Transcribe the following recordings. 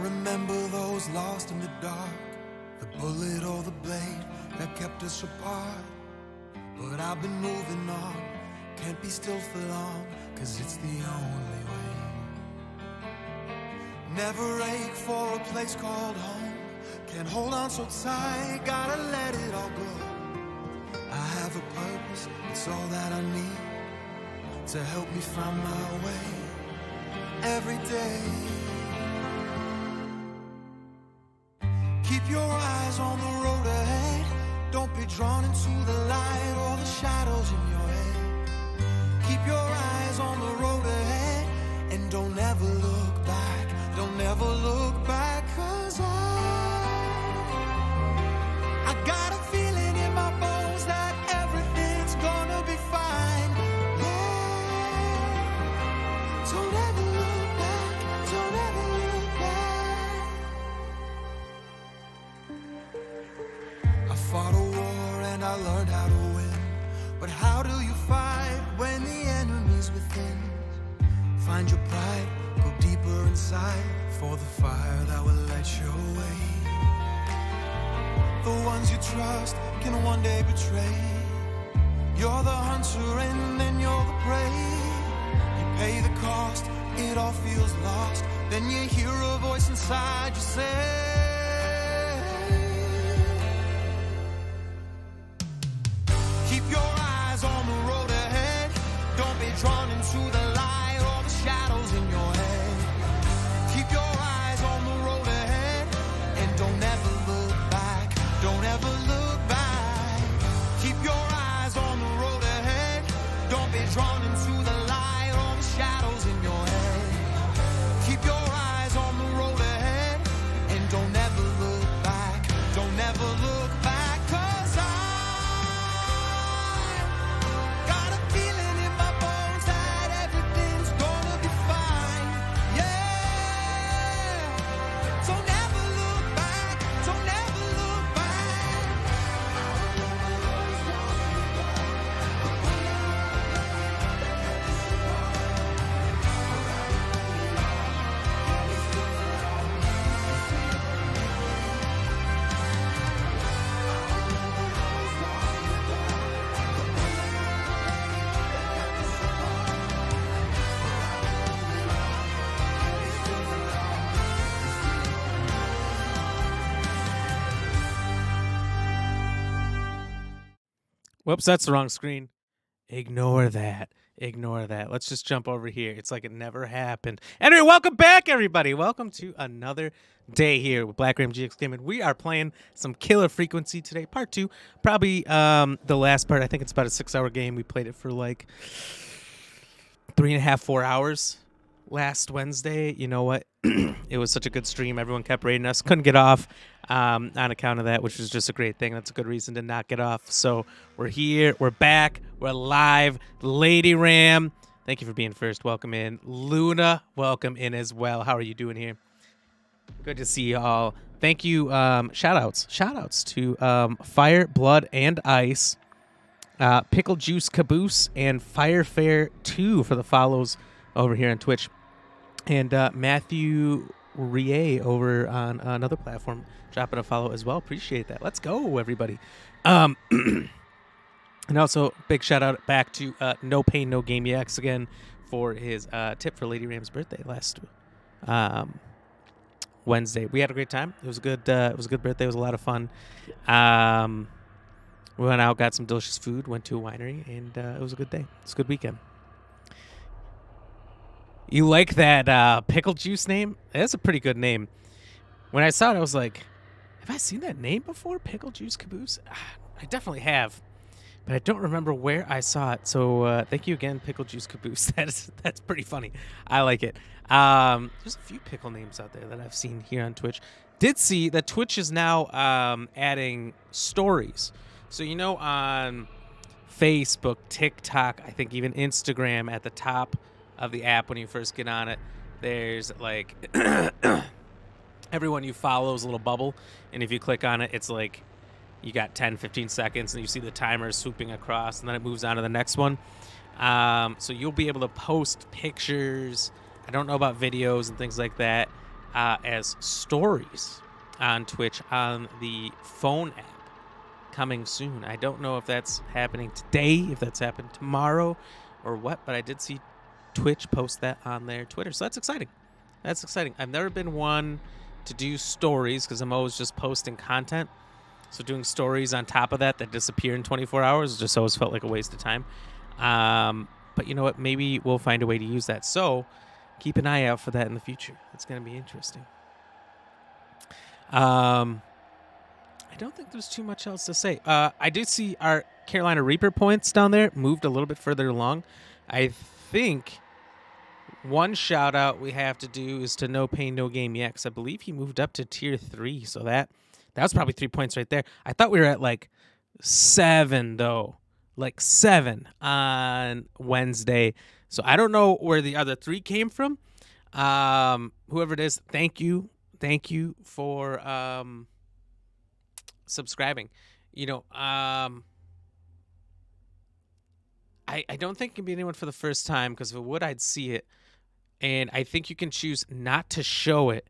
remember those lost in the dark, the bullet or the blade that kept us apart. But I've been moving on, can't be still for long, 'cause it's the only way. Never ache for a place called home, can't hold on so tight, gotta let it all go. I have a purpose, it's all that I need to help me find my way every day. Keep your eyes on the road ahead, don't be drawn into the light or the shadows in your head. Keep your eyes on the road ahead, and don't ever look back, don't ever look back, 'cause I got a feeling in my bones that everything's gonna be fine. Yeah. Don't ever look back, don't ever look back. I fought a war and I learned how to win, but how do you fight when the enemy's within? Find your pride, go deeper inside, for the fire that will light your way. The ones you trust can one day betray. You're the hunter and then you're the prey. You pay the cost, it all feels lost. Then you hear a voice inside you say, keep your eyes on the road ahead, don't be drawn into the light or the shadows in your head. Keep your eyes on the road ahead, and don't ever look back, don't ever look back. Keep your eyes on the road ahead, don't be drawn into the light or the shadows in your head. Keep your eyes on the road ahead, and don't ever look back, don't ever look back, 'cause I got a feeling in my bones that everything's gonna be fine. Yeah. Don't ever look back, don't ever look back. Whoops, that's the wrong screen. Ignore that. Ignore that. Let's just jump over here. It's like it never happened. Anyway, welcome back, everybody. Welcome to another day here with Black Ram GX Gaming. We are playing some Killer Frequency today, part 2. Probably the last part. I think it's about a 6-hour game. We played it for like 3.5, 4 hours last Wednesday. You know what? It was such a good stream. Everyone kept rating us. Couldn't get off on account of that, which was just a great thing. That's a good reason to not get off. So we're here. We're back. We're live. Lady Ram, thank you for being first. Welcome in. Luna, welcome in as well. How are you doing here? Good to see you all. Thank you. Shout-outs to Fire, Blood, and Ice, Pickle Juice Caboose, and Firefair 2 for the follows over here on Twitch. And Matthew Rie over on another platform dropping a follow as well. Appreciate that. Let's go, everybody. And also, big shout out back to No Pain No Game EX again for his tip for Lady Ram's birthday last Wednesday. We had a great time. It was a good. It was a good birthday. It was a lot of fun. We went out, got some delicious food, went to a winery, and it was a good day. It's a good weekend. You like that pickle juice name? That's a pretty good name. When I saw it, I was like, have I seen that name before? Pickle Juice Caboose? I definitely have, but I don't remember where I saw it. So thank you again, Pickle Juice Caboose. That's pretty funny. I like it. There's a few pickle names out there that I've seen here on Twitch. Did see that Twitch is now adding stories. So, you know, on Facebook, TikTok, I think even Instagram at the top of the app when you first get on it, there's like everyone you follow is a little bubble, and if you click on it, it's like you got 10-15 seconds and you see the timer swooping across, and then it moves on to the next one. So you'll be able to post pictures. I don't know about videos and things like that. as stories on Twitch on the phone app coming soon. I don't know if that's happening today, if that's happened tomorrow, or what, but I did see Twitch post that on their Twitter, so that's exciting. That's exciting. I've never been one to do stories because I'm always just posting content. So doing stories on top of that disappear in 24 hours just always felt like a waste of time. But you know what? Maybe we'll find a way to use that. So keep an eye out for that in the future. It's going to be interesting. I don't think there's too much else to say. I did see our Carolina Reaper points down there moved a little bit further along. I think one shout out we have to do is to No Pain No Game Yet, because I believe he moved up to tier 3. So that was probably 3 points right there. I thought we were at like 7 though, like 7 on Wednesday. So I don't know where the other 3 came from. Whoever it is, thank you for subscribing. You know, I don't think it can be anyone for the first time, because if it would, I'd see it. And I think you can choose not to show it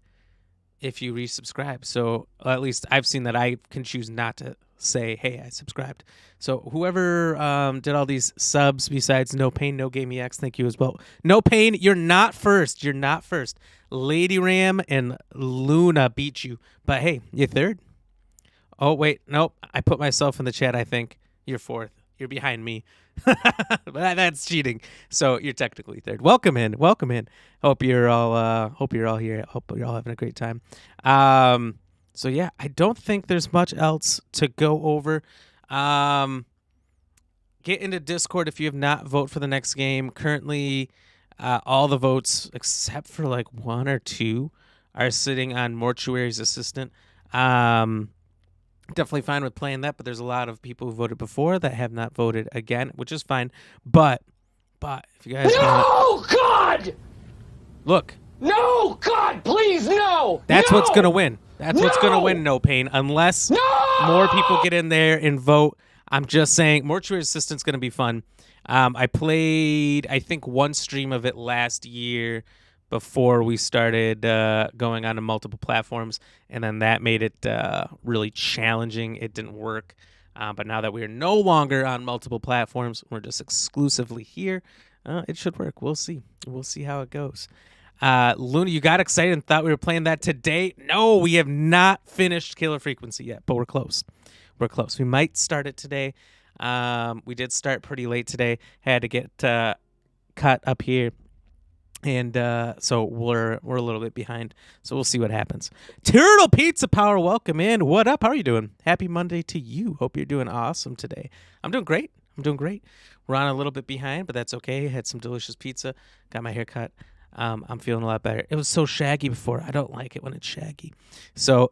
if you resubscribe. So at least I've seen that I can choose not to say, hey, I subscribed. So whoever did all these subs besides No Pain, No Game EX, thank you as well. No Pain, you're not first. You're not first. Lady Ram and Luna beat you. But hey, you're third. Oh, wait. Nope. I put myself in the chat, I think. You're fourth. You're behind me. That's cheating. So you're technically third. Welcome in. Hope you're all here. Hope you're all having a great time. So yeah, I don't think there's much else to go over. Get into Discord if you have not. Vote for the next game. Currently, all the votes except for like 1 or 2 are sitting on Mortuary's Assistant. Definitely fine with playing that, but there's a lot of people who voted before that have not voted again, which is fine. But if you guys God! Look. No, God, please, no! That's what's gonna win. That's what's gonna win, No Pain, unless more people get in there and vote. I'm just saying, Mortuary Assistant's gonna be fun. I played, I think, 1 stream of it last year before we started going on to multiple platforms, and then that made it really challenging. It didn't work. But now that we are no longer on multiple platforms, we're just exclusively here, it should work. We'll see. We'll see how it goes. Luna, you got excited and thought we were playing that today. No, we have not finished Killer Frequency yet, but we're close. We're close. We might start it today. We did start pretty late today. Had to get cut up here. And so we're a little bit behind. So we'll see what happens. Turtle Pizza Power, welcome in. What up? How are you doing? Happy Monday to you. Hope you're doing awesome today. I'm doing great. We're on a little bit behind, but that's okay. Had some delicious pizza. Got my hair cut. I'm feeling a lot better. It was so shaggy before. I don't like it when it's shaggy. So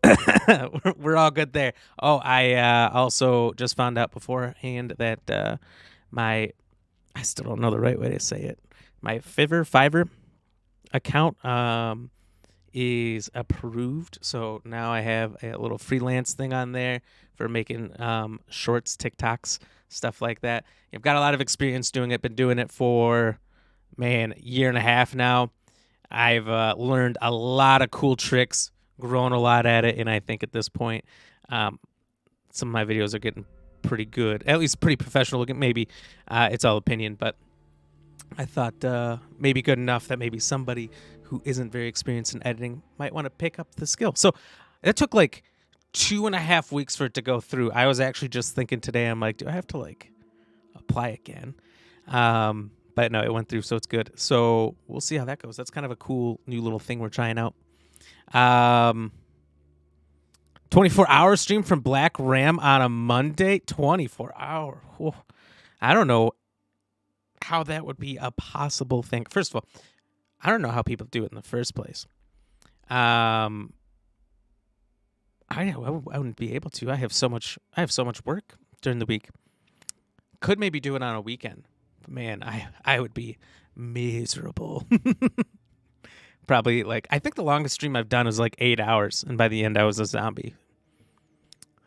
we're all good there. Oh, I also just found out beforehand that I still don't know the right way to say it. My Fiverr account is approved, so now I have a little freelance thing on there for making shorts, TikToks, stuff like that. I've got a lot of experience doing it. Been doing it for a year and a half now. I've learned a lot of cool tricks, grown a lot at it, and I think at this point some of my videos are getting pretty good, at least pretty professional looking. Maybe it's all opinion, but I thought maybe good enough that maybe somebody who isn't very experienced in editing might want to pick up the skill. So it took like 2.5 weeks for it to go through. I was actually just thinking today, I'm like, do I have to like apply again? But no, it went through, so it's good. So we'll see how that goes. That's kind of a cool new little thing we're trying out. 24-hour stream from Black Ram on a Monday. 24-hour. Whoa. I don't know how that would be a possible thing. First of all, I don't know how people do it in the first place. I wouldn't be able to. I have so much work during the week. Could maybe do it on a weekend. But man, I would be miserable. Probably I think the longest stream I've done is like 8 hours, and by the end I was a zombie.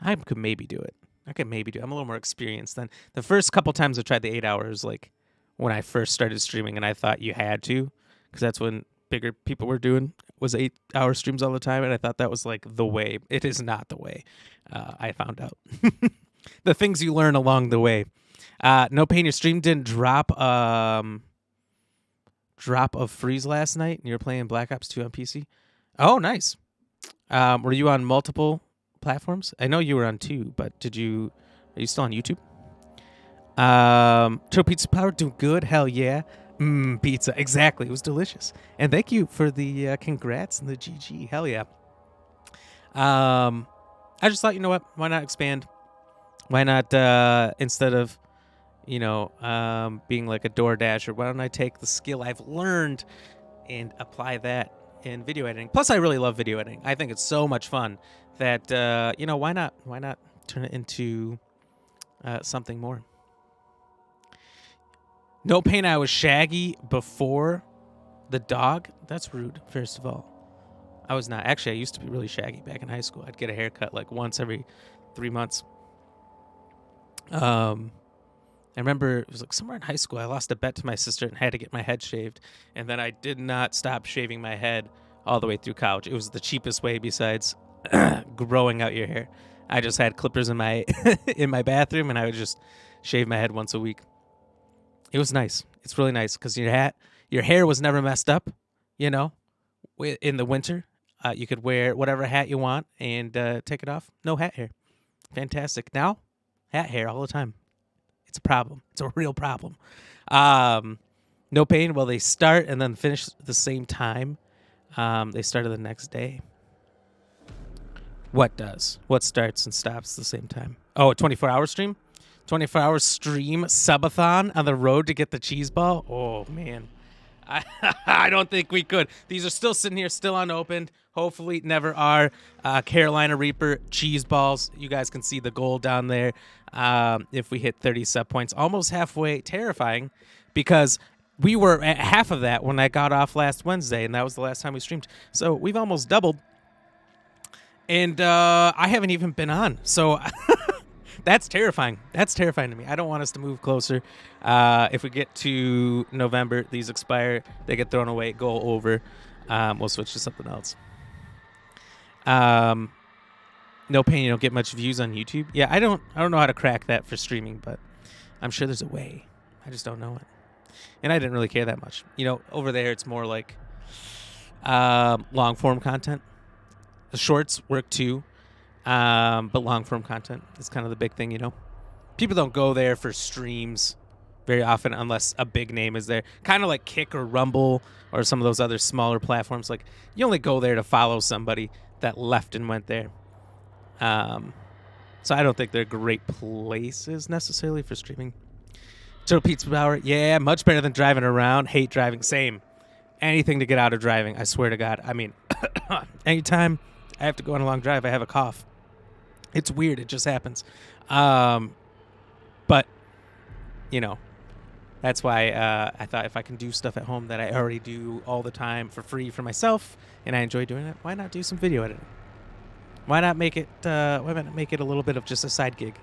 I could maybe do it. I'm a little more experienced than the first couple times I tried the 8 hours, like when I first started streaming, and I thought you had to, because that's when bigger people were doing was 8-hour streams all the time, and I thought that was like the way. It is not the way. I found out the things you learn along the way. No Pain, your stream didn't drop of freeze last night, and you were playing Black Ops 2 on PC. Oh, nice. Were you on multiple platforms? I know you were on 2, but are you still on YouTube? Turtle Pizza Power doing good. Hell yeah. Pizza. Exactly. It was delicious. And thank you for the congrats and the GG. Hell yeah. I just thought, you know what? Why not expand? Why not, instead of, being like a DoorDasher, why don't I take the skill I've learned and apply that in video editing? Plus, I really love video editing. I think it's so much fun that, why not turn it into something more? No Pain, I was Shaggy before the dog. That's rude, first of all. I was not. Actually, I used to be really shaggy back in high school. I'd get a haircut like once every 3 months. I remember it was like somewhere in high school, I lost a bet to my sister and had to get my head shaved. And then I did not stop shaving my head all the way through college. It was the cheapest way besides growing out your hair. I just had clippers in my in my bathroom, and I would just shave my head once a week. It was nice. It's really nice because your hair was never messed up, in the winter. You could wear whatever hat you want and take it off. No hat hair. Fantastic. Now, hat hair all the time. It's a problem. It's a real problem. No Pain. Well, they start and then finish the same time. They started the next day. What does? What starts and stops the same time? Oh, a 24-hour stream? 24-hour stream subathon on the road to get the cheese ball? Oh, man. I don't think we could. These are still sitting here, still unopened. Hopefully never are. Carolina Reaper cheese balls. You guys can see the goal down there. If we hit 30 sub points, almost halfway. Terrifying, because we were at half of that when I got off last Wednesday, and that was the last time we streamed. So we've almost doubled. And I haven't even been on. So that's terrifying. That's terrifying to me. I don't want us to move closer. If we get to November, these expire, they get thrown away, go over. We'll switch to something else. No Pain, you don't get much views on YouTube. Yeah, I don't know how to crack that for streaming, but I'm sure there's a way. I just don't know it. And I didn't really care that much. Over there it's more like long form content. The shorts work too. But long form content is kind of the big thing, People don't go there for streams very often unless a big name is there. Kind of like Kick or Rumble or some of those other smaller platforms. Like, you only go there to follow somebody that left and went there. So I don't think they're great places necessarily for streaming. Turtle Pizza Power, yeah, much better than driving around. Hate driving, same. Anything to get out of driving, I swear to God. I mean, anytime I have to go on a long drive, I have a cough. It's weird. It just happens. But, that's why I thought if I can do stuff at home that I already do all the time for free for myself, and I enjoy doing it, why not do some video editing? Why not make it a little bit of just a side gig?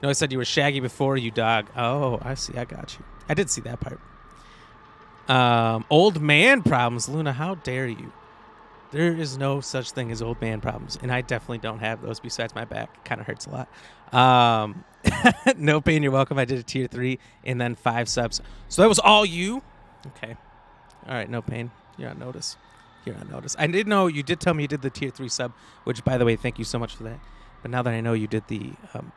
No, I said you were Shaggy before you dog. Oh, I see. I got you. I did see that part. Old man problems. Luna, how dare you? There is no such thing as old man problems, and I definitely don't have those besides my back. It kind of hurts a lot. No Pain, you're welcome. I did a tier 3 and then 5 subs. So that was all you? Okay. All right, No Pain. You're on notice. I did know you did tell me you did the tier 3 sub, which, by the way, thank you so much for that. But now that I know you did the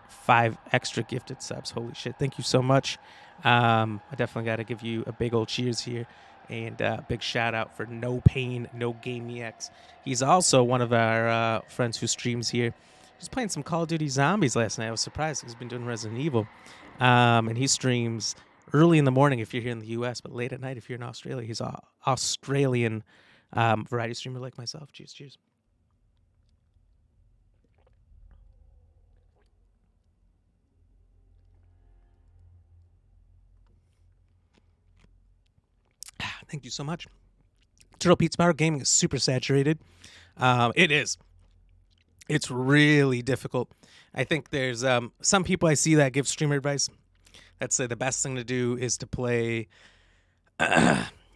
5 extra gifted subs, holy shit, thank you so much. I definitely got to give you a big old cheers here. And big shout out for No Pain, No Game EX. He's also one of our friends who streams here. He was playing some Call of Duty Zombies last night. I was surprised. He's been doing Resident Evil. And he streams early in the morning if you're here in the U.S., but late at night if you're in Australia. He's an Australian variety streamer like myself. Cheers. Thank you so much. Turtle Pizza Power Gaming is super saturated. It is. It's really difficult. I think there's some people I see that give streamer advice that say the best thing to do is to play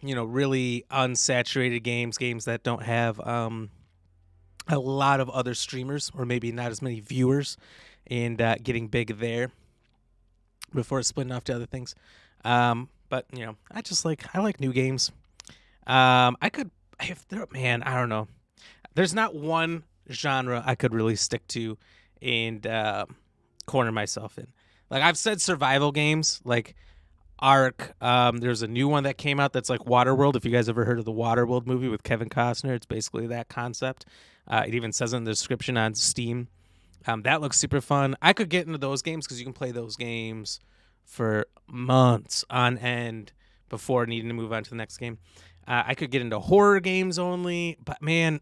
really unsaturated games that don't have a lot of other streamers or maybe not as many viewers, and getting big there before splitting off to other things. But I like new games. I could if there man, I don't know. There's not one genre I could really stick to and corner myself in. Like I've said survival games like Ark. There's a new one that came out that's like Waterworld. If you guys ever heard of the Waterworld movie with Kevin Costner, it's basically that concept. It even says in the description on Steam. That looks super fun. I could get into those games because you can play those games for months on end before needing to move on to the next game. I could get into horror games only, but man,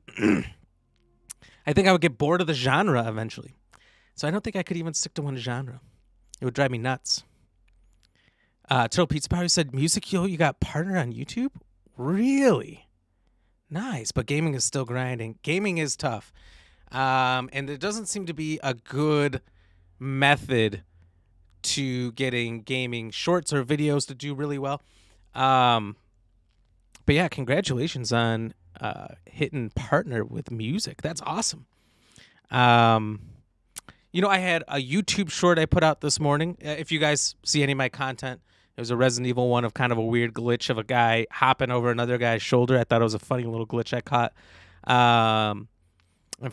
I think I would get bored of the genre eventually. So I don't think I could even stick to one genre. It would drive me nuts. Turtle Pizza Power said, Music Yo, you got partner on YouTube? Really? Nice, but gaming is still grinding. Gaming is tough. And there doesn't seem to be a good method to getting gaming shorts or videos to do really well. But yeah, congratulations on hitting partner with music. That's awesome. I had a YouTube short I put out this morning. If you guys see any of my content, it was a Resident Evil one of kind of a weird glitch of a guy hopping over another guy's shoulder. I thought it was a funny little glitch I caught. And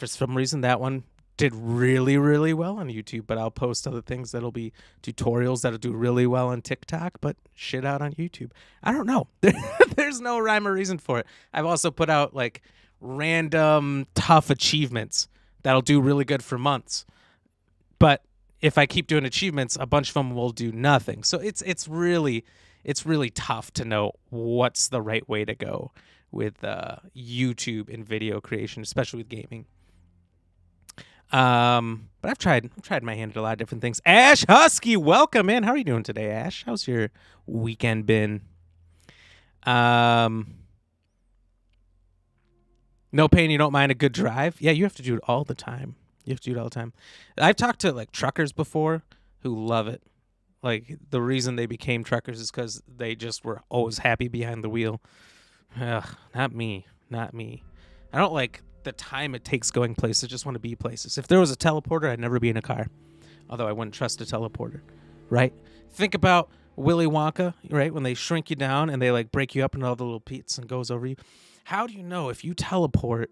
for some reason, that one did really, really well on YouTube. But I'll post other things that'll be tutorials that'll do really well on TikTok, but shit out on YouTube. I don't know. There's no rhyme or reason for it. I've also put out like random tough achievements that'll do really good for months. But if I keep doing achievements, a bunch of them will do nothing. So it's really tough to know what's the right way to go with YouTube and video creation, especially with gaming. But I've tried my hand at a lot of different things. Ash Husky, welcome in. How are you doing today, Ash? How's your weekend been? No pain, you don't mind a good drive? Yeah, you have to do it all the time. I've talked to like truckers before who love it. Like the reason they became truckers is because they just were always happy behind the wheel. Ugh, not me. I don't like the time it takes going places. I just want to be places. If there was a teleporter, I'd never be in a car. Although I wouldn't trust a teleporter, right? Think about Willy Wonka, right? When they shrink you down and they like break you up into all the little pieces and goes over you. How do you know if you teleport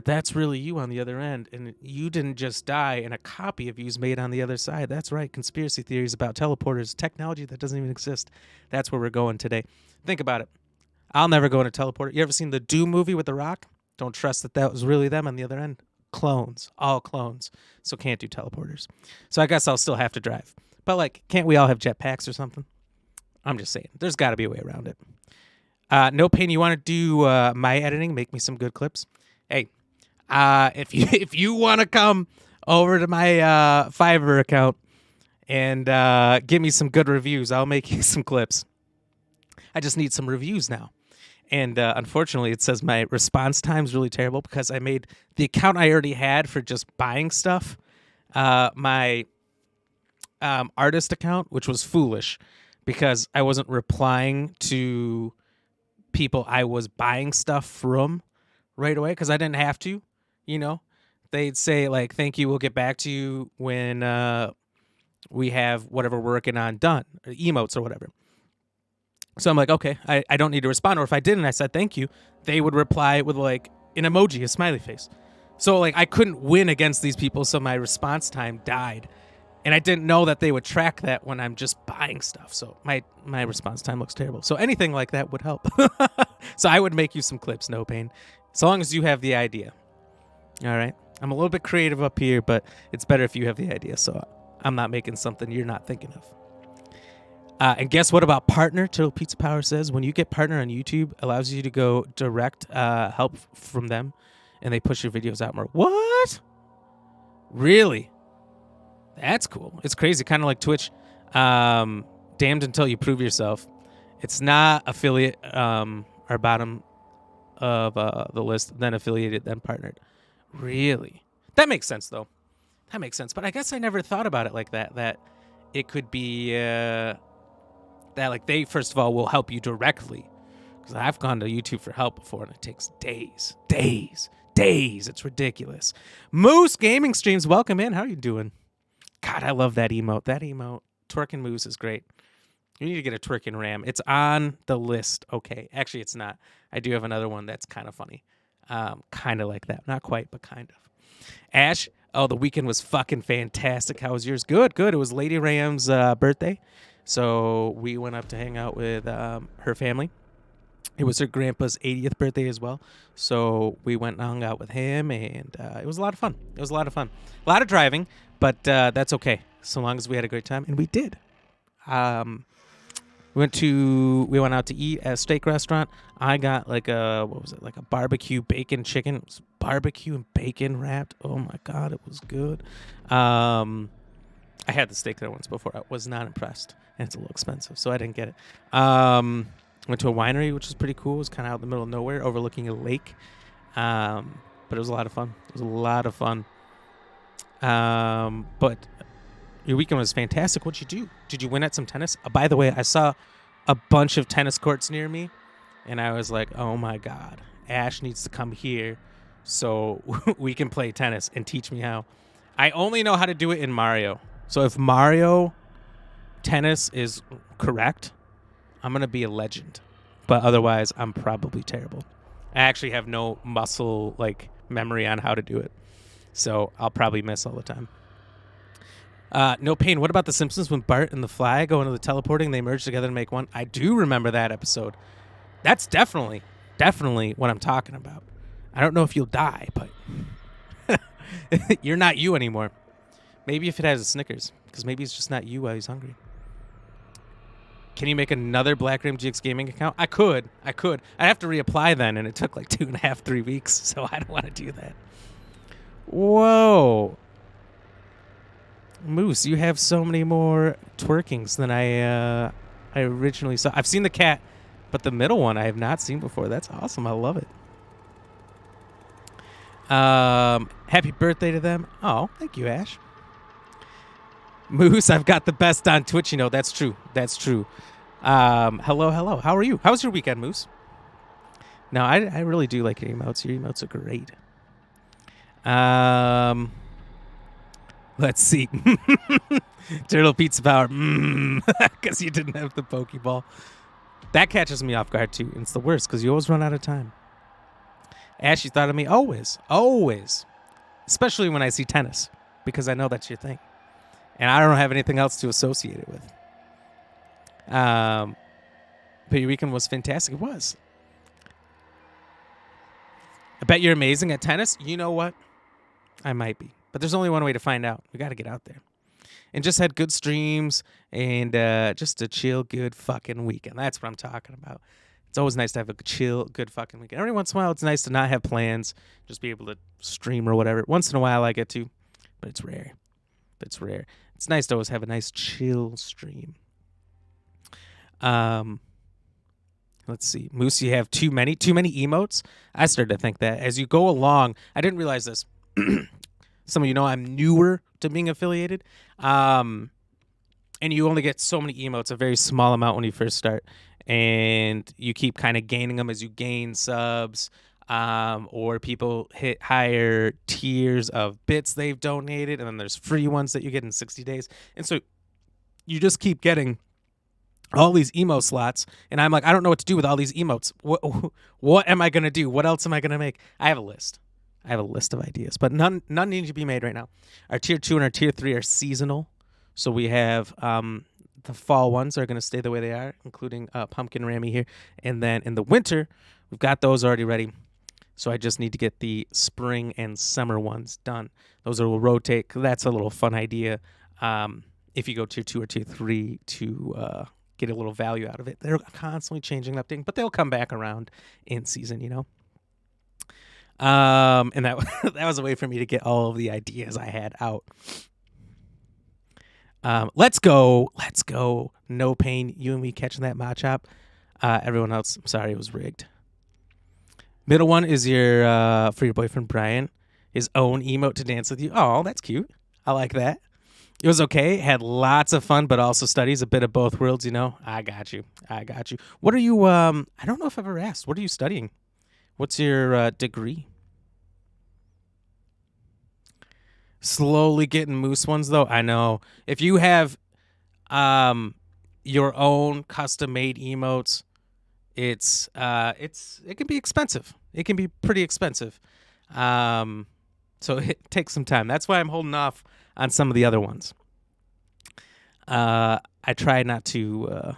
that's really you on the other end and you didn't just die and a copy of you's made on the other side? That's right. Conspiracy theories about teleporters, technology that doesn't even exist. That's where we're going today. Think about it. I'll never go in a teleporter. You ever seen the Doom movie with The Rock? Don't trust that was really them on the other end. Clones. All clones. So can't do teleporters. So I guess I'll still have to drive. But like, can't we all have jetpacks or something? I'm just saying. There's got to be a way around it. No pain. You want to do my editing? Make me some good clips? Hey, if you want to come over to my Fiverr account and give me some good reviews, I'll make you some clips. I just need some reviews now. And unfortunately, it says my response time is really terrible because I made the account I already had for just buying stuff my artist account, which was foolish because I wasn't replying to people I was buying stuff from right away because I didn't have to. They'd say like, thank you, we'll get back to you when we have whatever we're working on done, or emotes or whatever. So I'm like, okay, I don't need to respond. Or if I didn't, I said thank you, they would reply with like an emoji, a smiley face. So like I couldn't win against these people, so my response time died. And I didn't know that they would track that when I'm just buying stuff. So my response time looks terrible. So anything like that would help. So I would make you some clips, no pain. As long as you have the idea. All right. I'm a little bit creative up here, but it's better if you have the idea. So I'm not making something you're not thinking of. And guess what about partner? Turtle Pizza Power says when you get partner on YouTube, allows you to go direct help from them, and they push your videos out more. What? Really? That's cool. It's crazy, kind of like Twitch. Damned until you prove yourself. It's not affiliate or bottom of the list, then affiliated, then partnered. Really? That makes sense, though. That makes sense. But I guess I never thought about it like that. That it could be that like they first of all will help you directly, because I've gone to YouTube for help before and it takes days. It's ridiculous. Moose Gaming Streams, welcome in. How are you doing? God, I love that emote. Twerking Moose is great. You need to get a twerking ram. It's on the list. Okay, actually it's not. I do have another one that's kind of funny. Kind of like that. Not quite, but kind of. Ash, oh, the weekend was fucking fantastic. How was yours? Good. It was Lady Ram's birthday. So we went up to hang out with her family. It was her grandpa's 80th birthday as well. So we went and hung out with him, and it was a lot of fun. A lot of driving, but that's okay, so long as we had a great time, and we did. We went out to eat at a steak restaurant. I got like a barbecue bacon chicken. It was barbecue and bacon wrapped. Oh my God, it was good. I had the steak there once before. I was not impressed, and it's a little expensive, so I didn't get it. Went to a winery, which was pretty cool. It was kind of out in the middle of nowhere, overlooking a lake. But it was a lot of fun. But your weekend was fantastic. What'd you do? Did you win at some tennis? By the way, I saw a bunch of tennis courts near me, and I was like, oh my God, Ash needs to come here so we can play tennis and teach me how. I only know how to do it in Mario. So if Mario tennis is correct, I'm going to be a legend. But otherwise, I'm probably terrible. I actually have no muscle memory on how to do it. So I'll probably miss all the time. No Pain, what about The Simpsons when Bart and the Fly go into the teleporting, they merge together to make one? I do remember that episode. That's definitely what I'm talking about. I don't know if you'll die, but you're not you anymore. Maybe if it has a Snickers, because maybe it's just not you while he's hungry. Can you make another Black Ram GX Gaming account? I could. I'd have to reapply then, and it took 2.5, 3 weeks, so I don't want to do that. Whoa. Moose, you have so many more twerkings than I originally saw. I've seen the cat, but the middle one I have not seen before. That's awesome. I love it. Happy birthday to them. Oh, thank you, Ash. Moose, I've got the best on Twitch. That's true. Hello. How are you? How was your weekend, Moose? No, I really do like your emotes. Your emotes are great. Let's see. Turtle Pizza Power. Because you didn't have the Pokeball. That catches me off guard, too. It's the worst because you always run out of time. Ash, you thought of me? Always. Especially when I see tennis, because I know that's your thing. And I don't have anything else to associate it with. But your weekend was fantastic. It was. I bet you're amazing at tennis. You know what? I might be. But there's only one way to find out. We got to get out there. And just had good streams and just a chill, good fucking weekend. That's what I'm talking about. It's always nice to have a chill, good fucking weekend. Every once in a while, it's nice to not have plans. Just be able to stream or whatever. Once in a while, I get to. But it's rare. It's nice to always have a nice chill stream. Let's see. Moose, you have too many emotes? I started to think that. As you go along, I didn't realize this. Some of you know I'm newer to being affiliated. And you only get so many emotes, a very small amount when you first start. And you keep kind of gaining them as you gain subs. Or people hit higher tiers of bits they've donated, and then there's free ones that you get in 60 days. And so you just keep getting all these emo slots, and I'm like, I don't know what to do with all these emotes. What am I going to do? What else am I going to make? I have a list of ideas, but none need to be made right now. Our tier 2 and our tier 3 are seasonal. So we have the fall ones are going to stay the way they are, including Pumpkin Rammy here. And then in the winter, we've got those already ready. So I just need to get the spring and summer ones done. Those will rotate. That's a little fun idea. If you go tier 2 or tier 3 to get a little value out of it. They're constantly changing and updating, but they'll come back around in season, And that was a way for me to get all of the ideas I had out. Let's go. No Pain. You and me catching that Machop. Everyone else, I'm sorry, it was rigged. Middle one is for your boyfriend Brian, his own emote to dance with you. Oh, that's cute. I like that. It was okay. Had lots of fun, but also studies, a bit of both worlds, you know. I got you. What are you I don't know if I've ever asked. What are you studying? What's your degree? Slowly getting moose ones though. I know. If you have your own custom made emotes, it can be expensive. It can be pretty expensive. So it takes some time. That's why I'm holding off on some of the other ones. I try not to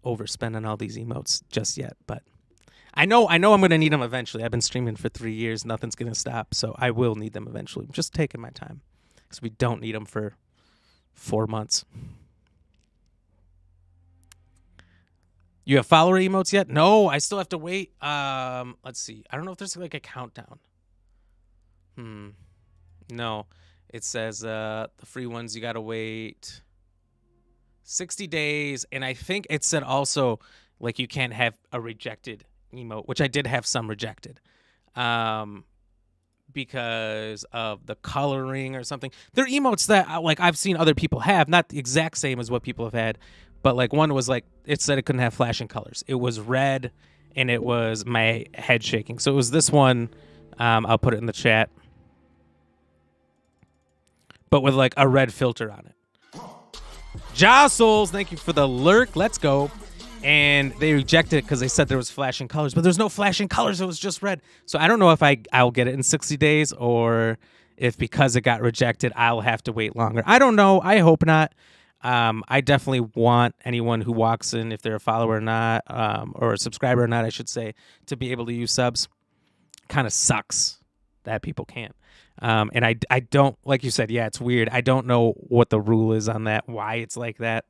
overspend on all these emotes just yet, but I know I'm going to need them eventually. I've been streaming for 3 years. Nothing's going to stop, so I will need them eventually. I'm just taking my time because we don't need them for 4 months. You have follower emotes yet? No, I still have to wait. Let's see. I don't know if there's like a countdown. No. It says the free ones, you got to wait 60 days. And I think it said also, like, you can't have a rejected emote, which I did have some rejected because of the coloring or something. They're emotes that, like, I've seen other people have, not the exact same as what people have had, but, like, one was, like, it said it couldn't have flashing colors. It was red, and it was my head shaking. So it was this one. I'll put it in the chat. But with like a red filter on it. Jostles, thank you for the lurk. Let's go. And they rejected it because they said there was flashing colors, but there's no flashing colors. It was just red. So I don't know if I'll get it in 60 days or if because it got rejected, I'll have to wait longer. I don't know. I hope not. I definitely want anyone who walks in, if they're a follower or not, or a subscriber or not, I should say, to be able to use subs. Kind of sucks that people can't. And I don't, like you said, yeah, it's weird. I don't know what the rule is on that, why it's like that.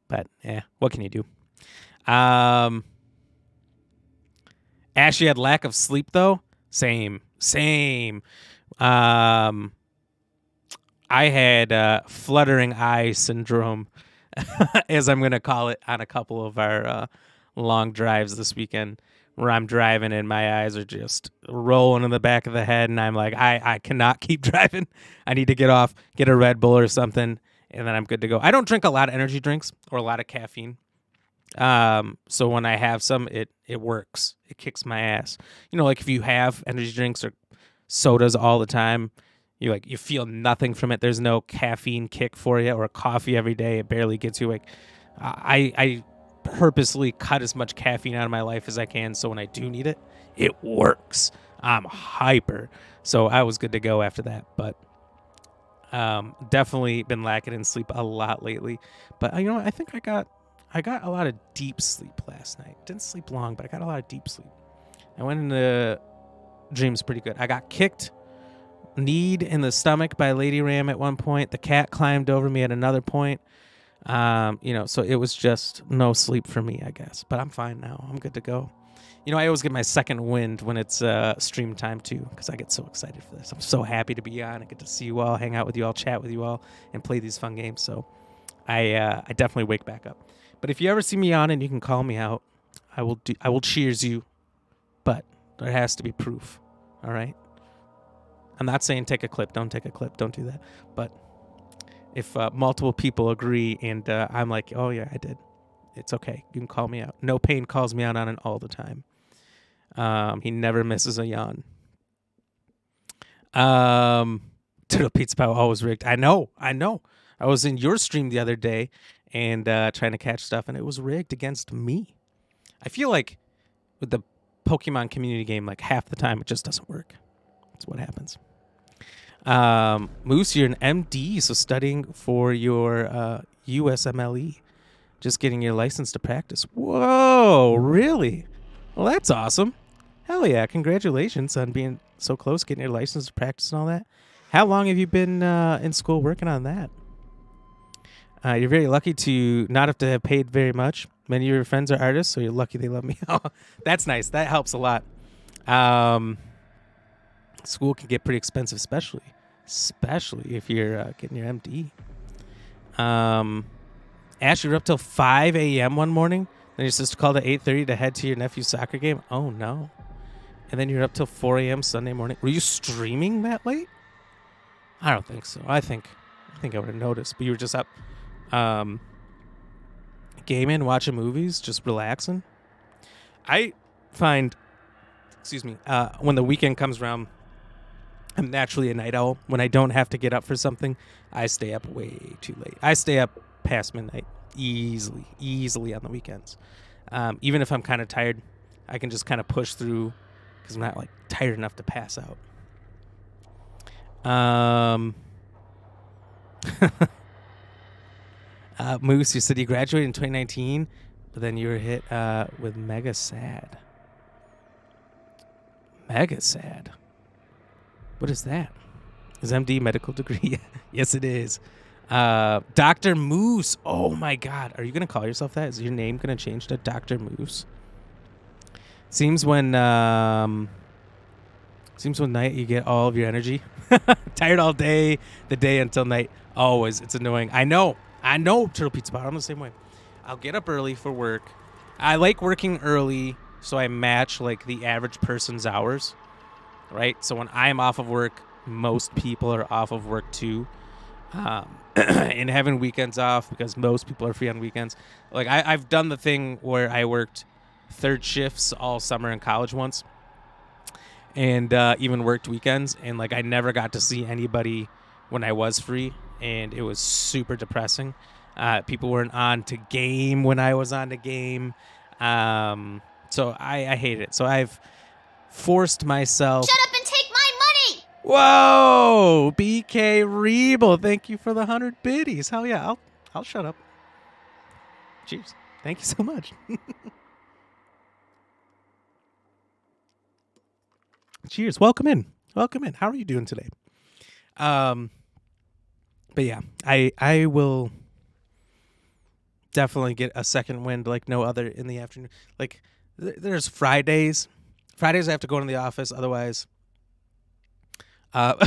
But, yeah, what can you do? Ashley had lack of sleep, though. Same. I had fluttering eye syndrome, as I'm going to call it, on a couple of our long drives this weekend, where I'm driving and my eyes are just rolling in the back of the head, and I'm like, I cannot keep driving. I need to get off, get a Red Bull or something, and then I'm good to go. I don't drink a lot of energy drinks or a lot of caffeine. So when I have some, it works. It kicks my ass. You know, like if you have energy drinks or sodas all the time, you feel nothing from it. There's no caffeine kick for you, or coffee every day. It barely gets you. Like I purposely cut as much caffeine out of my life as I can, so when I do need it, it works. I'm hyper. So I was good to go after that, but definitely been lacking in sleep a lot lately. But you know what? I think I got a lot of deep sleep last night. Didn't sleep long, but I got a lot of deep sleep. I went into dreams pretty good. I got kicked, kneed in the stomach by Lady Ram at one point. The cat climbed over me at another point. So it was just no sleep for me, I guess. But I'm fine now. I'm good to go. You know, I always get my second wind when it's stream time, too, because I get so excited for this. I'm so happy to be on. I get to see you all, hang out with you all, chat with you all, and play these fun games. So I definitely wake back up. But if you ever see me on and you can call me out, I will cheers you. But there has to be proof, all right? I'm not saying take a clip. Don't take a clip. Don't do that. But if multiple people agree and I'm like, oh, yeah, I did, it's okay. You can call me out. No Pain calls me out on it all the time. He never misses a yawn. Turtle Pizza Pal always rigged. I know. I was in your stream the other day and trying to catch stuff, and it was rigged against me. I feel like with the Pokemon community game, like half the time it just doesn't work. That's what happens. Moose, you're an MD, so studying for your USMLE. Just getting your license to practice. Whoa, really? Well, that's awesome. Hell yeah, congratulations on being so close, getting your license to practice and all that. How long have you been in school working on that? You're very lucky to not have to have paid very much. Many of your friends are artists, so you're lucky they love me. That's nice. That helps a lot. School can get pretty expensive, especially if you're getting your MD. Ash, you were up till 5 a.m. one morning. Then your sister called at 8:30 to head to your nephew's soccer game. Oh, no. And then you're up till 4 a.m. Sunday morning. Were you streaming that late? I don't think so. I think think I would have noticed. But you were just up gaming, watching movies, just relaxing. I find, when the weekend comes around, I'm naturally a night owl. When I don't have to get up for something, I stay up way too late. I stay up past midnight easily on the weekends. Even if I'm kind of tired, I can just kind of push through because I'm not like tired enough to pass out. Moose, you said you graduated in 2019, but then you were hit with Mega Sad. Mega Sad? What is that? Is MD medical degree? Yes, it is. Dr. Moose. Oh, my God. Are you going to call yourself that? Is your name going to change to Dr. Moose? Seems when night you get all of your energy. Tired all day, the day until night. Always. It's annoying. I know. Turtle Pizza Bar. I'm the same way. I'll get up early for work. I like working early so I match like the average person's hours, right? So when I'm off of work, most people are off of work too. And having weekends off because most people are free on weekends. Like I've done the thing where I worked third shifts all summer in college once, and even worked weekends, and like I never got to see anybody when I was free, and it was super depressing. People weren't on to game when I was on to game, so I hate it. So I've forced myself. Shut up and take my money! Whoa, BK Rebel, thank you for the 100 biddies. Hell yeah, I'll shut up. Cheers. Thank you so much. Cheers. Welcome in. How are you doing today? But yeah, I will definitely get a second wind like no other in the afternoon. Like there's Fridays. Fridays I have to go into the office. Otherwise,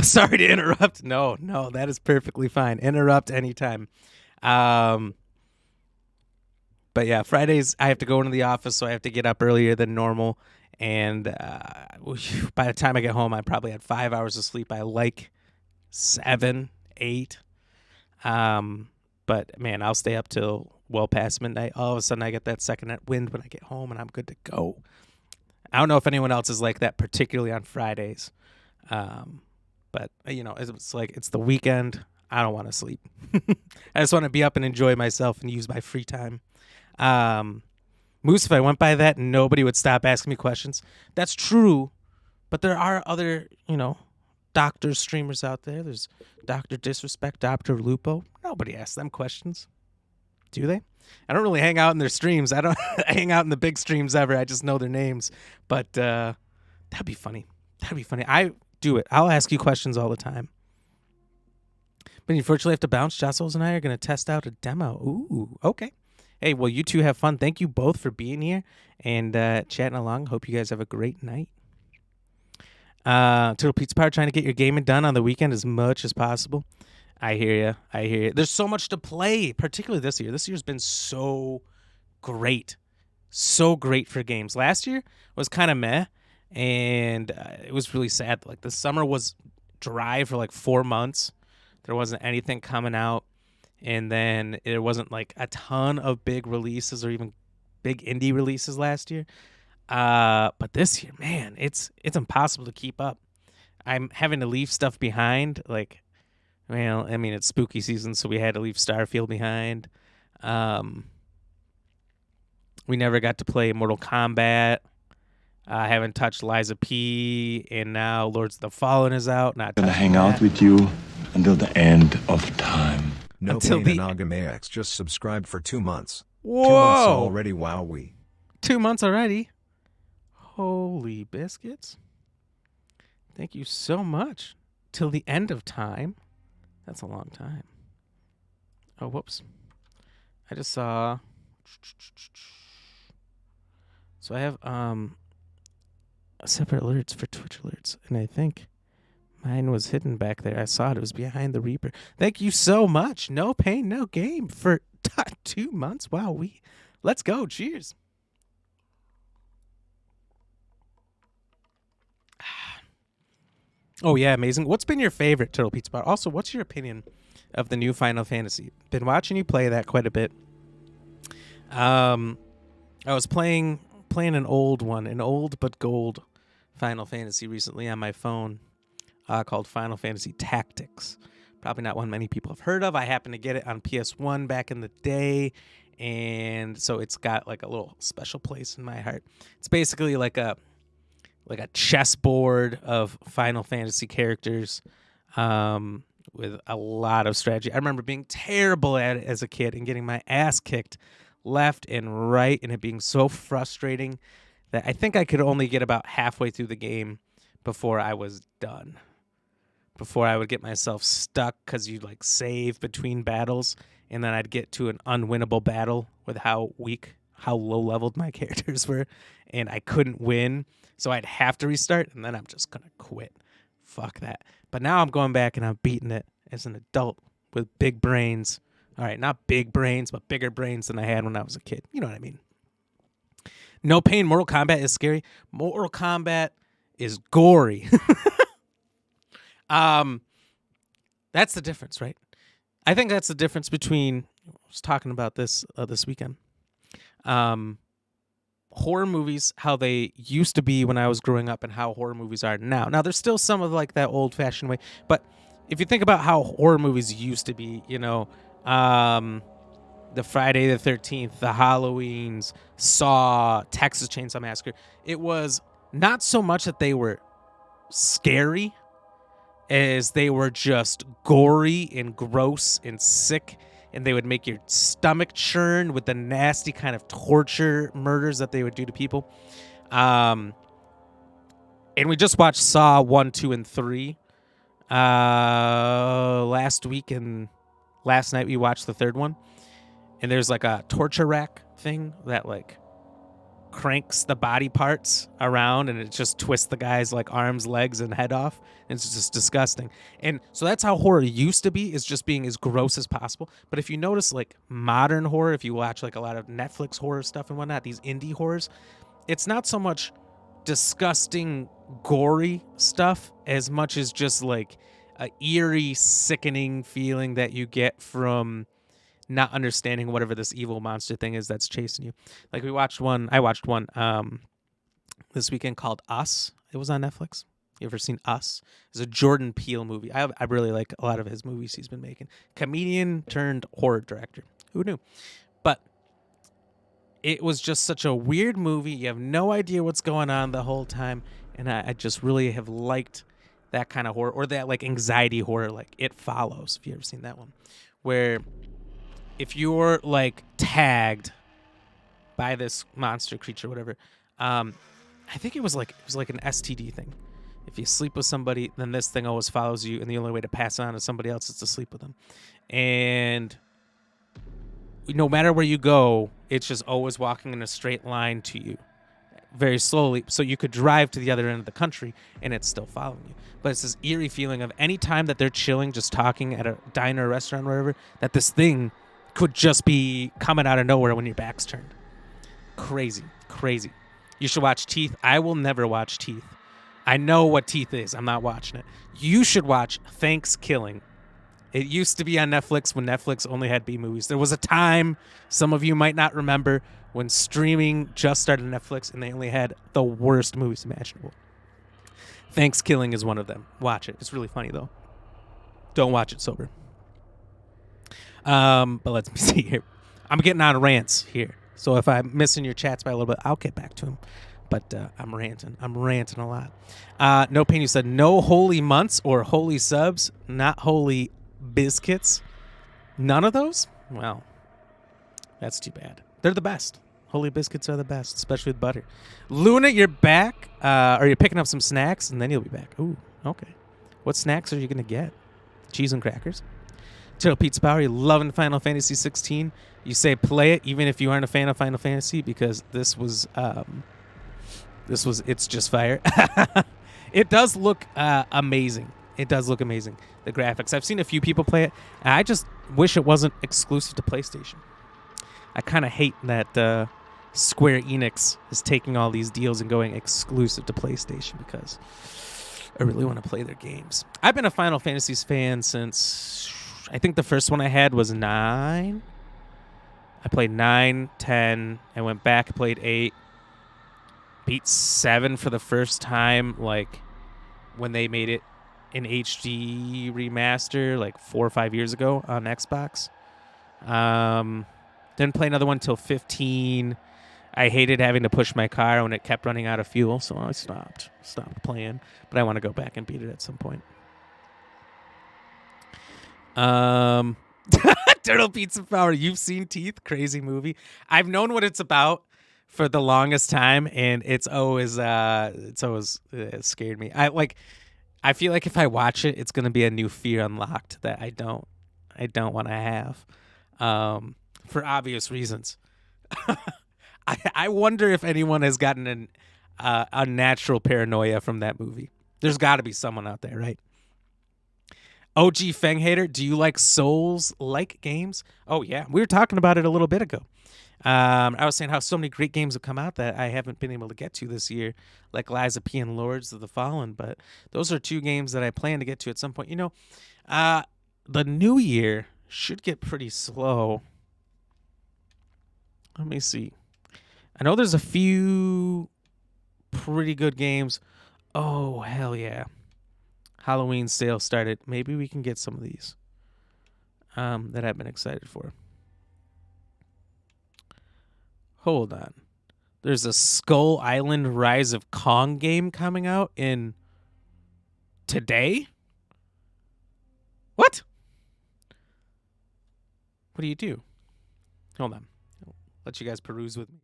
sorry to interrupt. No, that is perfectly fine. Interrupt anytime. But yeah, Fridays I have to go into the office, so I have to get up earlier than normal. And by the time I get home, I probably had 5 hours of sleep. I like 7, 8. But man, I'll stay up till well past midnight. All of a sudden, I get that second wind when I get home, and I'm good to go. I don't know if anyone else is like that, particularly on Fridays. But you know, it's like it's the weekend. I don't want to sleep. I just want to be up and enjoy myself and use my free time. Moose, if I went by that, nobody would stop asking me questions. That's true, but there are other, doctor streamers out there. There's Dr. Disrespect, Dr. Lupo. Nobody asks them questions, do they? I don't really hang out in their streams. I don't hang out in the big streams ever. I just know their names. But that'd be funny. I do it. I'll ask you questions all the time. But unfortunately, I have to bounce. Jostles and I are going to test out a demo. Ooh, okay. Hey, well, you two have fun. Thank you both for being here and chatting along. Hope you guys have a great night. Turtle Pizza Power trying to get your gaming done on the weekend as much as possible. I hear you. There's so much to play, particularly this year. This year's been so great. So great for games. Last year was kind of meh, and it was really sad. Like, the summer was dry for like 4 months. There wasn't anything coming out. And then there wasn't like a ton of big releases or even big indie releases last year. But this year, man, it's impossible to keep up. I'm having to leave stuff behind. Like, well, I mean, it's spooky season, so we had to leave Starfield behind. We never got to play Mortal Kombat. I haven't touched Liza P. And now Lords of the Fallen is out. Not gonna hang that. out with you until the end of time. No Until Pain the- and Agamax just subscribed for 2 months. Whoa. 2 months already, wowee. 2 months already. Holy biscuits. Thank you so much. Till the end of time. That's a long time. Oh, whoops. I just saw. So I have separate alerts for Twitch alerts, and I think mine was hidden back there. I saw it. It was behind the Reaper. Thank you so much. No pain, no game for 2 months. Wow, let's go. Cheers. Oh yeah, amazing. What's been your favorite Turtle Pizza Bar? Also, what's your opinion of the new Final Fantasy? Been watching you play that quite a bit. I was playing an old one, an old but gold Final Fantasy recently on my phone, called Final Fantasy Tactics. Probably not one many people have heard of. I happened to get it on PS1 back in the day, and so it's got like a little special place in my heart. It's basically like a chessboard of Final Fantasy characters, with a lot of strategy. I remember being terrible at it as a kid and getting my ass kicked left and right, and it being so frustrating that I think I could only get about halfway through the game before I was done. Before I would get myself stuck because you'd like save between battles, and then I'd get to an unwinnable battle with how low leveled my characters were, and I couldn't win. So I'd have to restart, and then I'm just going to quit. Fuck that. But now I'm going back and I'm beating it as an adult with big brains. All right, not big brains, but bigger brains than I had when I was a kid. You know what I mean? No Pain Mortal Kombat is scary. Mortal Kombat is gory. That's the difference, right? I think that's the difference between, I was talking about this this weekend. Horror movies, how they used to be when I was growing up and how horror movies are now. Now, there's still some of like that old fashioned way, but if you think about how horror movies used to be, you know, the Friday the 13th, the Halloweens, Saw, Texas Chainsaw Massacre, it was not so much that they were scary as they were just gory and gross and sick, and they would make your stomach churn with the nasty kind of torture murders that they would do to people. And we just watched Saw 1, 2, and 3 last week, and last night we watched the third one. And there's like a torture rack thing that like cranks the body parts around, and it just twists the guy's like arms, legs, and head off. And it's just disgusting. And so that's how horror used to be, is just being as gross as possible. But if you notice like modern horror, if you watch like a lot of Netflix horror stuff and whatnot, these indie horrors, it's not so much disgusting, gory stuff as much as just like a eerie, sickening feeling that you get from not understanding whatever this evil monster thing is that's chasing you. Like I watched one this weekend called Us. It was on Netflix. You ever seen Us? It's a Jordan Peele movie. I really like a lot of his movies he's been making. Comedian turned horror director. Who knew? But it was just such a weird movie. You have no idea what's going on the whole time. And I just really have liked that kind of horror, or that like anxiety horror, like It Follows, if you ever seen that one, where if you're like tagged by this monster creature, whatever, I think it was like an STD thing. If you sleep with somebody, then this thing always follows you, and the only way to pass it on to somebody else is to sleep with them. And no matter where you go, it's just always walking in a straight line to you, very slowly. So you could drive to the other end of the country, and it's still following you. But it's this eerie feeling of any time that they're chilling, just talking at a diner or restaurant or wherever, that this thing could just be coming out of nowhere when your back's turned. Crazy. You should watch Teeth. I will never watch Teeth. I know what Teeth is. I'm not watching it. You should watch Thanksgiving. It used to be on Netflix when Netflix only had B movies. There was a time, some of you might not remember, when streaming just started on Netflix and they only had the worst movies imaginable. Thanksgiving is one of them. Watch it. It's really funny, though. Don't watch it sober. But let's see here. I'm getting on rants here. So if I'm missing your chats by a little bit, I'll get back to them. But I'm ranting. I'm ranting a lot. No Pain, you said no holy months or holy subs, not holy biscuits. None of those? Well, that's too bad. They're the best. Holy biscuits are the best, especially with butter. Luna, you're back. Are you picking up some snacks? And then you'll be back. Ooh, okay. What snacks are you going to get? Cheese and crackers? Turtle Pizza Power, you're loving Final Fantasy 16. You say play it even if you aren't a fan of Final Fantasy, because this was it's just fire. It does look amazing. It does look amazing. The graphics. I've seen a few people play it, and I just wish it wasn't exclusive to PlayStation. I kind of hate that Square Enix is taking all these deals and going exclusive to PlayStation, because I really want to play their games. I've been a Final Fantasies fan since I think the first one I had was 9. I played 9, 10. I went back, played 8. Beat 7 for the first time, like when they made it in HD remaster, like 4 or 5 years ago on Xbox. Didn't play another one until 15. I hated having to push my car when it kept running out of fuel, so I stopped playing. But I want to go back and beat it at some point. Turtle Pizza Power. You've seen Teeth? Crazy movie. I've known what it's about for the longest time, and it's always scared me. I feel like if I watch it, it's gonna be a new fear unlocked that I don't want to have, for obvious reasons. I wonder if anyone has gotten an unnatural paranoia from that movie. There's got to be someone out there, right? OG Feng Hater, do you like Souls-like games? Oh, yeah. We were talking about it a little bit ago. I was saying how so many great games have come out that I haven't been able to get to this year, like Lies of P and Lords of the Fallen, but those are 2 games that I plan to get to at some point. You know, the new year should get pretty slow. Let me see. I know there's a few pretty good games. Oh, hell yeah. Halloween sale started. Maybe we can get some of these that I've been excited for. Hold on. There's a Skull Island Rise of Kong game coming out in today? What? What do you do? Hold on. I'll let you guys peruse with me.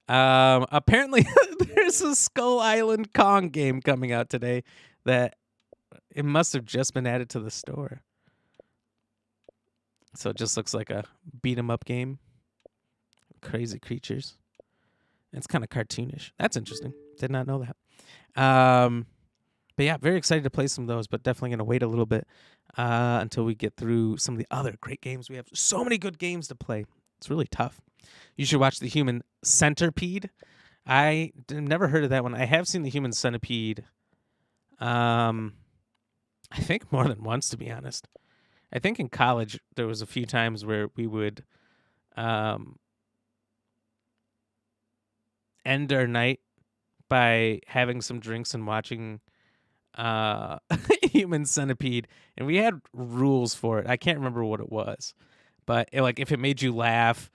Apparently there's a Skull Island Kong game coming out today that it must have just been added to the store. So it just looks like a beat 'em up game. Crazy creatures. It's kind of cartoonish. That's interesting. Did not know that. But yeah, very excited to play some of those, but definitely going to wait a little bit until we get through some of the other great games. We have so many good games to play. It's really tough. You should watch The Human Centipede. I never heard of that one. I have seen The Human Centipede, I think more than once, to be honest. I think in college there was a few times where we would end our night by having some drinks and watching Human Centipede, and we had rules for it. I can't remember what it was, but if it made you laugh,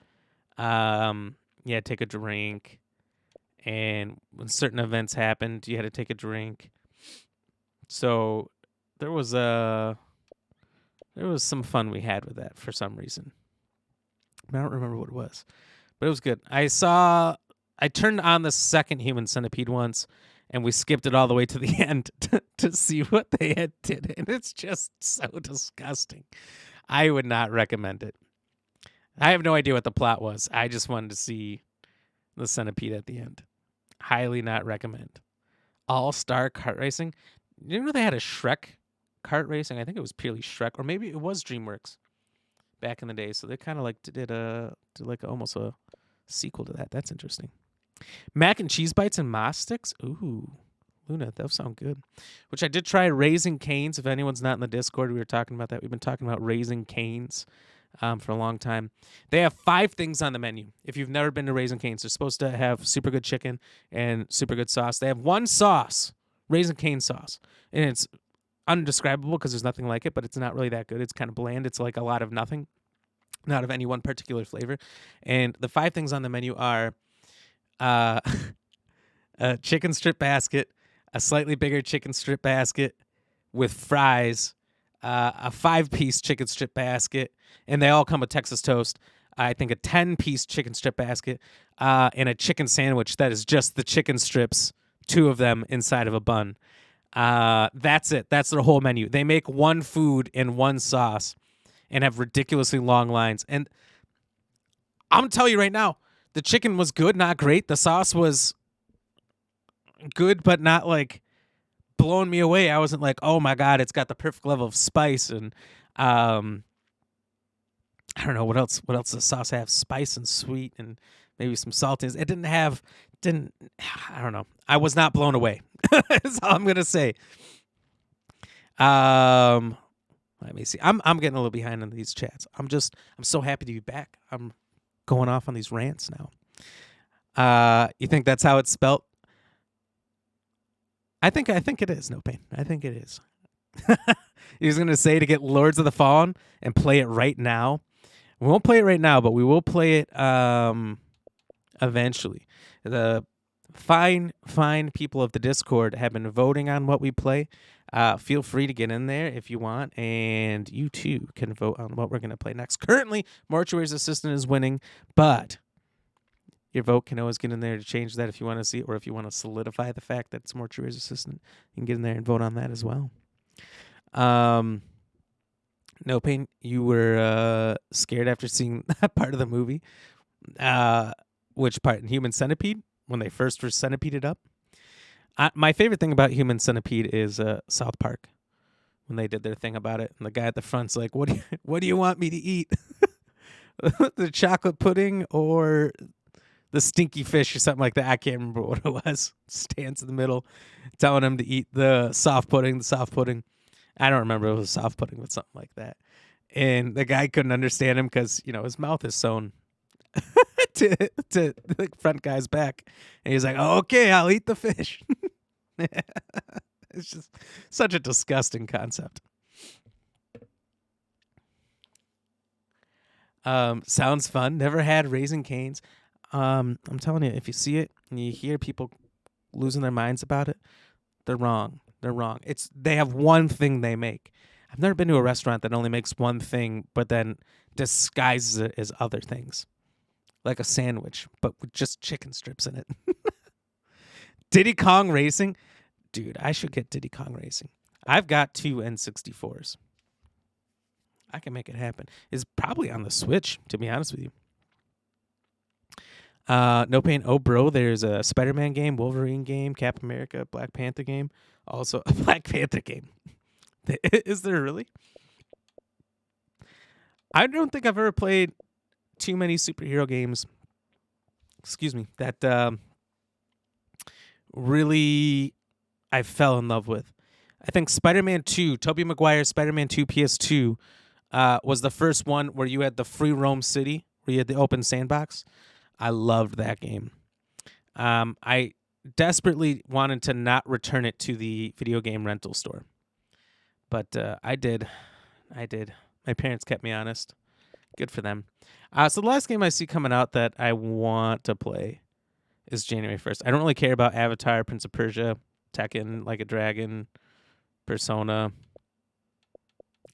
take a drink, and when certain events happened, you had to take a drink. So there was some fun we had with that for some reason. I don't remember what it was, but it was good. I turned on the second Human Centipede once, and we skipped it all the way to the end to see what they had did, and it's just so disgusting. I would not recommend it. I have no idea what the plot was. I just wanted to see the centipede at the end. Highly not recommend. All-Star Kart Racing. You know they had a Shrek kart racing? I think it was purely Shrek, or maybe it was DreamWorks back in the day. So they kind of did almost a sequel to that. That's interesting. Mac and Cheese Bites and Moss Sticks. Ooh, Luna, those sound good. Which I did try Raising Cane's. If anyone's not in the Discord, we were talking about that. We've been talking about Raising Cane's for a long time. They have 5 things on the menu. If you've never been to Raising Cane's, they're supposed to have super good chicken and super good sauce. They have one sauce, Raising Cane sauce, and it's undescribable because there's nothing like it, but it's not really that good. It's kind of bland. It's like a lot of nothing, not of any one particular flavor. And the 5 things on the menu are a chicken strip basket, a slightly bigger chicken strip basket with fries, a 5-piece chicken strip basket, and they all come with Texas toast. I think a 10-piece chicken strip basket, and a chicken sandwich that is just the chicken strips, 2 of them inside of a bun. That's it. That's their whole menu. They make one food and one sauce and have ridiculously long lines. And I'm going to tell you right now, the chicken was good, not great. The sauce was good, but not blowing me away. I wasn't like, oh my God, it's got the perfect level of spice. And I don't know what else does the sauce have? Spice and sweet and maybe some saltiness. It didn't. I don't know. I was not blown away. That's all I'm gonna say. Let me see. I'm getting a little behind on these chats. I'm so happy to be back. I'm going off on these rants now. You think that's how it's spelt? I think it is. No pain. I think it is. He was gonna say to get Lords of the Fallen and play it right now. We won't play it right now, but we will play it eventually. The fine people of the Discord have been voting on what we play. Feel free to get in there if you want, and you too can vote on what we're going to play next. Currently, Mortuary's Assistant is winning, but your vote can always get in there to change that if you want to see it, or if you want to solidify the fact that it's Mortuary's Assistant, you can get in there and vote on that as well. No pain. You were scared after seeing that part of the movie. Which part? In Human Centipede, when they first were centipeded up. My favorite thing about Human Centipede is South Park, when they did their thing about it, and the guy at the front's like, "What do you want me to eat? The chocolate pudding or the stinky fish or something like that?" I can't remember what it was. Stands in the middle, telling him to eat the soft pudding. I don't remember. It was soft pudding, but something like that. And the guy couldn't understand him because his mouth is sewn to the front guy's back, and he's like, "Oh, okay, I'll eat the fish." It's just such a disgusting concept. Sounds fun. Never had Raising Cane's. I'm telling you, if you see it and you hear people losing their minds about it, they're wrong. They have one thing they make. I've never been to a restaurant that only makes one thing, but then disguises it as other things. Like a sandwich, but with just chicken strips in it. Diddy Kong Racing? Dude, I should get Diddy Kong Racing. I've got 2 N64s. I can make it happen. It's probably on the Switch, to be honest with you. No pain. Oh, bro, there's a Spider-Man game, Wolverine game, Captain America, Black Panther game. Also, a Black Panther game. Is there really? I don't think I've ever played too many superhero games. Excuse me. That really I fell in love with. I think Spider-Man 2, Tobey Maguire's Spider-Man 2 PS2, was the first one where you had the free roam city, where you had the open sandbox. I loved that game. I desperately wanted to not return it to the video game rental store, but I did. My parents kept me honest. Good for them. So the last game I see coming out that I want to play is January 1st. I don't really care about Avatar, Prince of Persia, Tekken, Like a Dragon, Persona,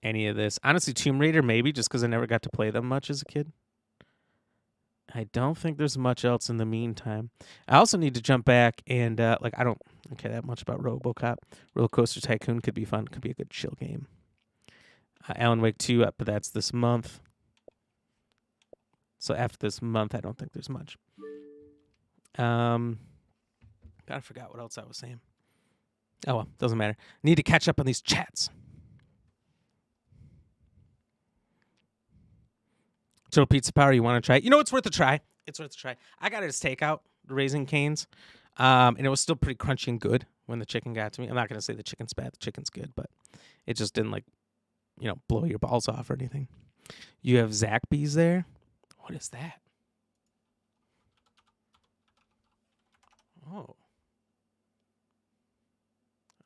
any of this. Honestly, Tomb Raider maybe, just because I never got to play them much as a kid. I don't think there's much else in the meantime. I also need to jump back and, I don't care that much about RoboCop. Roller Coaster Tycoon could be fun. Could be a good chill game. Alan Wake 2, but that's this month. So after this month, I don't think there's much. Gotta forgot what else I was saying. Oh well, doesn't matter. Need to catch up on these chats. Total Pizza Power, you want to try it? You know, it's worth a try. I got it as takeout, the Raising Cane's, and it was still pretty crunchy and good when the chicken got to me. I'm not gonna say the chicken's bad. The chicken's good, but it just didn't blow your balls off or anything. You have Zaxby's there. What is that? Oh.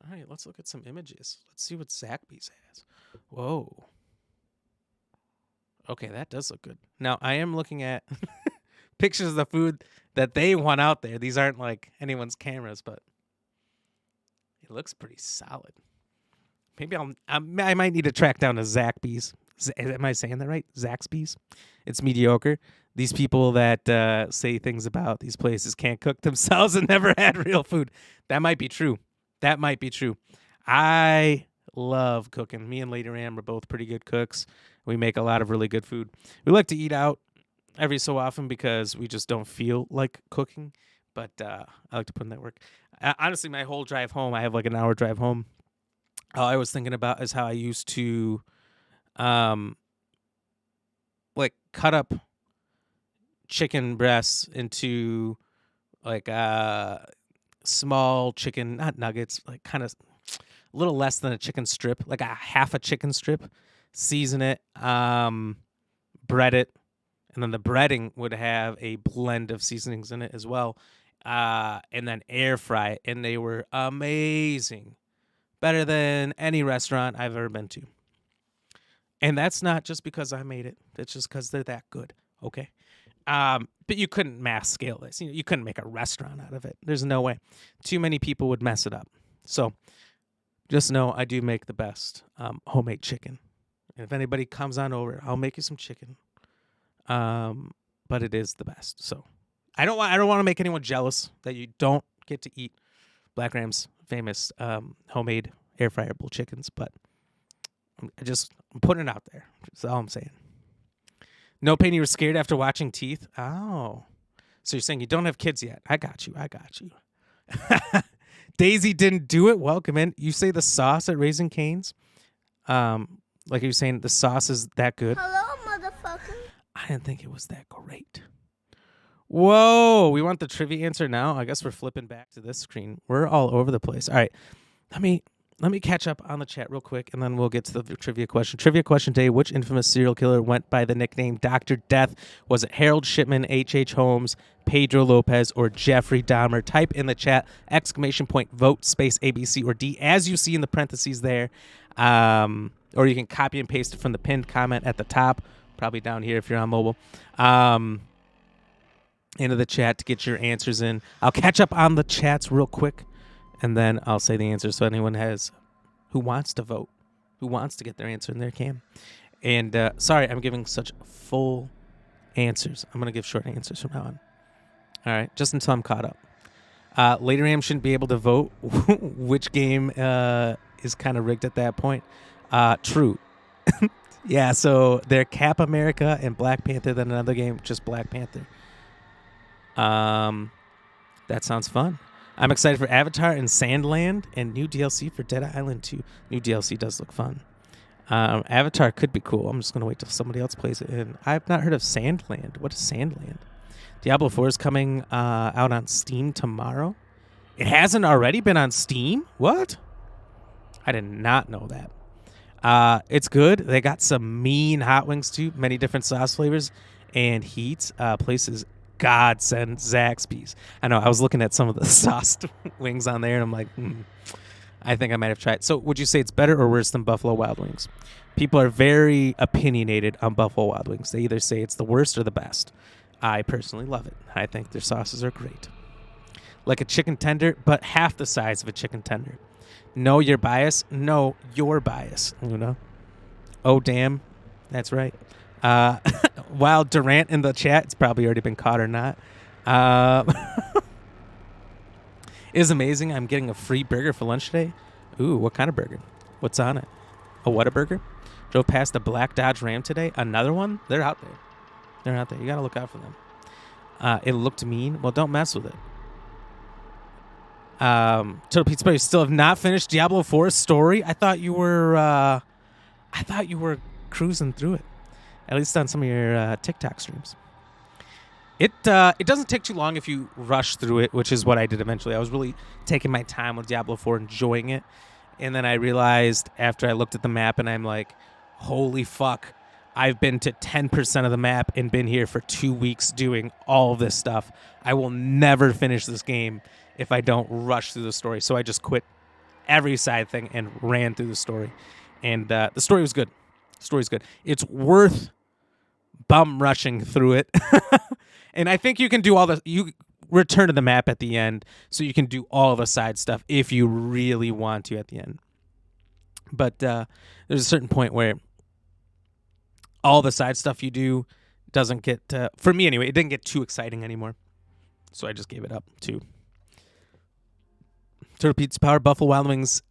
All right, let's look at some images. Let's see what Zaxby's has. Whoa. Okay, that does look good. Now, I am looking at pictures of the food that they want out there. These aren't like anyone's cameras, but it looks pretty solid. Maybe I might need to track down a Zaxby's. Am I saying that right? Zaxby's? It's mediocre. These people that say things about these places can't cook themselves and never had real food. That might be true. I love cooking. Me and Lady Ram are both pretty good cooks. We make a lot of really good food. We like to eat out every so often because we just don't feel like cooking. But I like to put in that work. Honestly, my whole drive home, I have like an hour drive home. All I was thinking about is how I used to cut up chicken breasts into small chicken, not nuggets, like kind of a little less than a chicken strip, like a half a chicken strip. Season it, bread it, and then the breading would have a blend of seasonings in it as well. And then air fry it, and they were amazing. Better than any restaurant I've ever been to. And that's not just because I made it. It's just because they're that good. Okay. But you couldn't mass scale this. You couldn't make a restaurant out of it. There's no way. Too many people would mess it up. So just know I do make the best homemade chicken. And if anybody comes on over, I'll make you some chicken. But it is the best. So I don't want to make anyone jealous that you don't get to eat Black Ram's famous homemade air fryable chickens, but I'm putting it out there. That's all I'm saying. No Pain, you were scared after watching Teeth? Oh. So you're saying you don't have kids yet. I got you. Daisy didn't do it. Welcome in. You say the sauce at Raising Cane's? Like you were saying, the sauce is that good? Hello, motherfucker. I didn't think it was that great. Whoa, we want the trivia answer now? I guess we're flipping back to this screen. We're all over the place. All right, let me catch up on the chat real quick, and then we'll get to the trivia question. Trivia question today, which infamous serial killer went by the nickname Dr. Death? Was it Harold Shipman, H.H. Holmes, Pedro Lopez, or Jeffrey Dahmer? Type in the chat, ! Vote, space ABC or D, as you see in the parentheses there. Or you can copy and paste it from the pinned comment at the top, probably down here if you're on mobile, into the chat to get your answers in. I'll catch up on the chats real quick, and then I'll say the answers so anyone who wants to vote, who wants to get their answer in there can. And sorry, I'm giving such full answers. I'm going to give short answers from now on. All right, just until I'm caught up. Lady Ram shouldn't be able to vote. Which game is kind of rigged at that point? True. Yeah, so they're Cap America and Black Panther, then another game, just Black Panther. That sounds fun. I'm excited for Avatar and Sandland and new DLC for Dead Island 2. New DLC does look fun. Avatar could be cool. I'm just going to wait till somebody else plays it. And I've not heard of Sandland. What is Sandland? Diablo 4 is coming out on Steam tomorrow. It hasn't already been on Steam? What? I did not know that. It's good. They got some mean hot wings too, many different sauce flavors and heats. Places godsend Zaxby's. I know I was looking at some of the sauced wings on there and I'm like, I think I might have tried. So would you say it's better or worse than Buffalo Wild Wings? People are very opinionated on Buffalo Wild Wings. They either say it's the worst or the best. I personally love it. I think their sauces are great. Like a chicken tender, but half the size of a chicken tender. Know your bias? Know your bias, Luna. Oh, damn. That's right. While Durant in the chat, it's probably already been caught or not. Is amazing. I'm getting a free burger for lunch today. Ooh, what kind of burger? What's on it? A Whataburger? Drove past the black Dodge Ram today. Another one? They're out there. They're out there. You got to look out for them. It looked mean. Well, don't mess with it. Turtle Pizza Buddy, still have not finished Diablo 4 story. I thought you were cruising through it, at least on some of your TikTok streams. It doesn't take too long if you rush through it, which is what I did eventually. I was really taking my time with Diablo 4, enjoying it, and then I realized after I looked at the map and I'm like, holy fuck, I've been to 10% of the map and been here for 2 weeks doing all of this stuff. I will never finish this game if I don't rush through the story. So I just quit every side thing and ran through the story. And the story was good. The story's good. It's worth bum rushing through it. And I think you can do you return to the map at the end so you can do all the side stuff if you really want to at the end. But there's a certain point where all the side stuff you do doesn't get, for me anyway, it didn't get too exciting anymore. So I just gave it up too. Turtle Pizza Power Buffalo Wild Wings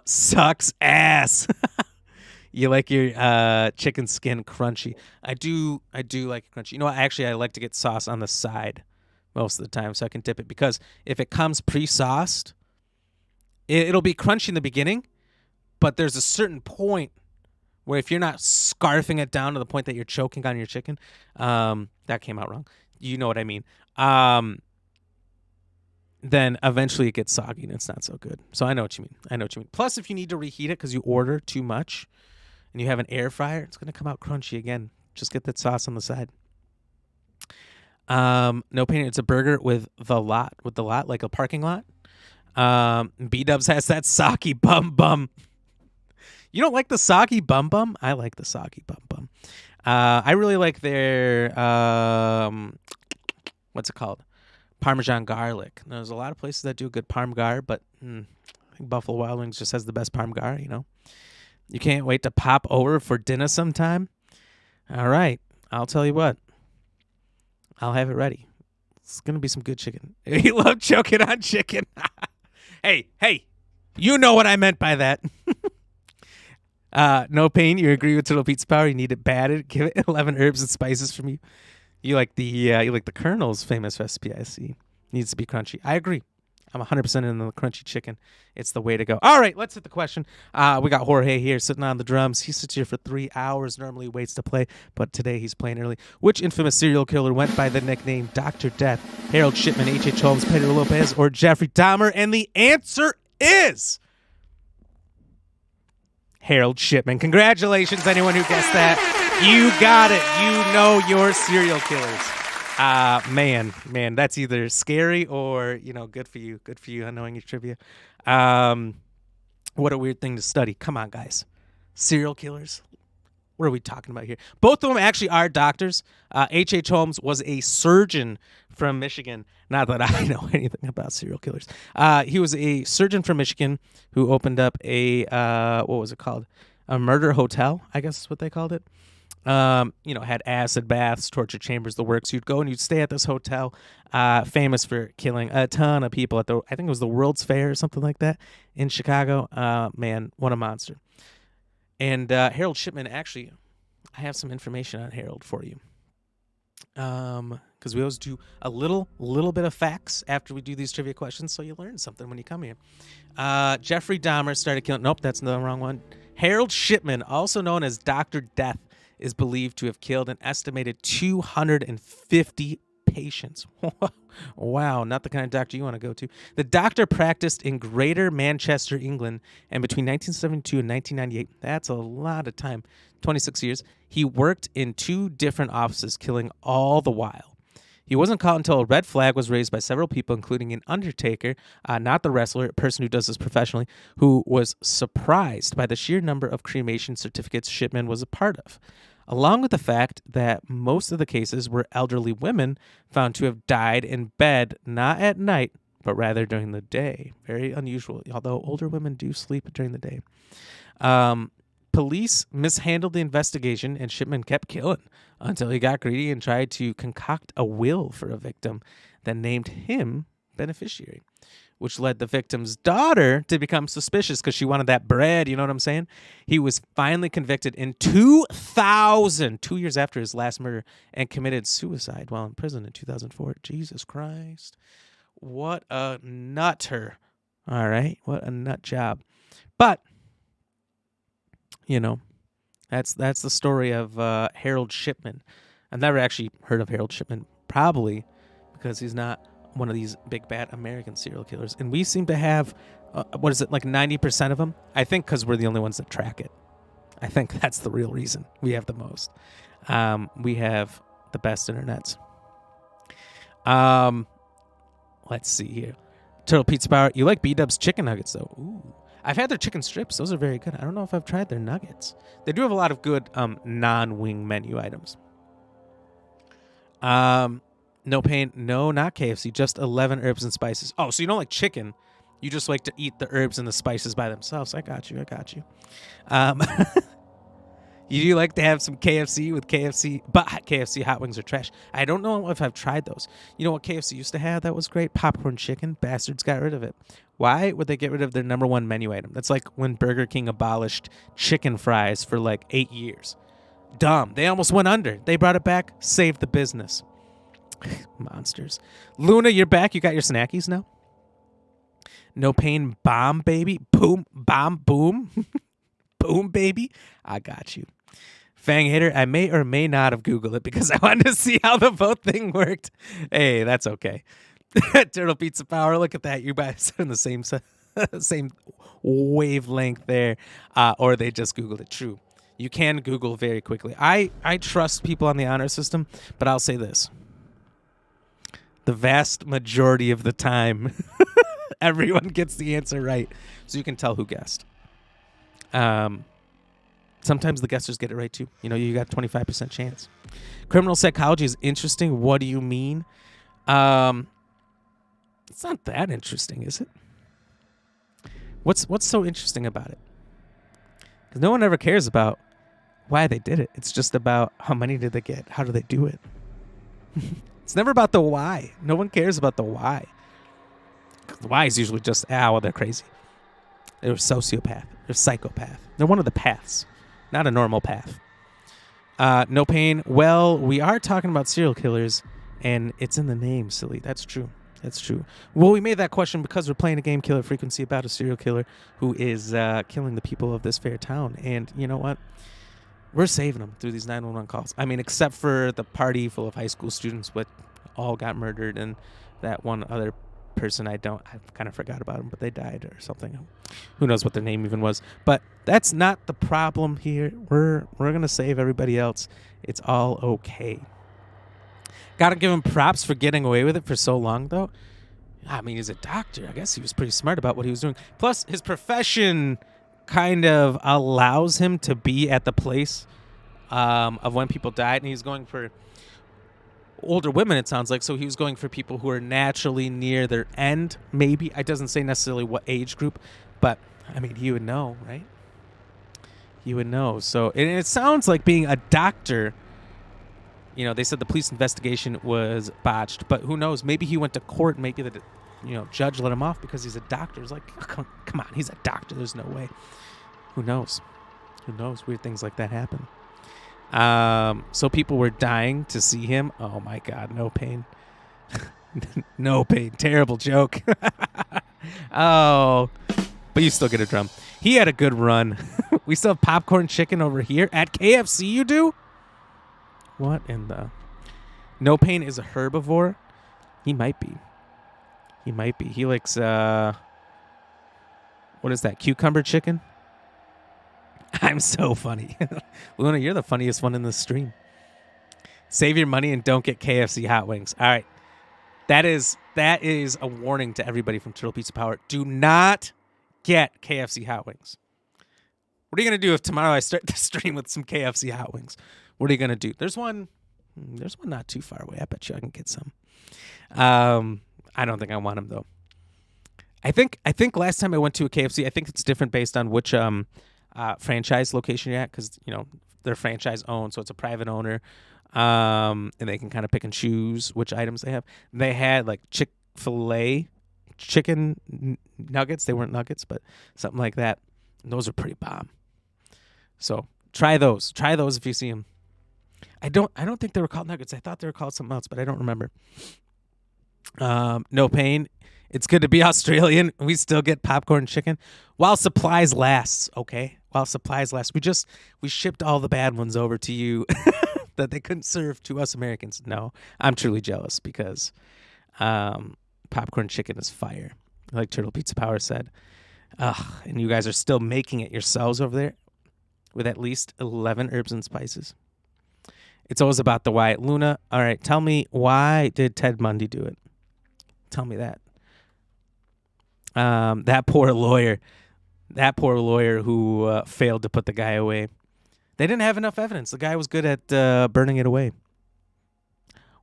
sucks ass. You like your chicken skin crunchy. I do like it crunchy. You know what? Actually, I like to get sauce on the side most of the time so I can dip it. Because if it comes pre-sauced, it'll be crunchy in the beginning. But there's a certain point where if you're not scarfing it down to the point that you're choking on your chicken, that came out wrong. You know what I mean. then eventually it gets soggy and it's not so good. So I know what you mean. Plus, if you need to reheat it because you order too much and you have an air fryer, it's going to come out crunchy again. Just get that sauce on the side. No pain. It's a burger with the lot, like a parking lot. B-Dubs has that soggy bum. You don't like the soggy bum? I like the soggy bum. I really like their, what's it called? Parmesan garlic. There's a lot of places that do a good parm gar, but I think Buffalo Wild Wings just has the best parm gar, you know? You can't wait to pop over for dinner sometime? All right. I'll tell you what. I'll have it ready. It's going to be some good chicken. You love choking on chicken. Hey, you know what I meant by that. No pain. You agree with Turtle Pizza Power. You need it batted. Give it 11 herbs and spices from you. You like the Colonel's famous recipe. I see. Needs to be crunchy. I agree. I'm 100% in the crunchy chicken. It's the way to go. All right, let's hit the question. We got Jorge here sitting on the drums. He sits here for 3 hours. Normally waits to play, but today he's playing early. Which infamous serial killer went by the nickname Dr. Death? Harold Shipman, H.H. Holmes, Pedro Lopez, or Jeffrey Dahmer? And the answer is Harold Shipman. Congratulations, anyone who guessed that. You got it. You know your serial killers. Man, that's either scary or, good for you. Good for you on knowing your trivia. What a weird thing to study. Come on, guys. Serial killers. What are we talking about here? Both of them actually are doctors. H.H. Holmes was a surgeon from Michigan. Not that I know anything about serial killers. He was a surgeon from Michigan who opened up a, what was it called? A murder hotel, I guess is what they called it. Had acid baths, torture chambers, the works. You'd go and you'd stay at this hotel, famous for killing a ton of people at I think it was the World's Fair or something like that in Chicago. Man, what a monster. And Harold Shipman, actually, I have some information on Harold for you. Because we always do a little bit of facts after we do these trivia questions, so you learn something when you come here. Jeffrey Dahmer started killing... Nope, that's the wrong one. Harold Shipman, also known as Dr. Death, is believed to have killed an estimated 250 patients. Wow, not the kind of doctor you want to go to. The doctor practiced in Greater Manchester, England, and between 1972 and 1998, that's a lot of time, 26 years, he worked in 2 different offices, killing all the while. He wasn't caught until a red flag was raised by several people, including an undertaker, not the wrestler, a person who does this professionally, who was surprised by the sheer number of cremation certificates Shipman was a part of, along with the fact that most of the cases were elderly women found to have died in bed, not at night, but rather during the day. Very unusual, although older women do sleep during the day. Police mishandled the investigation, and Shipman kept killing until he got greedy and tried to concoct a will for a victim that named him beneficiary, which led the victim's daughter to become suspicious because she wanted that bread, you know what I'm saying? He was finally convicted in 2000, 2 years after his last murder, and committed suicide while in prison in 2004. Jesus Christ. What a nutter. All right? What a nut job. But... that's the story of Harold Shipman. I've never actually heard of Harold Shipman, probably because he's not one of these big bad American serial killers. And we seem to have, 90% of them? I think because we're the only ones that track it. I think that's the real reason we have the most. We have the best internets. Let's see here. Turtle Pizza Power. You like B-Dub's chicken nuggets, though. Ooh. I've had their chicken strips. Those are very good. I don't know if I've tried their nuggets. They do have a lot of good non-wing menu items. No pain. No, not KFC. Just 11 herbs and spices. Oh, so you don't like chicken. You just like to eat the herbs and the spices by themselves. I got you. You do like to have some KFC with KFC, but KFC hot wings are trash. I don't know if I've tried those. You know what KFC used to have that was great? Popcorn chicken. Bastards got rid of it. Why would they get rid of their number one menu item? That's like when Burger King abolished chicken fries for like 8 years. Dumb. They almost went under. They brought it back, saved the business. Monsters. Luna, you're back. You got your snackies now? No pain, bomb, baby. Boom, bomb, boom. Boom, baby. I got you. Fang Hitter, I may or may not have Googled it because I wanted to see how the vote thing worked. Hey, that's okay. Turtle Pizza Power. Look at that. You guys are in the same same wavelength there. Or they just Googled it. True. You can Google very quickly. I trust people on the honor system, but I'll say this. The vast majority of the time, everyone gets the answer right. So you can tell who guessed. Sometimes the guessers get it right, too. You know, you got a 25% chance. Criminal psychology is interesting. What do you mean? It's not that interesting, is it? What's so interesting about it? Because no one ever cares about why they did it. It's just about how many did they get? How do they do it? It's never about the why. No one cares about the why. The why is usually just, well, they're crazy. They're a sociopath. They're a psychopath. They're one of the paths, not a normal path. No pain. Well, we are talking about serial killers, and it's in the name, silly. That's true. That's true. Well, we made that question because we're playing a game, Killer Frequency, about a serial killer who is killing the people of this fair town. And you know what? We're saving them through these 911 calls. I mean, except for the party full of high school students, but all got murdered, and that one other person I kind of forgot about them, but they died or something. Who knows what their name even was? But that's not the problem here. We're gonna save everybody else. It's all okay. Gotta give him props for getting away with it for so long, though. I mean, he's a doctor. I guess he was pretty smart about what he was doing. Plus, his profession kind of allows him to be at the place of when people died, and he's going for older women, it sounds like. So he was going for people who are naturally near their end, maybe. It doesn't say necessarily what age group, but, I mean, you would know, right? You would know. So it sounds like being a doctor, you know, they said the police investigation was botched, but who knows? Maybe he went to court, and maybe the judge let him off because he's a doctor. It's like, come on, he's a doctor. There's no way. Who knows? Who knows? Weird things like that happen. So people were dying to see him. Oh my God, no pain. No pain. Terrible joke. Oh, but you still get a drum. He had a good run. We still have popcorn chicken over here at KFC. You do? What in the? No pain is a herbivore. He might be. He likes what is that? Cucumber chicken? I'm so funny. Luna, you're the funniest one in the stream. Save your money and don't get KFC hot wings. All right. That is a warning to everybody from Turtle Pizza Power. Do not get KFC hot wings. What are you going to do if tomorrow I start the stream with some KFC hot wings? What are you going to do? There's one not too far away. I bet you I can get some. I don't think I want them, though. I think last time I went to a KFC, I think it's different based on which franchise location you're at, because they're franchise owned, so it's a private owner, and they can kind of pick and choose which items they have. They had like Chick-fil-A chicken nuggets. They weren't nuggets, but something like that. And those are pretty bomb. So try those. Try those if you see them. I don't think they were called nuggets. I thought they were called something else, but I don't remember. No pain. It's good to be Australian. We still get popcorn chicken while supplies lasts. Okay, while supplies last. We shipped all the bad ones over to you that they couldn't serve to us Americans. No, I'm truly jealous because popcorn chicken is fire, like Turtle Pizza Power said. And you guys are still making it yourselves over there with at least 11 herbs and spices. It's always about the why. Luna, all right, tell me, why did Ted Bundy do it? Tell me that. That poor lawyer who failed to put the guy away. They didn't have enough evidence. The guy was good at burning it away.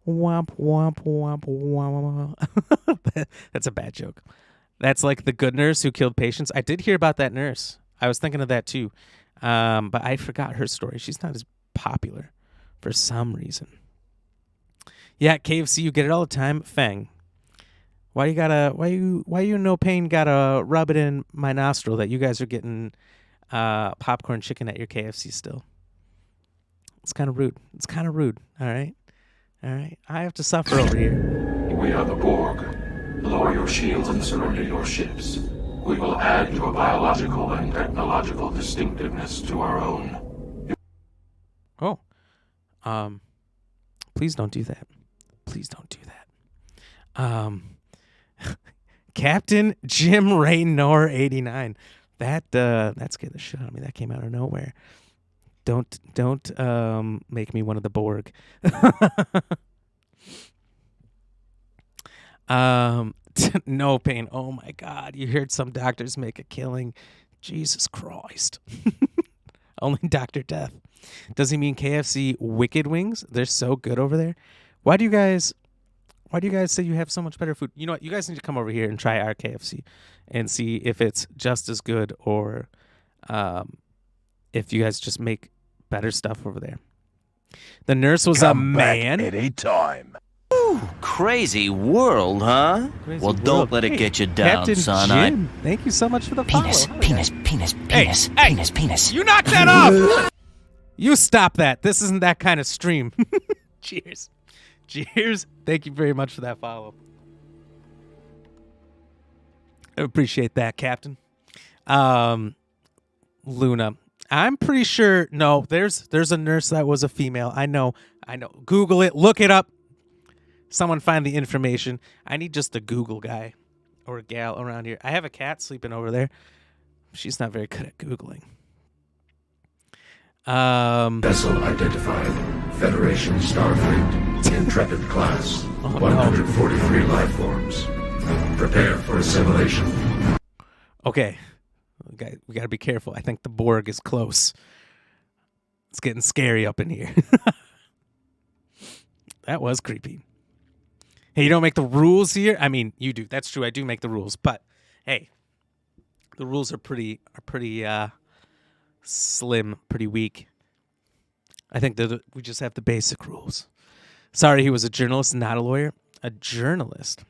Womp, womp, womp, womp. That's a bad joke. That's like the good nurse who killed patients. I did hear about that nurse. I was thinking of that too. But I forgot her story. She's not as popular for some reason. Yeah, KFC, you get it all the time. Fang. Why you no pain gotta rub it in my nostril that you guys are getting popcorn chicken at your KFC still? It's kind of rude. All right. I have to suffer over here. We are the Borg. Lower your shields and surrender your ships. We will add your biological and technological distinctiveness to our own. Oh. Please don't do that. Captain Jim Raynor 89. That scared the shit out of me. That came out of nowhere. Don't make me one of the Borg. No pain. Oh my God! You heard some doctors make a killing. Jesus Christ! Only Dr. Death. Does he mean KFC Wicked Wings? They're so good over there. Why do you guys say you have so much better food? You know what? You guys need to come over here and try our KFC and see if it's just as good or if you guys just make better stuff over there. The nurse was a man. Any time. Crazy world, huh? Crazy well, world. don't let it Hey, get you down, Captain son. Jim, thank you so much for the Penis, follow. penis, penis, penis, Hey, penis, penis. You knock that off. You stop that. This isn't that kind of stream. Cheers. Cheers. Thank you very much for that follow. I appreciate that, Captain. Luna. I'm pretty sure. No, there's a nurse that was a female. I know. Google it. Look it up. Someone find the information. I need just a Google guy or gal around here. I have a cat sleeping over there. She's not very good at Googling. Vessel identified. Federation Starfleet. Intrepid class. 143 life forms. Prepare for assimilation. Okay. We got to be careful. I think the Borg is close. It's getting scary up in here. That was creepy. Hey, you don't make the rules here? I mean, you do. That's true. I do make the rules. But, hey, the rules are pretty slim, pretty weak. I think we just have the basic rules. Sorry, he was a journalist, not a lawyer. A journalist.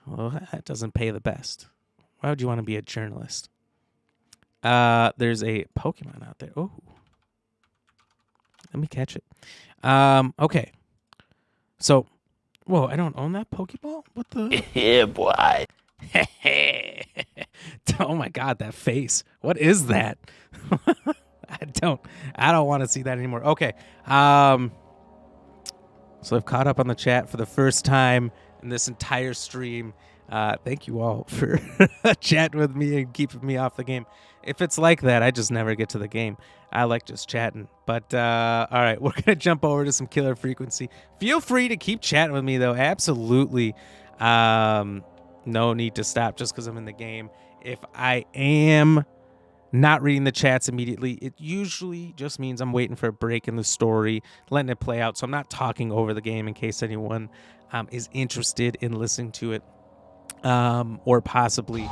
Well, that doesn't pay the best. Why would you want to be a journalist? There's a Pokemon out there. Oh. Let me catch it. Okay. So, whoa, I don't own that Pokeball? What the? Yeah, boy. Oh my God, that face. What is that? I don't want to see that anymore. Okay. So I've caught up on the chat for the first time in this entire stream. Thank you all for chatting with me and keeping me off the game. If it's like that, I just never get to the game. I like just chatting. But, all right, we're going to jump over to some Killer Frequency. Feel free to keep chatting with me, though. Absolutely. No need to stop just because I'm in the game. If I am not reading the chats immediately, it usually just means I'm waiting for a break in the story, letting it play out. So I'm not talking over the game in case anyone is interested in listening to it. Or possibly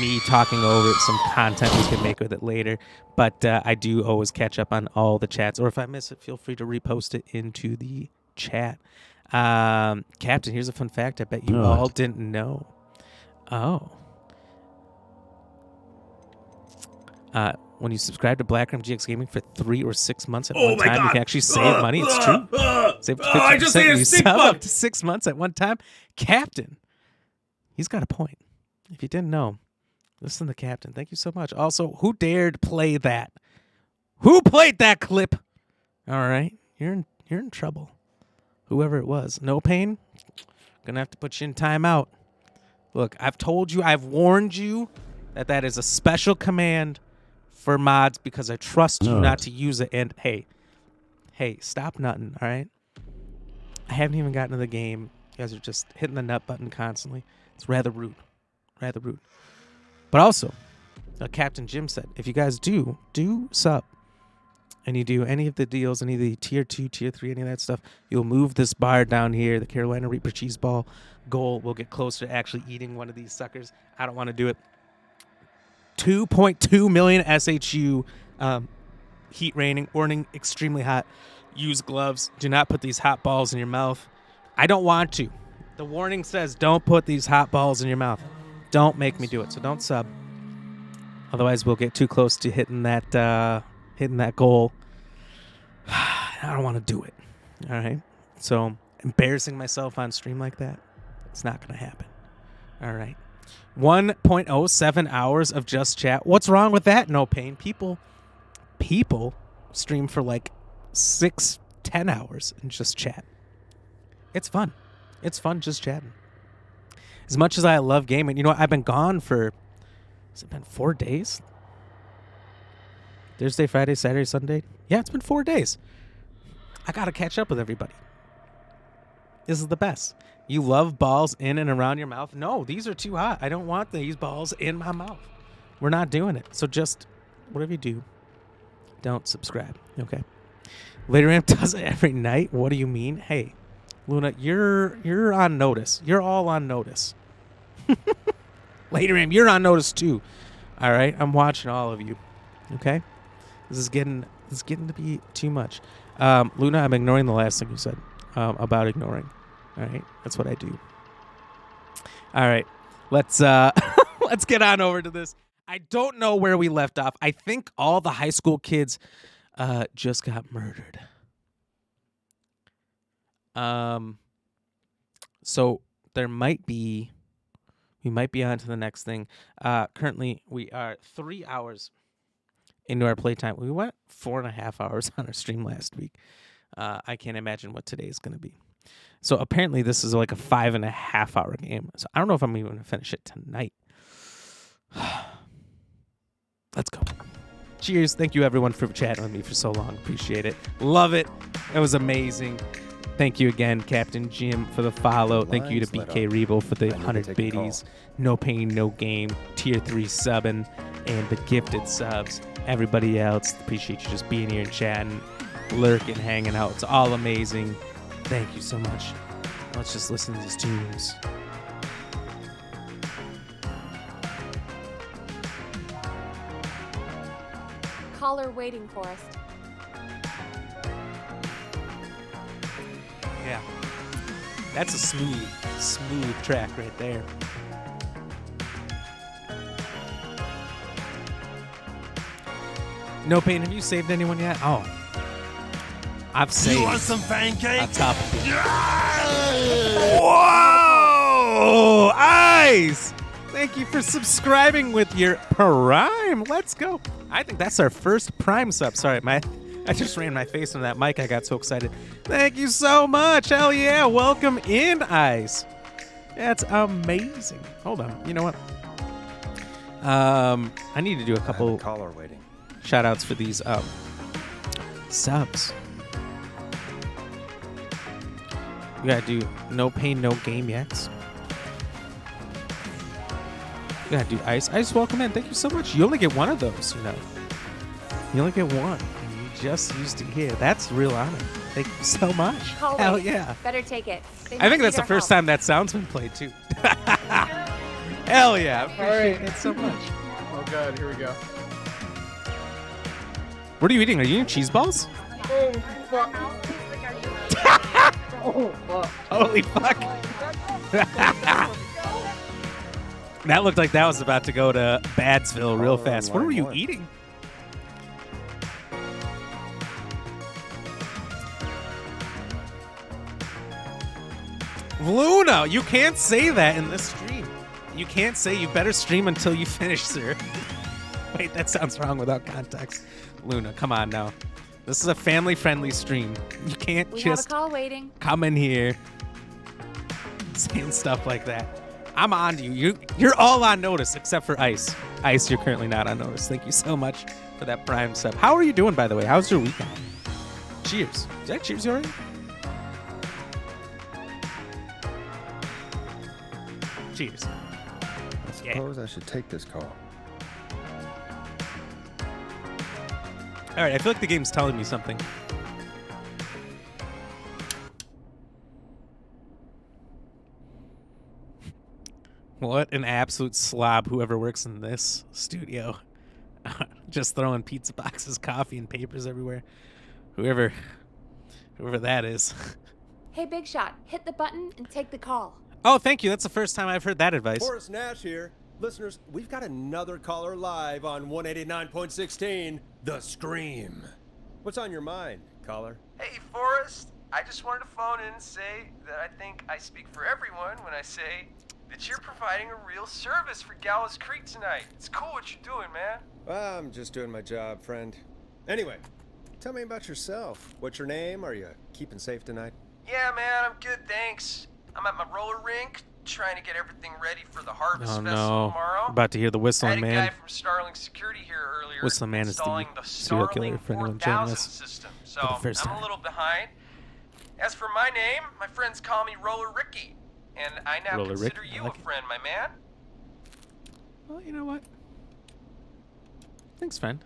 me talking over some content we can make with it later. But I do always catch up on all the chats. Or if I miss it, feel free to repost it into the chat. Captain, here's a fun fact I bet you all didn't know. Oh. When you subscribe to Blackroom GX Gaming for 3 or 6 months at one time, you can actually save money. It's true. Save 50% when you sub up to 6 months at one time. Captain. He's got a point. If you didn't know, listen to Captain. Thank you so much. Also, who dared play that? Who played that clip? All right, you're in trouble. Whoever it was. No pain. Gonna have to put you in timeout. Look, I've told you, I've warned you that is a special command for mods because I trust you not to use it. And hey, stop nutting. All right. I haven't even gotten to the game. You guys are just hitting the nut button constantly. It's rather rude. But also, Captain Jim said, if you guys do sub, and you do any of the deals, any of the tier 2, tier 3, any of that stuff, you'll move this bar down here. The Carolina Reaper cheese ball goal will get closer to actually eating one of these suckers. I don't want to do it. 2.2 million SHU heat rating, warning, extremely hot. Use gloves. Do not put these hot balls in your mouth. I don't want to. The warning says don't put these hot balls in your mouth. Don't make me do it. So don't sub. Otherwise, we'll get too close to hitting that goal. I don't want to do it. All right. So embarrassing myself on stream like that, it's not going to happen. All right. 1.07 hours of just chat. What's wrong with that? No pain. People stream for like 6-10 hours and just chat. It's fun. It's fun just chatting. As much as I love gaming, you know, I've been gone for, has it been 4 days? Thursday, Friday, Saturday, Sunday? Yeah, it's been 4 days. I got to catch up with everybody. This is the best. You love balls in and around your mouth? No, these are too hot. I don't want these balls in my mouth. We're not doing it. So just, whatever you do, don't subscribe, okay? Later Ramp does it every night? What do you mean? Hey, Luna, you're on notice. You're all on notice. Later Ramp, you're on notice too. All right? I'm watching all of you, okay? This is getting to be too much. Luna, I'm ignoring the last thing you said about ignoring. All right? That's what I do. All right. Let's let's get on over to this. I don't know where we left off. I think all the high school kids just got murdered. So we might be on to the next thing. Currently, we are 3 hours into our playtime. We went 4.5 hours on our stream last week. I can't imagine what today is going to be. So apparently this is like a 5.5 hour game. So I don't know if I'm even going to finish it tonight. Let's go. Cheers. Thank you, everyone, for chatting with me for so long. Appreciate it. Love it. It was amazing. Thank you again, Captain Jim, for the follow. Thank you to BK Rebo for the 100 biddies. No Pain, No Game, Tier 3 subbing, and the gifted subs. Everybody else, appreciate you just being here and chatting, lurking, hanging out. It's all amazing. Thank you so much. Let's just listen to these tunes. Caller waiting for us. Yeah. That's a smooth track right there. No Pain, have you saved anyone yet? Oh. I've saved. You want some pancakes? On top of it. Whoa! Eyes! Thank you for subscribing with your Prime. Let's go. I think that's our first Prime sub. Sorry, I just ran my face into that mic. I got so excited. Thank you so much. Hell yeah. Welcome in, Eyes. That's amazing. Hold on. You know what? I need to do a couple caller waiting. Shout outs for these subs. We gotta do No Pain, No Game yet. We gotta do Ice. Ice, welcome in. Thank you so much. You only get one of those, you know. You only get one. You just used to hear. That's real honor. Thank you so much. Hell yeah. Better take it. I think that's the first time that sound's been played too. Hell yeah. I appreciate it so much. Oh god, here we go. What are you eating? Are you eating cheese balls? Oh fuck. Oh fuck. Holy fuck. That looked like that was about to go to Badsville real fast. What were you eating? Luna, you can't say that in this stream. You can't say you better stream until you finish, sir. Wait, that sounds wrong without context. Luna, come on now. This is a family-friendly stream. You can't We just have a call waiting. come in here saying stuff like that. I'm on to you. You're all on notice except for Ice. Ice, you're currently not on notice. Thank you so much for that Prime sub. How are you doing, by the way? How's your weekend? Cheers. Did I cheers you already? Cheers. I suppose I should take this call. All right, I feel like the game's telling me something. What an absolute slob whoever works in this studio. Just throwing pizza boxes, coffee, and papers everywhere. Whoever that is. Hey, Big Shot, hit the button and take the call. Oh, thank you. That's the first time I've heard that advice. Forrest Nash here. Listeners, we've got another caller live on 189.16, The Scream. What's on your mind, caller? Hey, Forrest. I just wanted to phone in and say that I think I speak for everyone when I say that you're providing a real service for Gallows Creek tonight. It's cool what you're doing, man. Well, I'm just doing my job, friend. Anyway, tell me about yourself. What's your name? Are you keeping safe tonight? Yeah, man, I'm good, thanks. I'm at my roller rink, trying to get everything ready for the Harvest Oh Festival no! tomorrow. About to hear the I had Whistling a guy Man. from Starling Security here earlier Whistling Man is the installing serial killer Starling for anyone joining 4000 us system. So for the first I'm time. a little behind. As for my name, my friends call me Roller Ricky, and I now Roller consider Ricky, I you like a it. friend, my man. Well, you know what? Thanks, friend.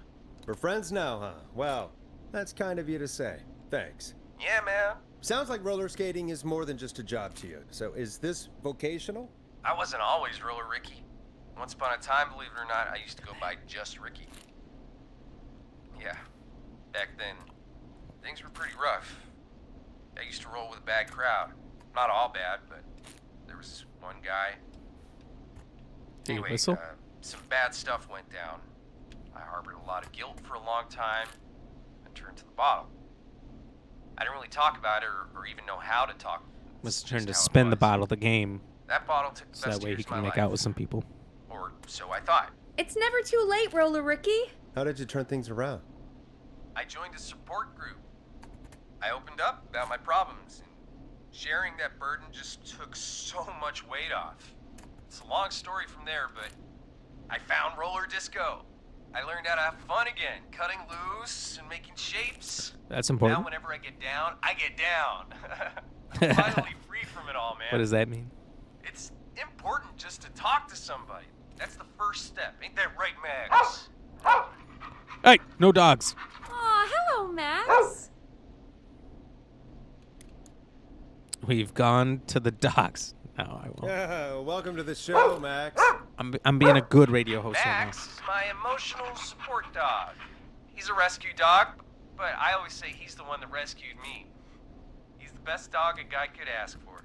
We're friends now, huh? Well, that's kind of you to say. Thanks. Yeah, man. Sounds like roller skating is more than just a job to you. So is this vocational? I wasn't always Roller Ricky. Once upon a time, believe it or not, I used to go by just Ricky. Yeah, back then, things were pretty rough. I used to roll with a bad crowd. Not all bad, but there was one guy. Do you Anyway, whistle? some bad stuff went down. I harbored a lot of guilt for a long time and turned to the bottle. I didn't really talk about it or even know how to talk. Must It's turn to just how it spin the was. bottle the game, That bottle took the so best that way years he of my can make life. out with some people. Or so I thought. It's never too late, Roller Ricky. How did you turn things around? I joined a support group. I opened up about my problems, and sharing that burden just took so much weight off. It's a long story from there, but I found roller disco. I learned how to have fun again, cutting loose and making shapes. That's Now important. whenever I get down, I get down. I'm finally free from it all, man. What does that mean? It's important just to talk to somebody. That's the first step. Ain't that right, Max? Hey, no dogs. Aw, hello, Max. We've gone to the docks. No, I won't. Yeah, welcome to the show, Max. I'm being a good radio host right Max is my emotional support dog. He's a rescue dog, but I always say he's the one that rescued me. He's the best dog a guy could ask for.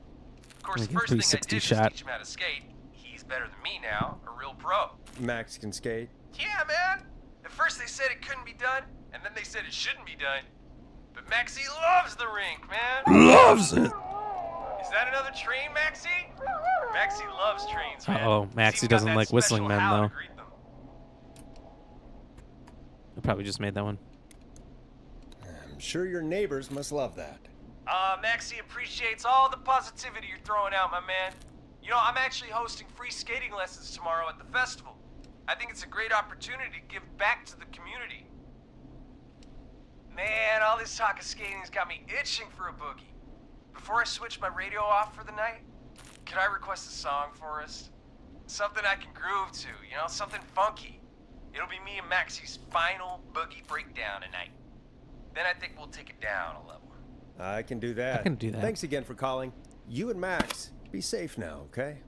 Of course, Like the a first thing I 360 did shot. was teach him how to skate. He's better than me now, a real pro. Max can skate. Yeah, man. At first they said it couldn't be done, and then they said it shouldn't be done. But Maxie loves the rink, man. Loves it. Is that another train, Maxie? Maxie loves trains, man. Uh-oh, He's Maxie even got doesn't that like Whistling special Men, howl to though. greet them. I probably just made that one. I'm sure your neighbors must love that. Maxie appreciates all the positivity you're throwing out, my man. You know, I'm actually hosting free skating lessons tomorrow at the festival. I think it's a great opportunity to give back to the community. Man, all this talk of skating's got me itching for a boogie. Before I switch my radio off for the night, could I request a song for us? Something I can groove to, you know, something funky. It'll be me and Maxie's final boogie breakdown tonight. Then I think we'll take it down a level. I can do that. I can do that. Thanks again for calling. You and Max, be safe now, okay?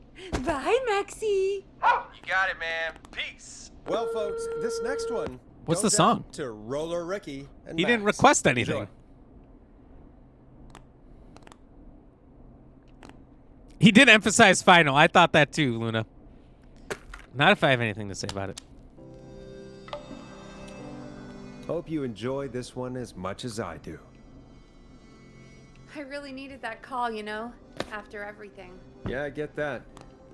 Bye, Maxie. You got it, man. Peace. Well, folks, this next one. What's goes the song? out to Roller Ricky and He didn't Max. request anything. Enjoy. He did emphasize final. I thought that too, Luna. Not if I have anything to say about it. Hope you enjoy this one as much as I do. I really needed that call, you know, after everything. Yeah, I get that.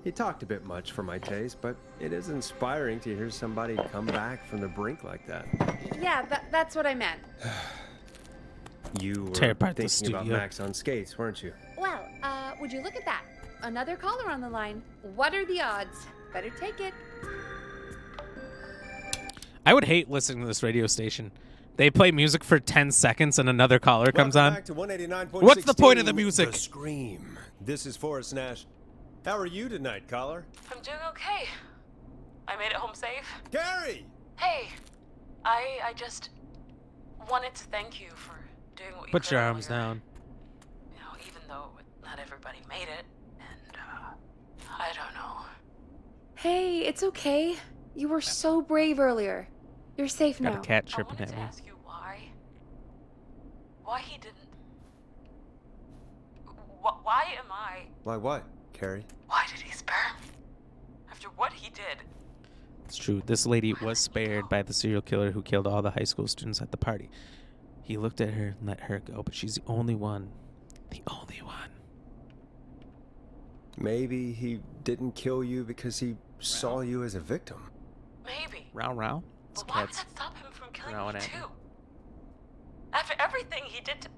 He talked a bit much for my taste, but it is inspiring to hear somebody come back from the brink like that. Yeah, that's what I meant. You were Tear apart the thinking about studio. Max on skates, weren't you? Well, would you look at that? Another caller on the line. What are the odds? Better take it. I would hate listening to this radio station. They play music for 10 seconds and another caller comes Welcome on. back to 189.16, What's the point of the music? The Scream. This is Forrest Nash. How are you tonight, caller? I'm doing okay. I made it home safe. Gary! Hey, I just wanted to thank you for doing what you Put could your while arms you're- down. You know, even though not everybody made it, and I don't know. Hey, it's okay. You were so brave earlier. You're safe Got now. a cat I chirping wanted at to me. ask you why he didn't. Why am I? Why what, Carrie? Why did he spare me? After what he did. It's true. This lady was spared by the serial killer who killed all the high school students at the party. He looked at her and let her go, but she's the only one. The only one. Maybe he didn't kill you because he saw you as a victim. Maybe. Row, row. It's But why would cats. that stop him from killing Rowing me at me. too? After everything he did to...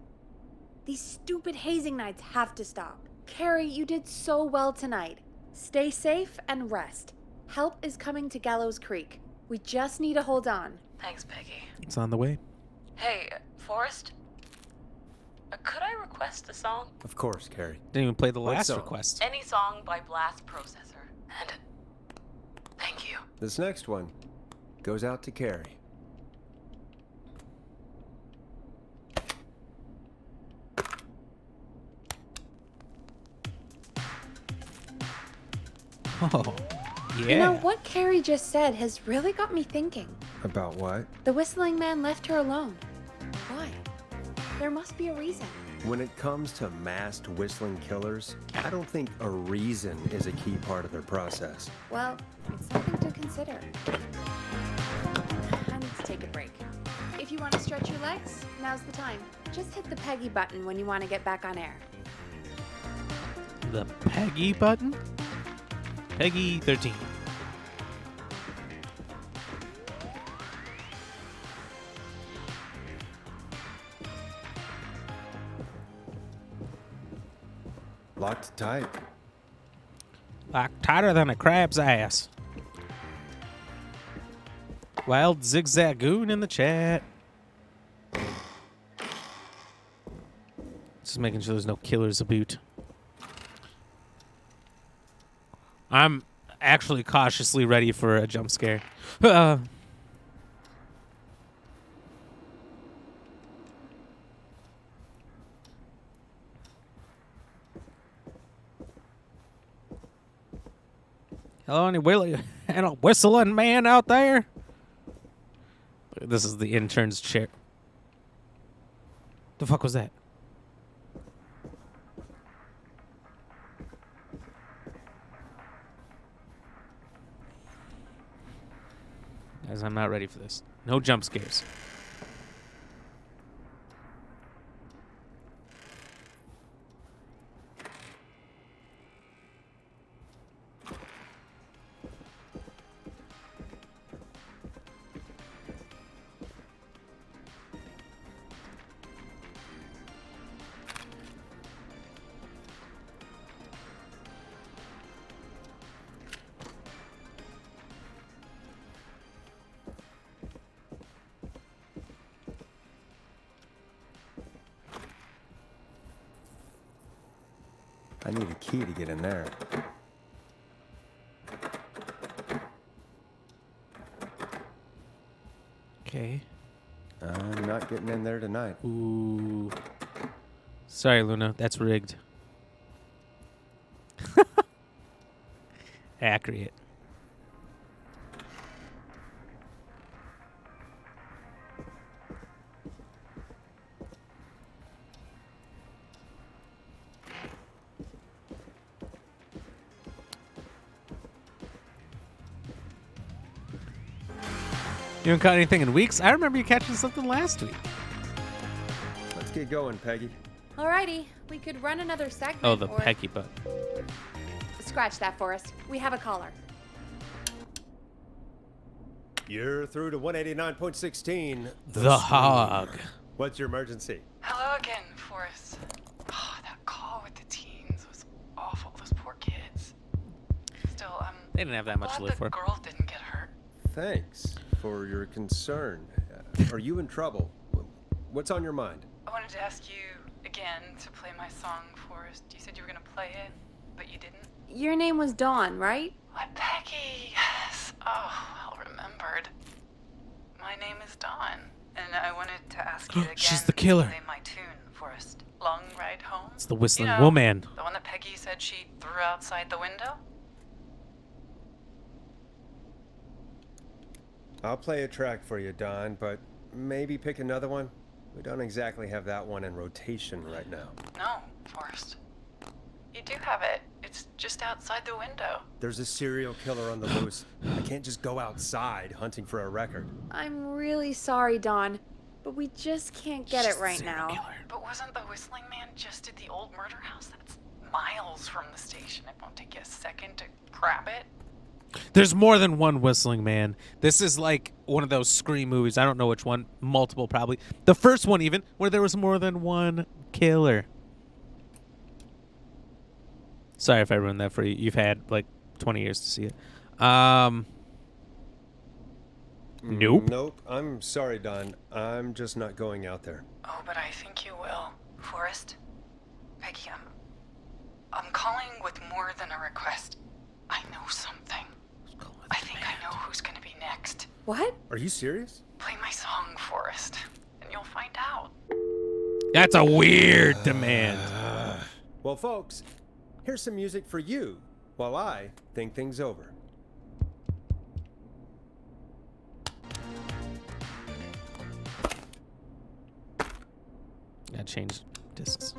These stupid hazing nights have to stop. Carrie, you did so well tonight. Stay safe and rest. Help is coming to Gallows Creek. We just need to hold on. Thanks, Peggy. It's on the way. Hey, Forrest? Could I request a song? Of course, Carrie. Didn't even play the What last song? request. Any song by Blast Processor. And thank you. This next one goes out to Carrie. Oh, yeah. You know, what Carrie just said has really got me thinking. About what? The whistling man left her alone. Why? There must be a reason. When it comes to masked whistling killers, I don't think a reason is a key part of their process. Well, it's something to consider. I need to take a break. If you want to stretch your legs, now's the time. Just hit the Peggy button when you want to get back on air. The Peggy button? Peggy 13. Locked tight. Like tighter than a crab's ass. Wild Zigzagoon in the chat. Just making sure there's no killers about. I'm actually cautiously ready for a jump scare. Hello, any and a whistling man out there? This is the intern's chair. The fuck was that? Guys, I'm not ready for this. No jump scares. I need a key to get in there. Okay. I'm not getting in there tonight. Ooh. Sorry, Luna. That's rigged. Accurate. You haven't caught anything in weeks? I remember you catching something last week. Let's get going, Peggy. Alrighty, we could run another segment. Oh, the or... Peggy butt. Scratch that, Forrest. We have a caller. You're through to 189.16. The Hog. What's your emergency? Hello again, Forrest. Oh, that call with the teens was awful. Those poor kids. Still, They didn't have that much to live the for. girl didn't get hurt. Thanks for your concern. Are you in trouble? What's on your mind? I wanted to ask you again to play my song, Forrest. You said you were gonna play it, but you didn't. Your name was Dawn, right? What, Peggy? Yes. Oh, well remembered. My name is Dawn, and I wanted to ask you again. She's the killer. To play my tune, Forrest. Long Ride Home. It's the Whistling You know, Woman. The one that Peggy said she threw outside the window. I'll play a track for you, Don, but maybe pick another one. We don't exactly have that one in rotation right now. No, Forrest. You do have it. It's just outside the window. There's a serial killer on the loose. I can't just go outside hunting for a record. I'm really sorry, Dawn, but we just can't get it right now. But wasn't the Whistling Man just at the old murder house? That's miles from the station. It won't take you a second to grab it. There's more than one Whistling Man. This is like one of those Scream movies. I don't know which one. Multiple, probably. The first one, even, where there was more than one killer. Sorry if I ruined that for you. You've had like 20 years to see it. Nope. Nope. I'm sorry, Don. I'm just not going out there. Oh, but I think you will. Forrest? Peggy, I'm calling with more than a request. I know something. I think I know who's gonna be next. What? Are you serious? Play my song, Forrest, and you'll find out. That's a weird demand. Well, folks, here's some music for you while I think things over. Gotta change discs.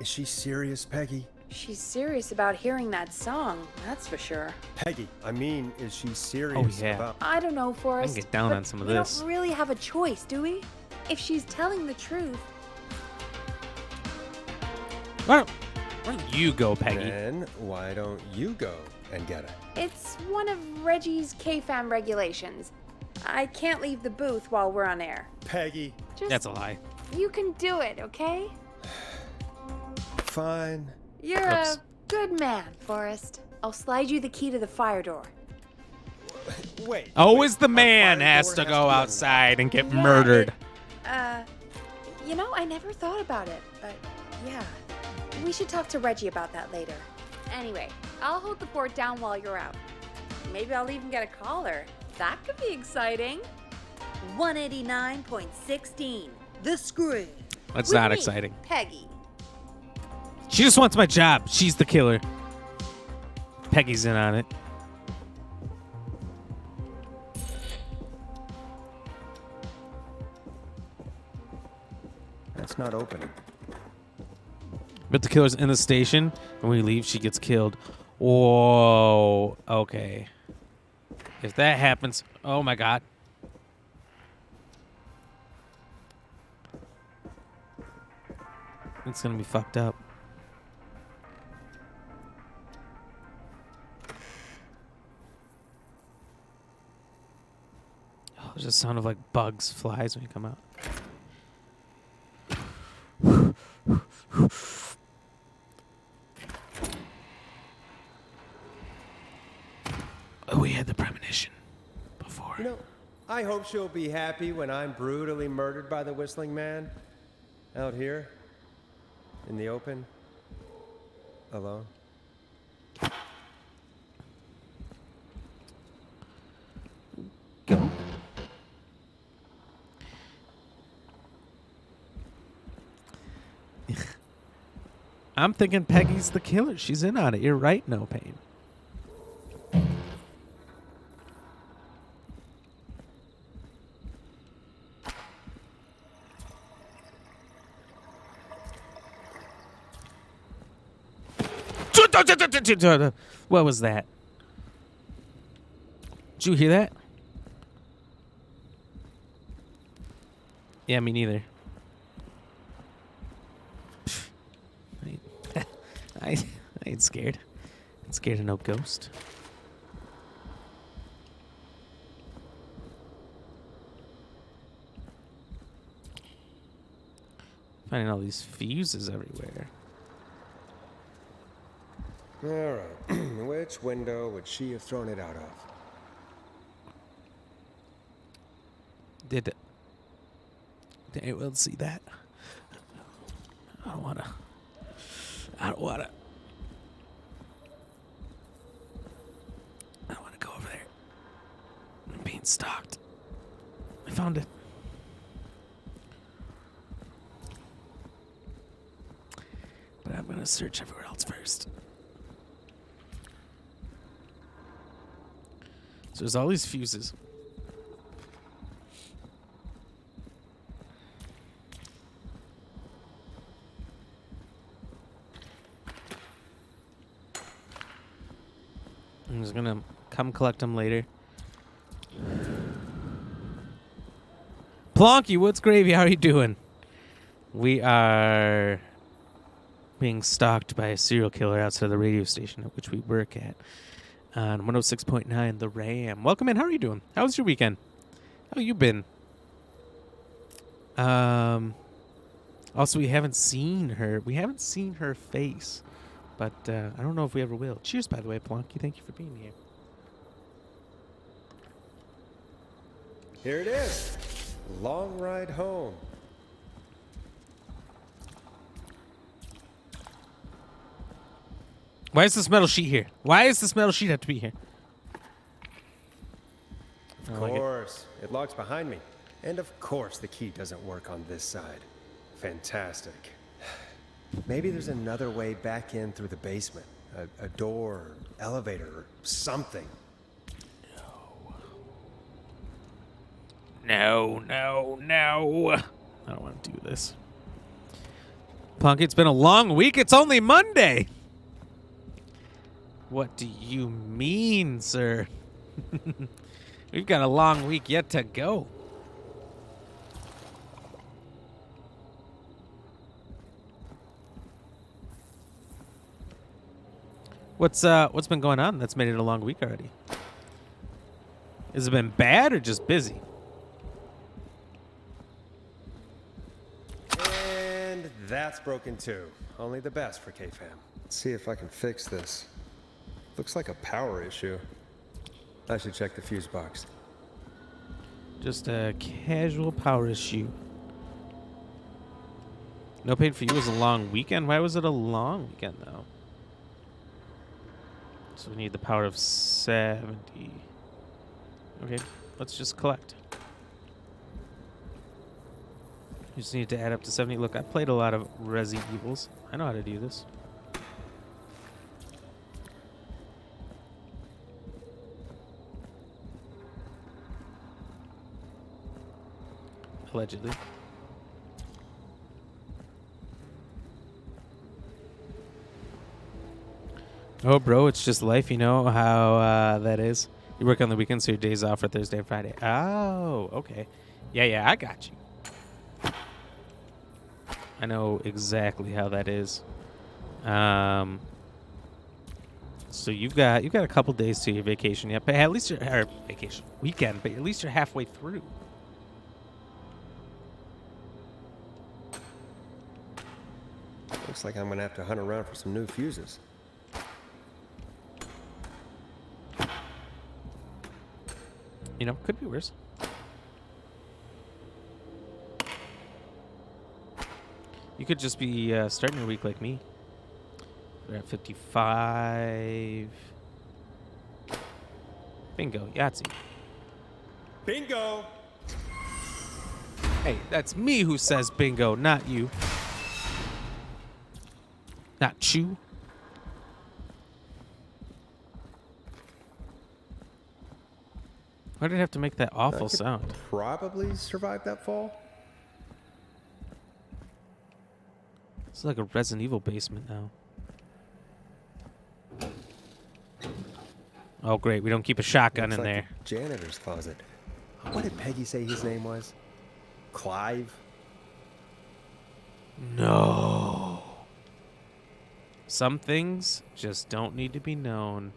Is she serious, Peggy? She's serious about hearing that song, that's for sure. Peggy, I mean, is she serious yeah. about... I don't know, Forrest. I can get down but on some of we this. don't really have a choice, do we? If she's telling the truth. Why don't you go, Peggy? Then why don't you go and get it? It's one of Reggie's K-Fam regulations. I can't leave the booth while we're on air. Peggy. Just, That's a lie. You can do it, okay? Fine. You're a good man, Forrest. I'll slide you the key to the fire door. Wait. Always the man fire has door to has go to be outside and get Yeah, murdered. You know, I never thought about it, but yeah. We should talk to Reggie about that later. Anyway, I'll hold the fort down while you're out. Maybe I'll even get a caller. That could be exciting. 189.16, The Scream. That's With not me, exciting. Peggy. She just wants my job. She's the killer. Peggy's in on it. That's not opening. But the killer's in the station. When we leave, she gets killed. Whoa. Okay. If that happens, oh my god. It's gonna be fucked up. Oh, there's a sound of like bugs, flies when you come out. Oh, we had the premonition before. You know, I hope she'll be happy when I'm brutally murdered by the Whistling Man. Out here. In the open. Alone. Go. I'm thinking Peggy's the killer. She's in on it. You're right, No Pain. What was that? Did you hear that? Yeah, me neither. I ain't scared. I ain't scared of no ghost. Finding all these fuses everywhere. All right. Which window would she have thrown it out of? Did anyone see that? I don't wanna. I don't wanna go over there. I'm being stalked. I found it. But I'm gonna search everywhere else first. So there's all these fuses. I'm just gonna come collect them later. Plonky, what's gravy? How are you doing? We are being stalked by a serial killer outside of the radio station at which we work at on 106.9 The Ram. Welcome in. How are you doing? How was your weekend? How you been? Also, we haven't seen her. We haven't seen her face but I don't know if we ever will. Cheers, by the way, Plonky. Thank you for being here. Here it is. Long ride home. Why is this metal sheet here? Why does this metal sheet have to be here? Of course. It locks behind me. And of course the key doesn't work on this side. Fantastic. Maybe there's another way back in through the basement. A door, elevator, or something. No. I don't want to do this. Plonky, it's been a long week. It's only Monday. What do you mean, sir? We've got a long week yet to go. What's been going on that's made it a long week already? Has it been bad or just busy? And that's broken too. Only the best for K-Fam. Let's see if I can fix this. Looks like a power issue. I should check the fuse box. Just a casual power issue. No pain for you was a long weekend. Why was it a long weekend though? So we need the power of 70. Okay, let's just collect. You just need to add up to 70. Look, I played a lot of Resident Evils. I know how to do this. Allegedly. Oh, bro, it's just life. You know how that is. You work on the weekends, so your days off for Thursday and Friday. Oh, okay. Yeah, I got you. I know exactly how that is. So you've got a couple days to your vacation. Yep, but at least your vacation weekend, but at least you're halfway through. Looks like I'm gonna have to hunt around for some new fuses. You know, could be worse. You could just be starting your week like me. We're at 55. Bingo, Yahtzee. Bingo! Hey, that's me who says bingo, not you. Not you. Why did it have to make that awful sound? Probably survived that fall. It's like a Resident Evil basement now. Oh, great. We don't keep a shotgun Looks in like there. a janitor's closet. What did Peggy say his name was? Clive? No. Some things just don't need to be known.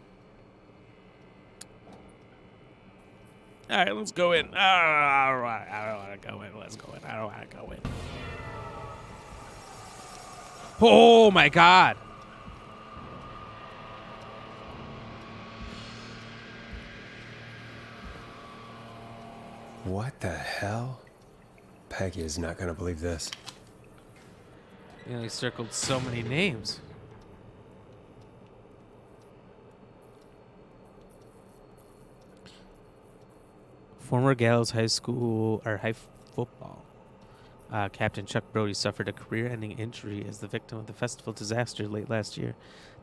All right, let's go in. I don't want to go in. Let's go in. I don't want to go in. Oh, my God. What the hell? Peggy is not going to believe this. You know, he circled so many names. Former Gallows High School, or high football captain Chuck Brody suffered a career-ending injury as the victim of the festival disaster late last year.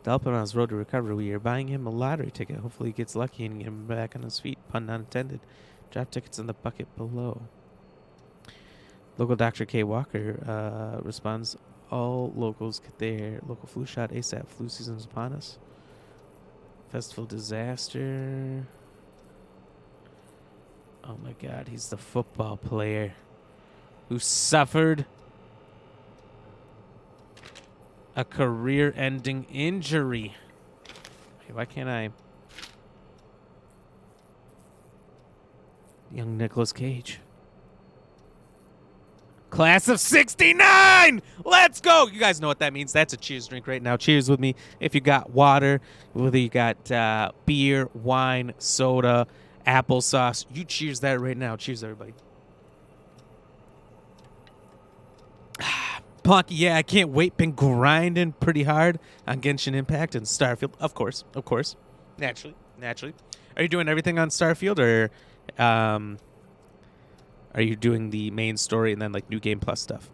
To help him on his road to recovery, we are buying him a lottery ticket. Hopefully he gets lucky and get him back on his feet. Pun not intended. Drop tickets in the bucket below. Local Dr. K. Walker responds, all locals get their local flu shot ASAP. Flu season's upon us. Festival disaster. Oh my God, he's the football player who suffered a career-ending injury. Okay, why can't I? Young Nicolas Cage. Class of 69! Let's go! You guys know what that means. That's a cheers drink right now. Cheers with me. If you got water, whether you got beer, wine, soda, applesauce, you cheers that right now. Cheers, everybody. Plonky, yeah, I can't wait. Been grinding pretty hard on Genshin Impact and Starfield. Of course. Naturally. Are you doing everything on Starfield, or are you doing the main story and then like New Game Plus stuff?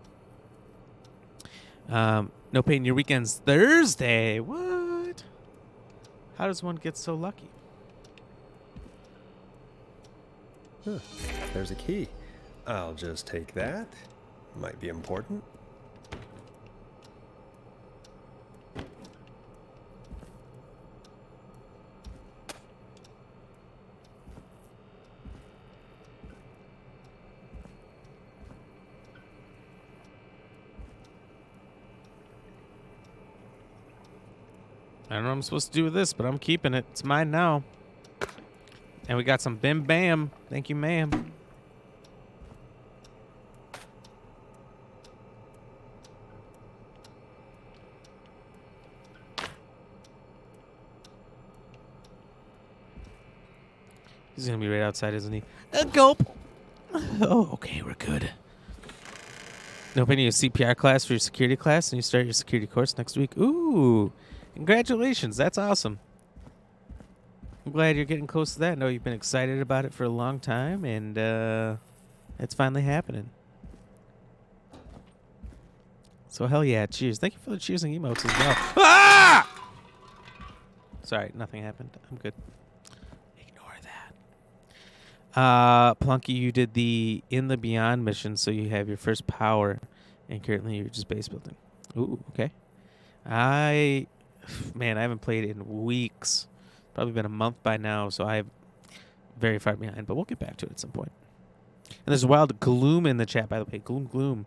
No Pain, your weekend's Thursday. What? How does one get so lucky? Huh. There's a key. I'll just take that. Might be important. I don't know what I'm supposed to do with this, but I'm keeping it. It's mine now. And we got some bim bam. Thank you, ma'am. He's going to be right outside, isn't he? A gulp. Oh, okay, we're good. No opening a CPR class for your security class, and you start your security course next week. Ooh. Congratulations. That's awesome. I'm glad you're getting close to that. I know you've been excited about it for a long time, and it's finally happening. So hell yeah. Cheers. Thank you for the cheersing emotes as well. Ah! Sorry, nothing happened. I'm good. Ignore that. Plunky, you did the In the Beyond mission, so you have your first power, and currently you're just base building. Ooh, okay. Man, I haven't played in weeks. Probably been a month by now, so I'm very far behind. But we'll get back to it at some point. And there's Wild Gloom in the chat, by the way. Gloom.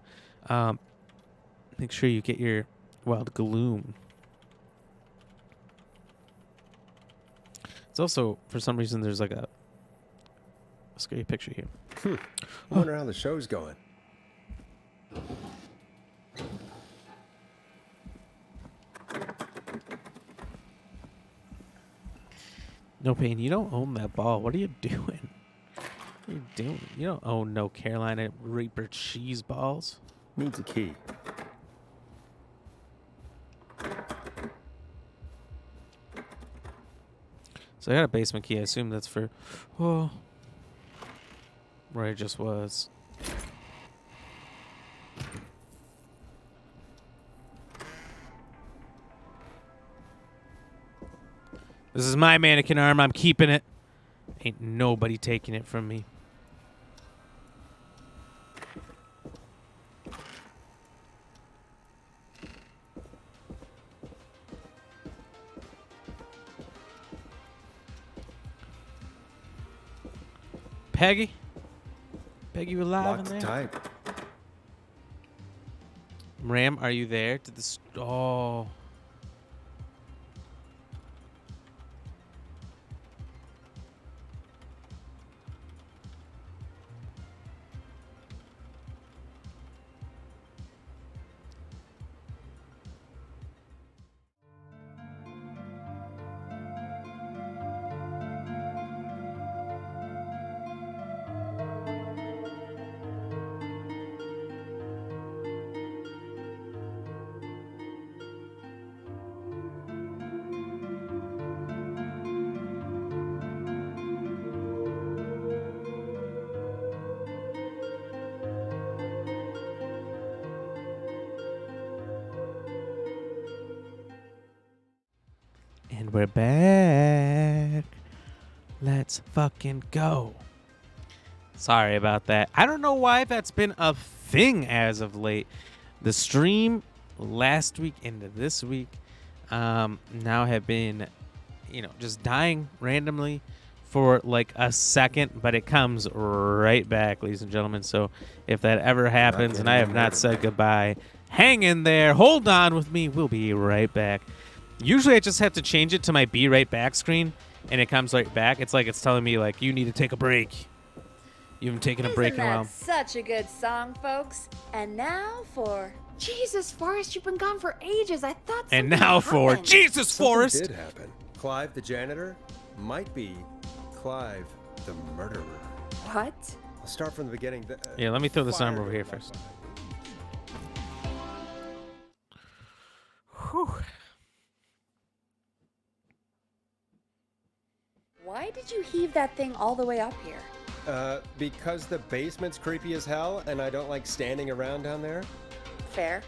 Make sure you get your Wild Gloom. It's also, for some reason, there's like a scary picture here. I wonder how the show's going. No Pain, you don't own that ball. What are you doing? What are you doing? You don't own no Carolina Reaper cheese balls. Needs a key. So I got a basement key. I assume that's for where I just was. This is my mannequin arm. I'm keeping it. Ain't nobody taking it from me. Peggy? Peggy, you alive in there? Type. Ram, are you there? Did this? Oh. And we're back. Let's fucking go. Sorry about that. I don't know why that's been a thing as of late. The stream last week into this week now have been, just dying randomly for like a second, but it comes right back, ladies and gentlemen. So if that ever happens and I have not said goodbye, hang in there. Hold on with me. We'll be right back. Usually I just have to change it to my Be Right Back screen, and it comes right back. It's like it's telling me, like, you need to take a break. You haven't taken a break in a while. Such a good song, folks. And now for Jesus, Forrest, you've been gone for ages. I thought something And now for happened. Jesus, Something Forrest. did happen. Clive the janitor might be Clive the murderer. What? I'll start from the beginning. Yeah, let me throw this arm fire over here went first. behind me. Whew. Why did you heave that thing all the way up here? Because the basement's creepy as hell, and I don't like standing around down there. Fair.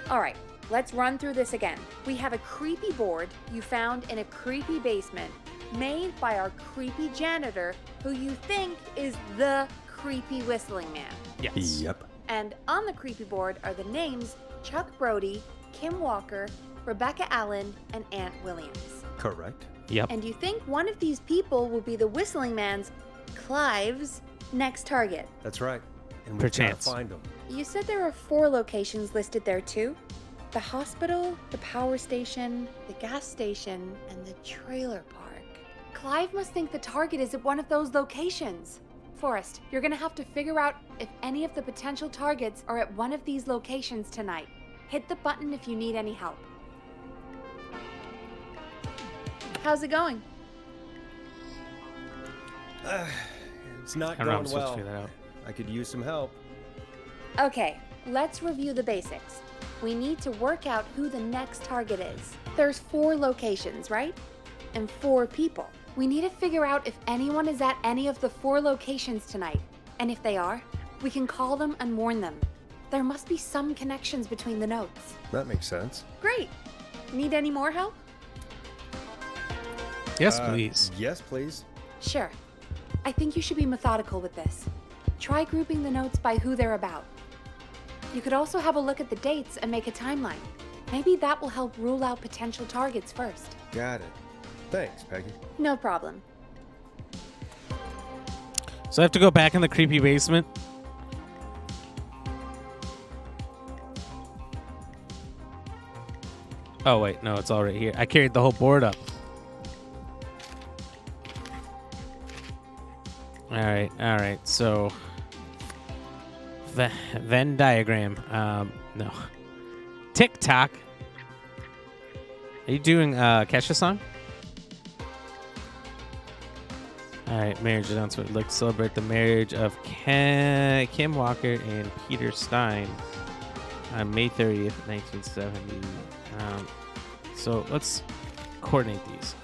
All right, let's run through this again. We have a creepy board you found in a creepy basement made by our creepy janitor who you think is the creepy whistling man. Yes. Yep. And on the creepy board are the names Chuck Brody, Kim Walker, Rebecca Allen, and Aunt Williams. Correct. Yep. And you think one of these people will be the whistling man's, Clive's, next target. That's right. And we've got to Perchance. find them. You said there are 4 locations listed there too? The hospital, the power station, the gas station, and the trailer park. Clive must think the target is at one of those locations. Forrest, you're gonna have to figure out if any of the potential targets are at one of these locations tonight. Hit the button if you need any help. How's it going? It's not I don't know, I'm going supposed well. to figure that out. I could use some help. Okay, let's review the basics. We need to work out who the next target is. There's 4 locations, right? And 4 people. We need to figure out if anyone is at any of the 4 locations tonight. And if they are, we can call them and warn them. There must be some connections between the notes. That makes sense. Great. Need any more help? Yes, please. Yes, please. Sure. I think you should be methodical with this. Try grouping the notes by who they're about. You could also have a look at the dates and make a timeline. Maybe that will help rule out potential targets first. Got it. Thanks, Peggy. No problem. So I have to go back in the creepy basement. Oh, wait. No, it's all right here. I carried the whole board up. All right. So, Venn diagram. No. TikTok. Are you doing Kesha song? All right, marriage announcement. Let's celebrate the marriage of Kim Walker and Peter Stein on May 30th, 1970. So let's coordinate these.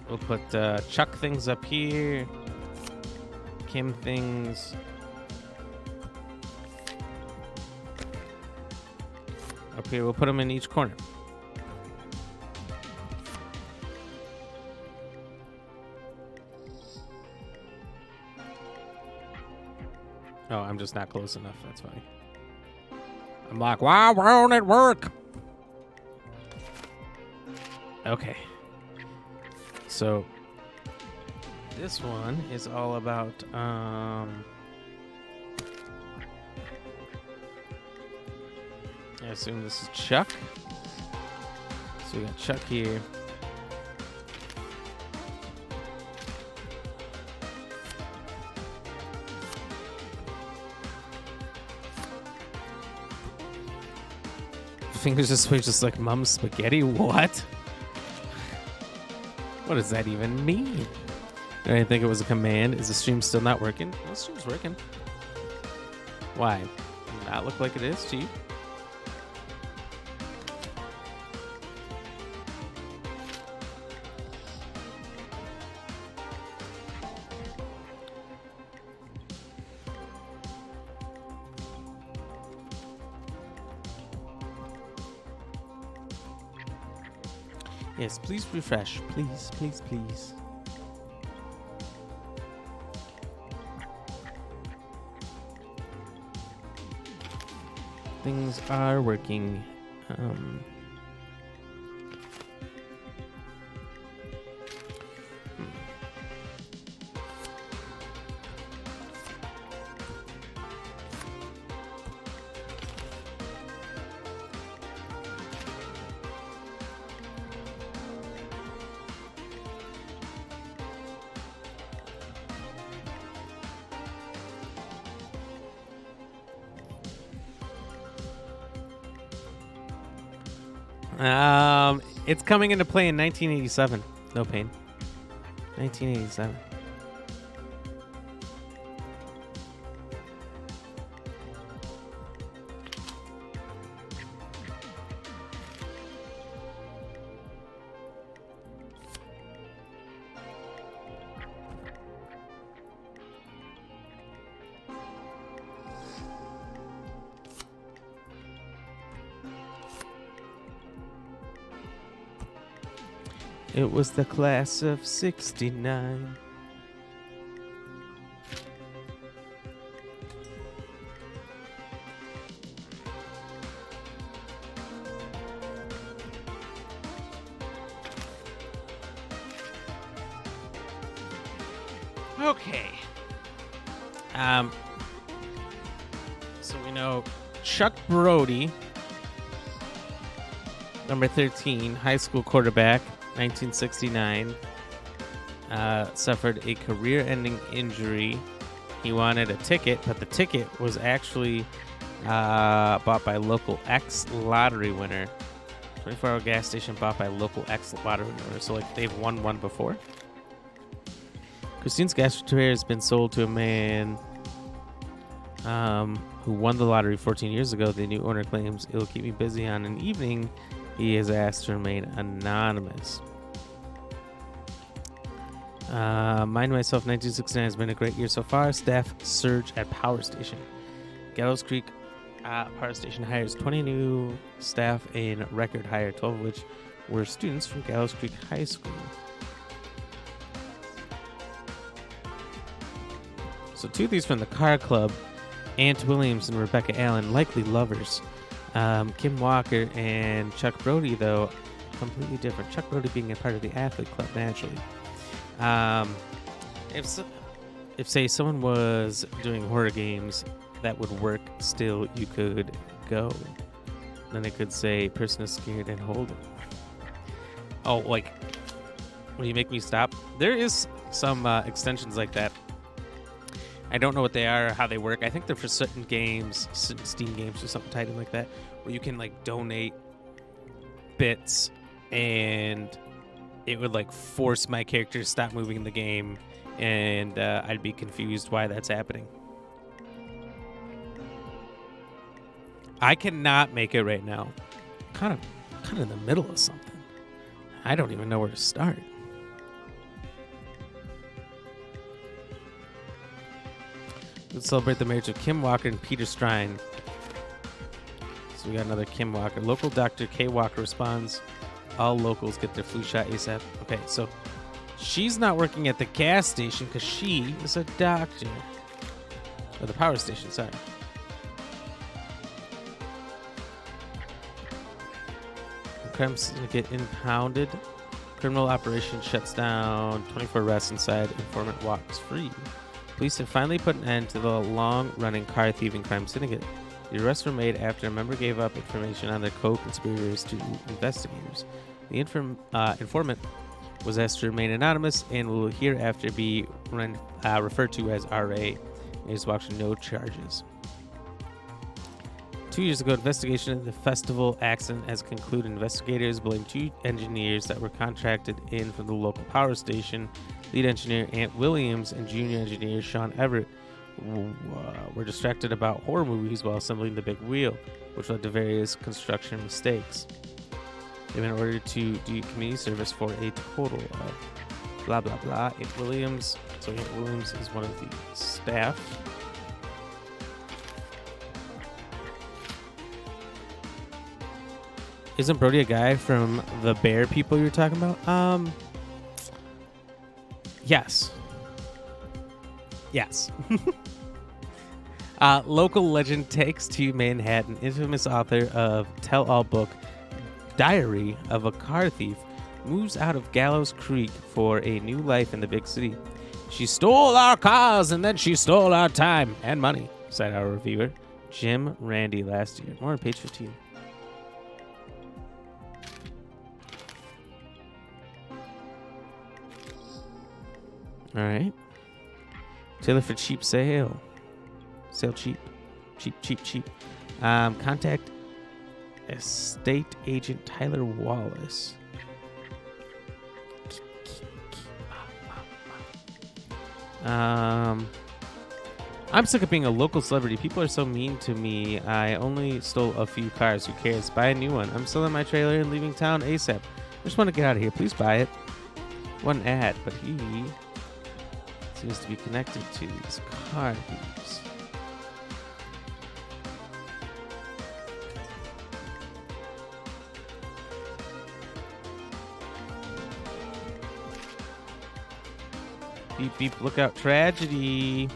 We'll put Chuck things up here, Kim things up here. We'll put them in each corner. Oh, I'm just not close enough. That's funny. I'm like, wow, we're on at work. Okay. So this one is all about I assume this is Chuck. So we got Chuck here. Fingers this way, just like Mom's spaghetti. What? What does that even mean? I didn't think it was a command. Is the stream still not working? No, the stream's working. Why? Does that look like it is to you? Yes, please refresh. Please, please, please. Things are working. It's coming into play in 1987. No pain. 1987. It was the class of 69. Okay. So we know Chuck Brody, number 13, high school quarterback, 1969, suffered a career-ending injury. He wanted a ticket, but the ticket was actually bought by a local ex-lottery winner. 24-hour gas station bought by a local ex-lottery winner. So, like, they've won one before. Christine's gas repair has been sold to a man who won the lottery 14 years ago. The new owner claims it'll keep me busy on an evening. He is asked to remain anonymous. Mind Myself 1969 has been a great year so far. Staff surge at Power Station. Gallows Creek Power Station hires 20 new staff in record hire, 12 of which were students from Gallows Creek High School. So two of these from the Car Club. Ant Williams and Rebecca Allen, likely lovers. Kim Walker and Chuck Brody, though, completely different. Chuck Brody being a part of the Athlete Club, naturally. If say someone was doing horror games that would work, still you could go. Then it could say person is scared and hold it. Oh, like, will you make me stop? There is some extensions like that. I don't know what they are or how they work. I think they're for certain games, Steam games or something tight like that, where you can like donate bits and it would like force my character to stop moving in the game, and I'd be confused why that's happening. I cannot make it right now. Kind of in the middle of something. I don't even know where to start. Let's celebrate the marriage of Kim Walker and Peter Strine. So we got another Kim Walker. Local doctor Kay Walker responds, all locals get their flu shot ASAP. Okay, so she's not working at the gas station because she is a doctor. Or the power station, sorry. Crime syndicate impounded. Criminal operation shuts down. 24 arrests inside. Informant walks free. Police have finally put an end to the long-running car thieving crime syndicate. The arrests were made after a member gave up information on their co-conspirators to investigators. The informant was asked to remain anonymous and will hereafter be referred to as R.A. He has walked no charges. 2 years ago, investigation of the festival accident has concluded. Investigators blame two engineers that were contracted in from the local power station. Lead engineer Ant Williams and junior engineer Sean Everett were distracted about horror movies while assembling the big wheel, which led to various construction mistakes. They've been ordered to do community service for a total of blah, blah, blah. Ant Williams. So Ant Williams is one of the staff. Isn't Brody a guy from the Bear people you were talking about? Yes. Yes. Local legend takes to Manhattan. Infamous author of tell-all book Diary of a Car Thief moves out of Gallows Creek for a new life in the big city. She stole our cars and then she stole our time and money, said our reviewer, Jim Randy, last year. More on page 15. All right. Taylor for cheap sale. Sale cheap. Cheap, cheap, cheap. Contact Estate Agent Tyler Wallace. I'm sick of being a local celebrity. People are so mean to me. I only stole a few cars. Who cares? Buy a new one. I'm selling my trailer and leaving town ASAP. I just want to get out of here. Please buy it. One ad, but he seems to be connected to these car thieves. Beep, beep, look out. Tragedy.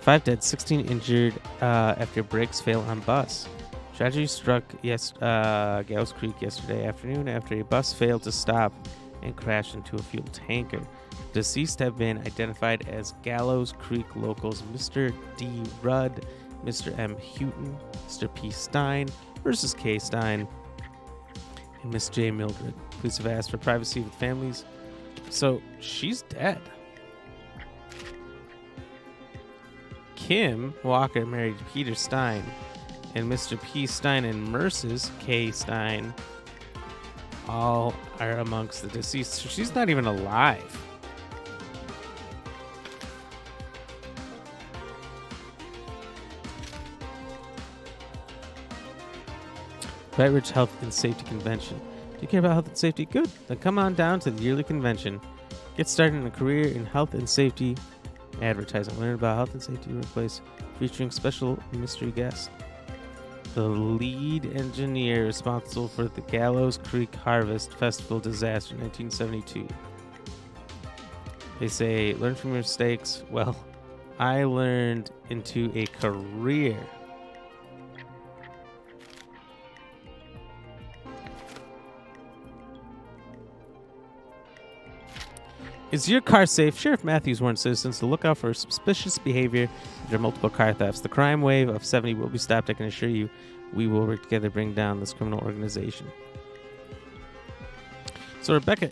5 dead, 16 injured after brakes fail on bus. Tragedy struck Gallows Creek yesterday afternoon after a bus failed to stop and crashed into a fuel tanker. Deceased have been identified as Gallows Creek locals Mr. D. Rudd, Mr. M. Houghton, Mr. P. Stein versus K. Stein, and Miss J. Mildred. Police have asked for privacy with families. So she's dead. Kim Walker married Peter Stein, and Mr. P. Stein and Mrs. K. Stein all are amongst the deceased. So she's not even alive. Bright Ridge Health and Safety Convention. Do you care about health and safety? Good. Then come on down to the yearly convention. Get started in a career in health and safety advertising. Learn about health and safety workplace, featuring special mystery guests. The lead engineer responsible for the Gallows Creek Harvest Festival disaster in 1972. They say, learn from your mistakes. Well, I learned into a career. Is your car safe? Sheriff Matthews warned citizens to look out for suspicious behavior after multiple car thefts. The crime wave of 70 will be stopped. I can assure you we will work together to bring down this criminal organization. So Rebecca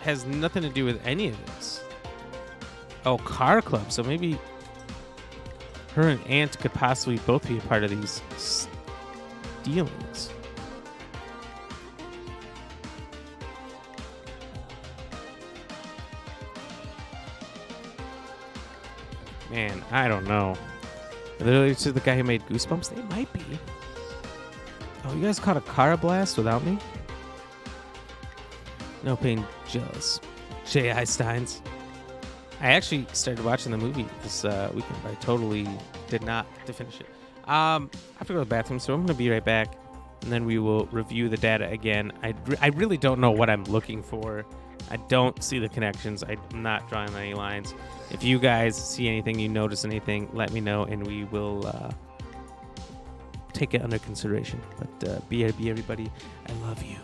has nothing to do with any of this. Oh, car club. So maybe her and Aunt could possibly both be a part of these dealings. Man, I don't know. Are they related to the guy who made Goosebumps? They might be. Oh, you guys caught a car blast without me? No pain, jealous. J.I. Steins. I actually started watching the movie this weekend, but I totally did not to finish it. I have to go to the bathroom, so I'm going to be right back, and then we will review the data again. I really don't know what I'm looking for. I don't see the connections. I'm not drawing any lines. If you guys see anything, you notice anything, let me know, and we will take it under consideration. But BRB, everybody, I love you.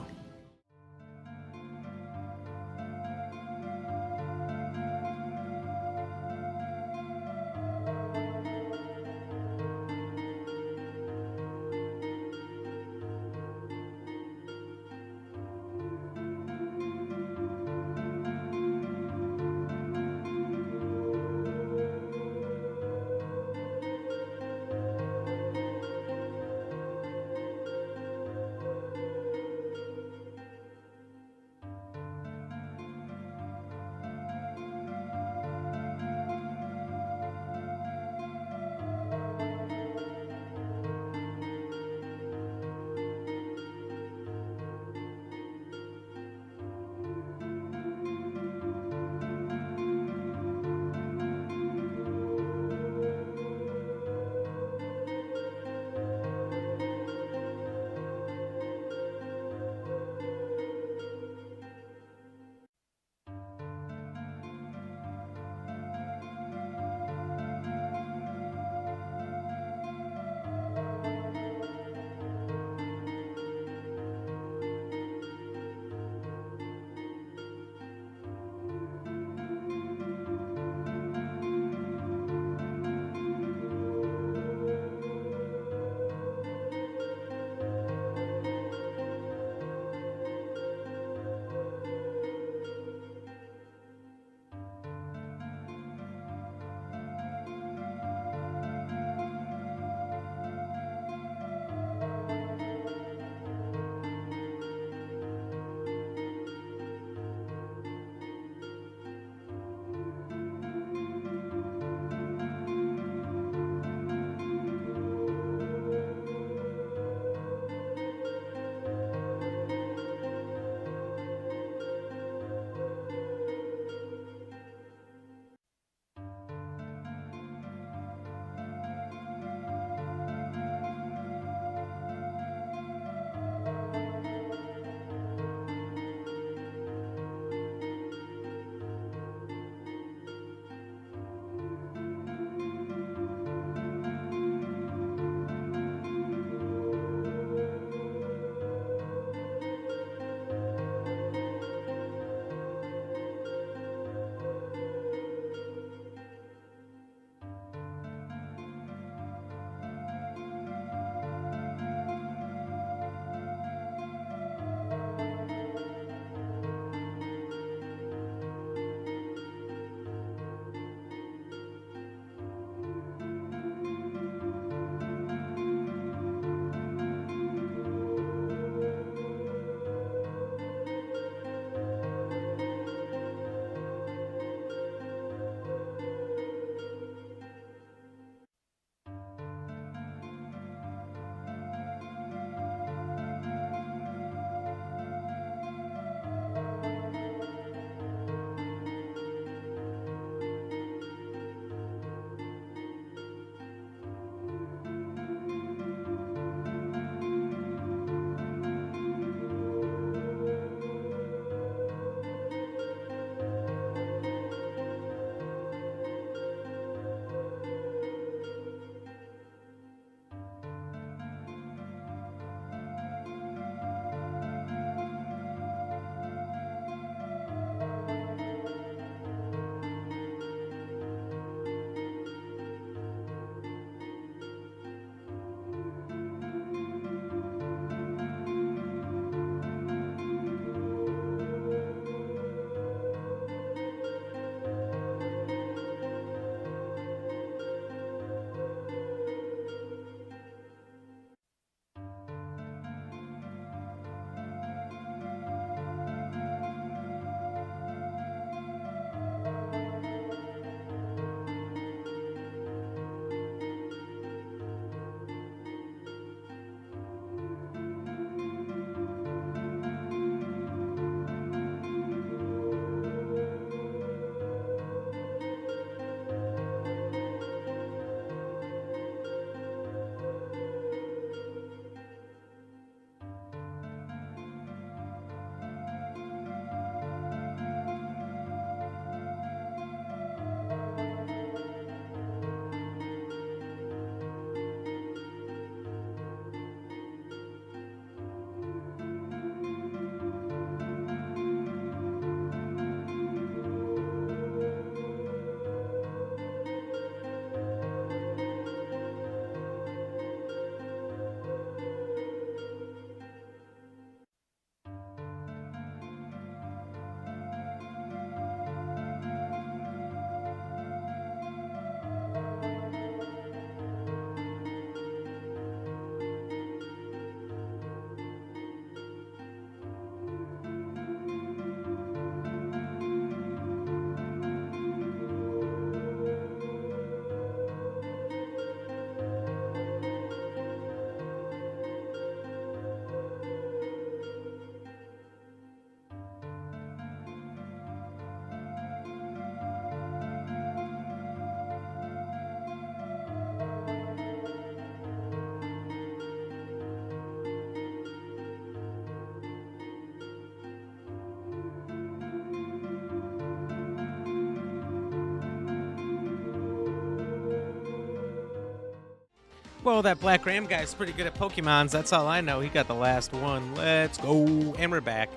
Well, that Black Ram guy's pretty good at Pokemons. That's all I know. He got the last one. Let's go. And we're back.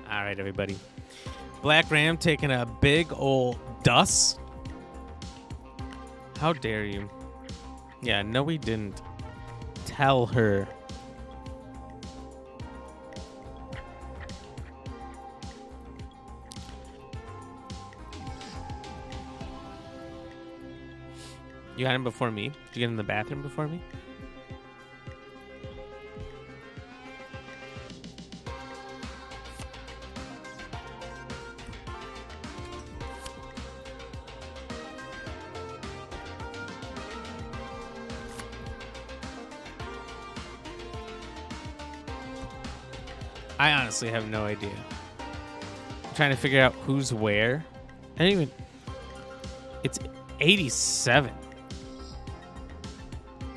All right, everybody. Black Ram taking a big old dust. How dare you? Yeah, no, we didn't. Tell her. You got him before me? Did you get in the bathroom before me? I honestly have no idea. I'm trying to figure out who's where. I didn't even... It's 87.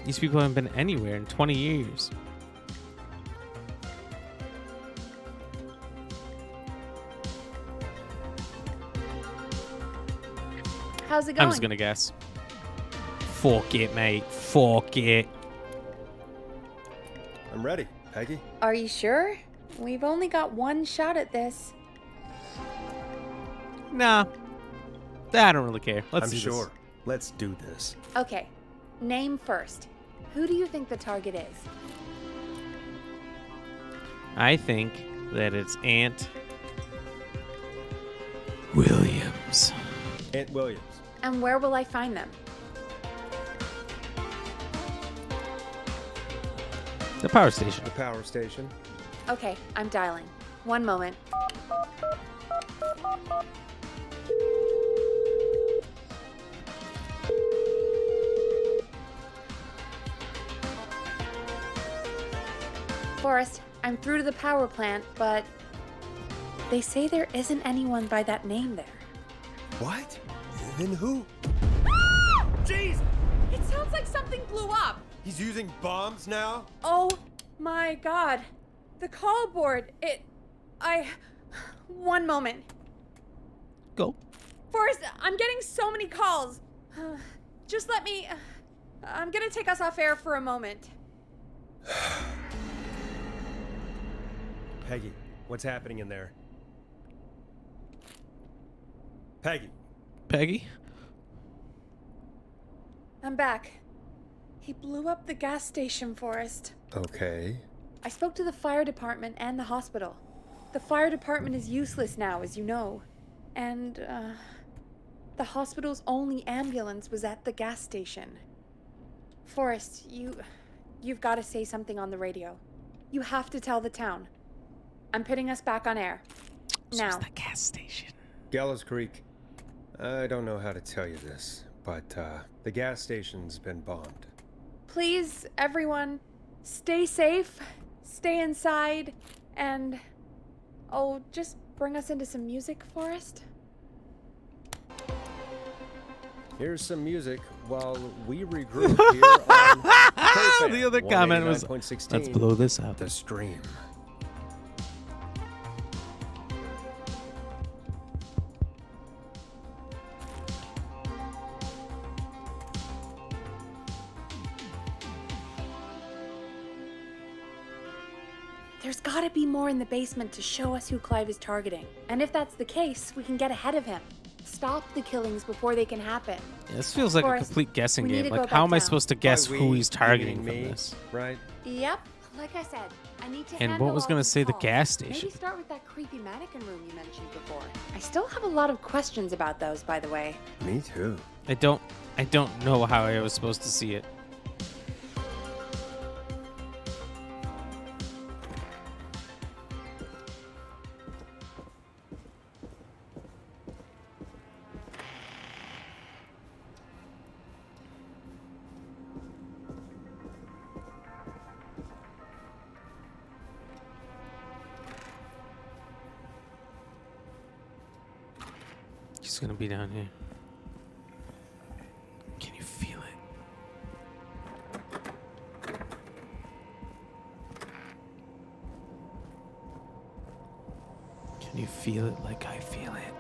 These people haven't been anywhere in 20 years. How's it going? I'm just gonna guess. Fuck it, mate. Fuck it. I'm ready, Peggy. Are you sure? We've only got one shot at this. Nah. I don't really care. Let's I'm do sure. this. Let's do this. Okay, name first. Who do you think the target is? I think that it's Aunt Williams. Aunt Williams. And where will I find them? The power station. The power station. Okay, I'm dialing. One moment. Forrest, I'm through to the power plant, but they say there isn't anyone by that name there. What? Then who? Jeez! It sounds like something blew up. He's using bombs now? Oh my god. The call board. One moment. Go. Forrest, I'm getting so many calls. Just let me... I'm gonna take us off air for a moment. Peggy, what's happening in there? Peggy. Peggy? I'm back. He blew up the gas station, Forrest. Okay. I spoke to the fire department and the hospital. The fire department is useless now, as you know. And, the hospital's only ambulance was at the gas station. Forrest, you've got to say something on the radio. You have to tell the town. I'm putting us back on air. Now. The gas station. Gallows Creek. I don't know how to tell you this, but, the gas station's been bombed. Please, everyone, stay safe, stay inside, and... Oh, just bring us into some music, Forrest. Here's some music while we regroup here on KFAN, The other comment was, 189.16, let's blow this up. The Stream. There's gotta be more in the basement to show us who Clive is targeting. And if that's the case, we can get ahead of him. Stop the killings before they can happen. Yeah, this feels like Forrest, a complete guessing we need game. to Like, go how back am I down. supposed to guess By who we, he's you targeting mean from me, this? Right? Yep, like I said, I need to And handle what was all gonna these say the calls. gas station? Maybe start with that creepy mannequin room you mentioned before. I still have a lot of questions about those, by the way. Me too. I don't know how I was supposed to see it. He's gonna be down here. Can you feel it? Can you feel it like I feel it?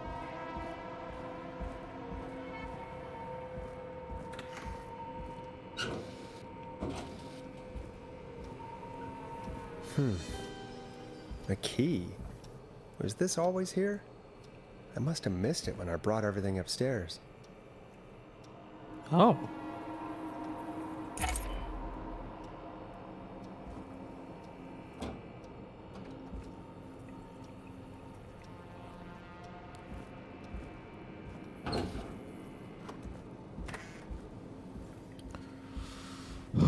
A key? Was this always here? I must have missed it when I brought everything upstairs. Oh.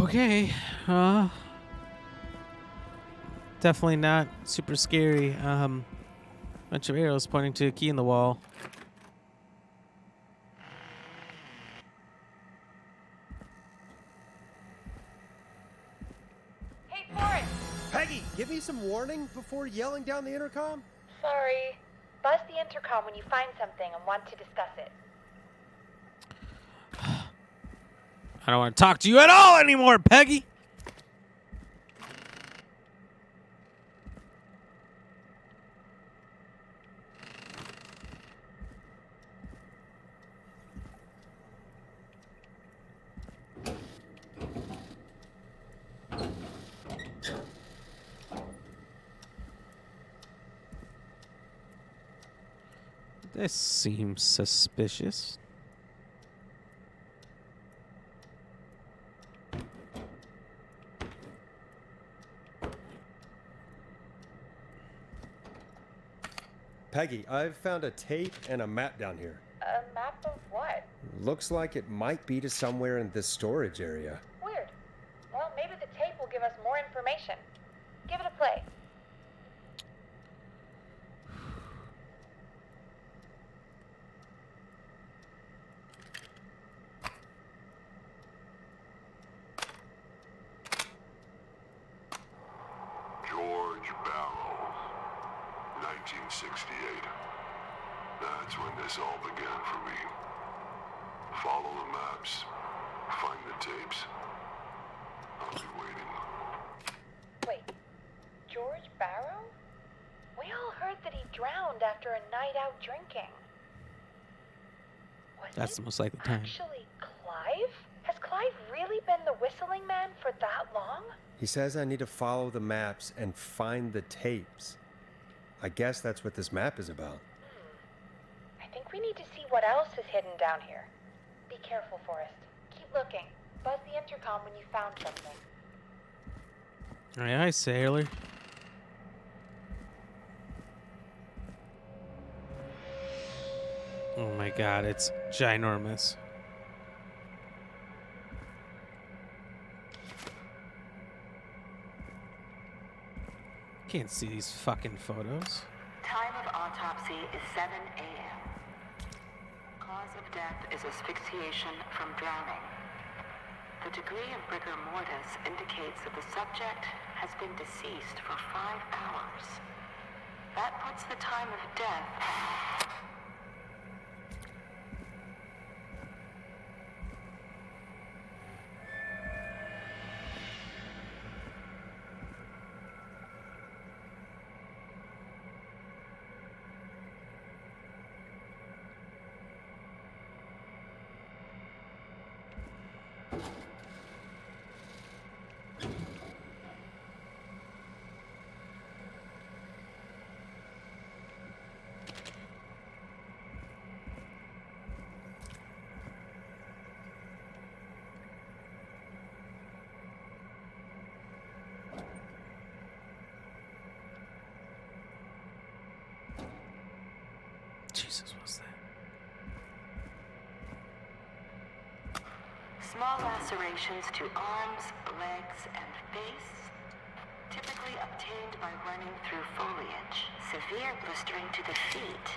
Okay. Definitely not super scary. Bunch of arrows pointing to a key in the wall. Hey, Forrest! Peggy, give me some warning before yelling down the intercom? Sorry. Buzz the intercom when you find something and want to discuss it. I don't want to talk to you at all anymore, Peggy. This seems suspicious. Peggy, I've found a tape and a map down here. A map of what? Looks like it might be to somewhere in this storage area. Weird. Well, maybe the tape will give us more information. Give it a play. George Barrow, 1968. That's when this all began for me. Follow the maps, find the tapes. I'll be waiting. Wait, George Barrow? We all heard that he drowned after a night out drinking. Was That's it the most likely time. actually Clive? Has Clive really been the whistling man for that long? He says I need to follow the maps and find the tapes. I guess that's what this map is about. I think we need to see what else is hidden down here. Be careful, Forrest. Keep looking. Buzz the intercom when you found something. Aye, aye, sailor. Oh my god, it's ginormous. Can't see these fucking photos. Time of autopsy is 7 a.m. Cause of death is asphyxiation from drowning. The degree of rigor mortis indicates that the subject has been deceased for 5 hours. That puts the time of death... Jesus, what's that? Small lacerations to arms, legs, and face, typically obtained by running through foliage. Severe blistering to the feet,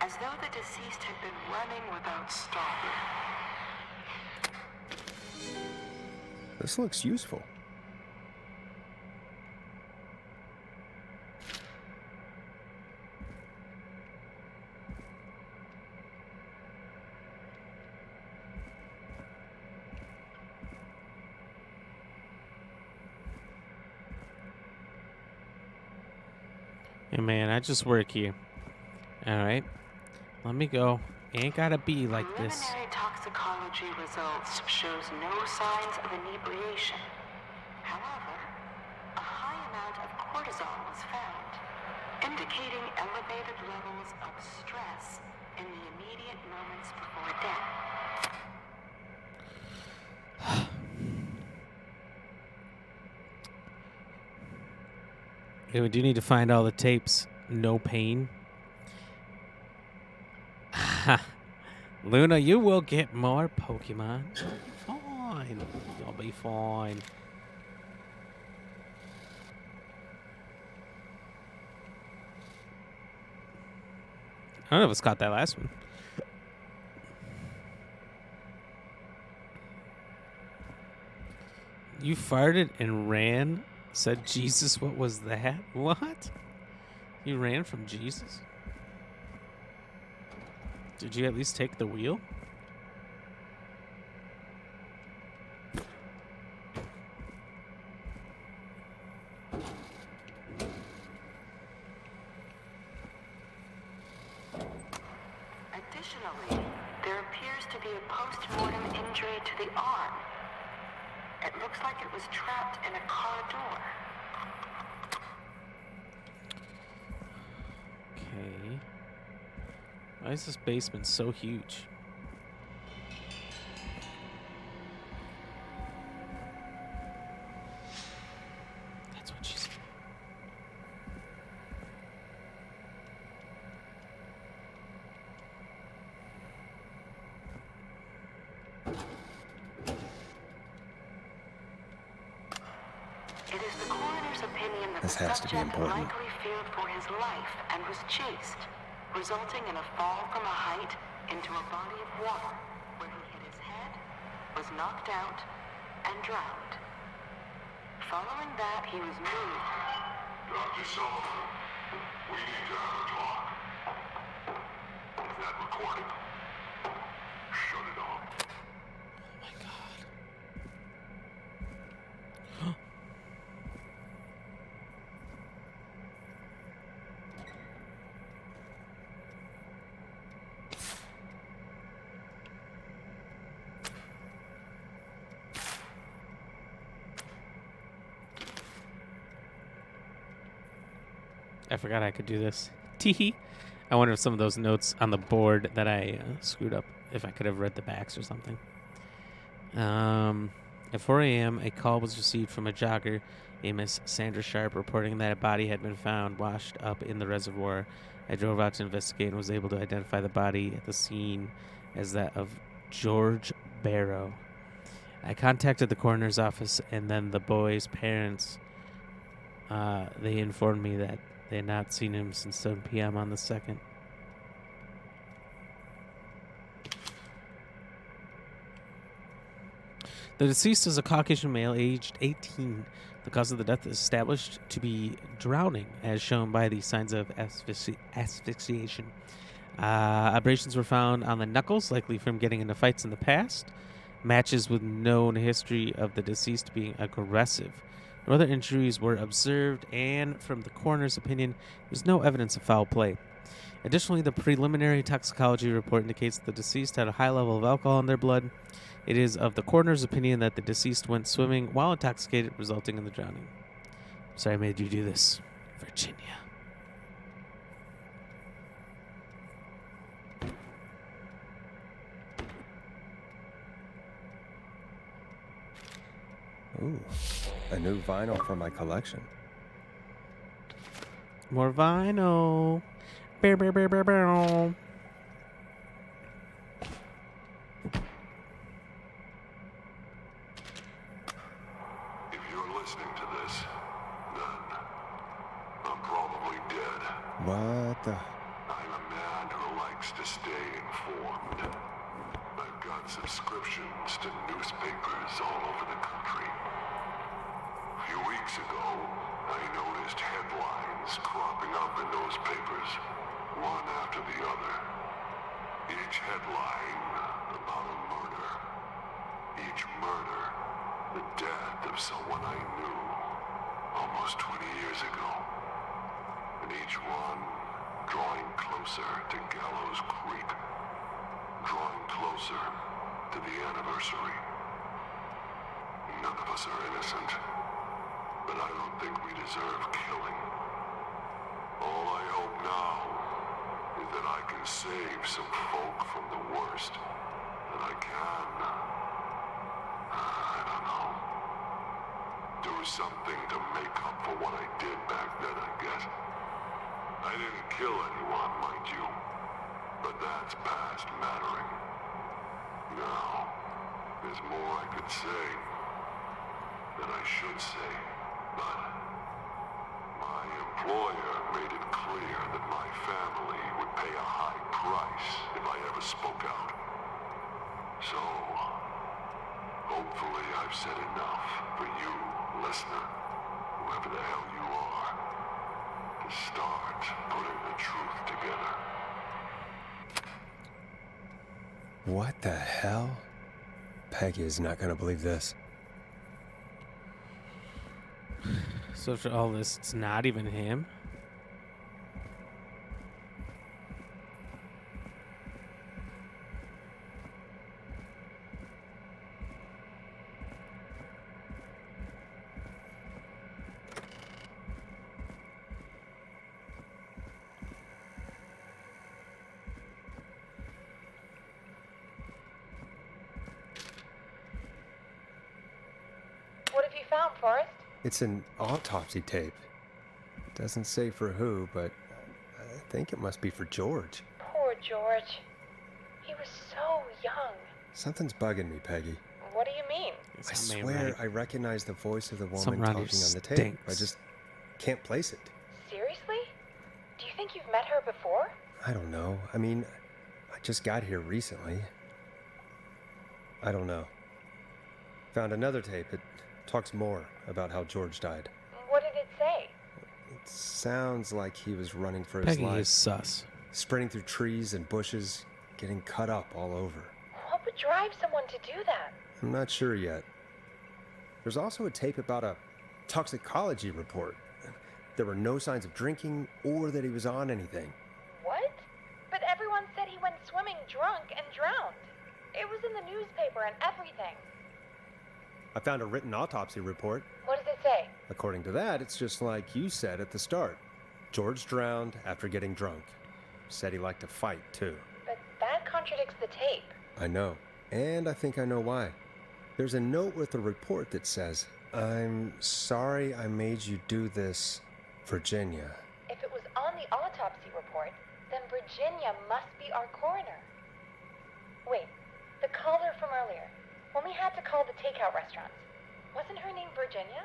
as though the deceased had been running without stopping. This looks useful. Hey man, I just work here. Alright. Let me go. Ain't gotta be like this. Preliminary toxicology results shows no signs of inebriation. However, a high amount of cortisol was found, indicating elevated levels of stress in the immediate moments before death. Okay, we do need to find all the tapes. No pain. Luna, you will get more Pokemon. Fine. You'll be fine. I don't know if it's caught that last one. You farted and ran? Said Jesus, what was that? What? You ran from Jesus? Did you at least take the wheel? Additionally, there appears to be a post-mortem injury to the arm. It looks like it was trapped in a car door. Okay. Why is this basement so huge? That's what she said. It is the coroner's opinion that This the has to be subject important. likely feared for his life and was chased, resulting in a fall from a height into a body of water where he hit his head, was knocked out, and drowned. Following that, he was moved. Dr. Sullivan, we need to have a talk. Is that recording? Shut it off. Oh my god. I forgot I could do this. Teehee. I wonder if some of those notes on the board that I screwed up, if I could have read the backs or something. At 4 a.m., a call was received from a jogger, a Miss Sandra Sharp, reporting that a body had been found washed up in the reservoir. I drove out to investigate and was able to identify the body at the scene as that of George Barrow. I contacted the coroner's office and then the boy's parents. They informed me that they had not seen him since 7 p.m. on the 2nd. The deceased is a Caucasian male aged 18. The cause of the death is established to be drowning, as shown by the signs of asphyxiation. Abrasions were found on the knuckles, likely from getting into fights in the past. Matches with known history of the deceased being aggressive. No other injuries were observed, and from the coroner's opinion, there's no evidence of foul play. Additionally, the preliminary toxicology report indicates the deceased had a high level of alcohol in their blood. It is of the coroner's opinion that the deceased went swimming while intoxicated, resulting in the drowning. Sorry I made you do this, Virginia. Ooh, a new vinyl for my collection. More vinyl. Bear, bear, bear, bear, bear. If you're listening to this, then I'm probably dead. What the? I'm a man who likes to stay informed. I've got subscriptions to newspapers all over the country. A few weeks ago, I noticed headlines cropping up in those papers, one after the other. Each headline about a murder. Each murder, the death of someone I knew almost 20 years ago. And each one drawing closer to Gallows Creek. Drawing closer to the anniversary. None of us are innocent. but I don't think we deserve killing. All I hope now is that I can save some folk from the worst. That I can, I don't know, do something to make up for what I did back then, I guess. I didn't kill anyone, mind you, but that's past mattering. Now, there's more I could say than I should say, but my employer made it clear that my family would pay a high price if I ever spoke out. So, hopefully I've said enough for you, listener, whoever the hell you are, to start putting the truth together. What the hell? Peggy is not gonna believe this. So after all this, it's not even him? What have you found, Forrest? It's an autopsy tape. Doesn't say for who, but I think it must be for George. Poor George. He was so young. Something's bugging me, Peggy. What do you mean? I swear I recognize the voice of the woman Something around talking here on the tape. stinks. I just can't place it. Seriously? Do you think you've met her before? I don't know. I mean, I just got here recently. I don't know. Found another tape. It talks more about how George died. What did it say? It sounds like he was running for his Peggy life. is sus. Sprinting through trees and bushes, getting cut up all over. What would drive someone to do that? I'm not sure yet. There's also a tape about a toxicology report. There were no signs of drinking or that he was on anything. What? But everyone said he went swimming drunk and drowned. It was in the newspaper and everything. I found a written autopsy report. What does it say? According to that, it's just like you said at the start. George drowned after getting drunk. Said he liked to fight, too. But that contradicts the tape. I know. And I think I know why. There's a note with the report that says, "I'm sorry I made you do this, Virginia." If it was on the autopsy report, then Virginia must be our coroner. Wait, the caller from earlier, when we had to call the takeout restaurants, wasn't her name Virginia?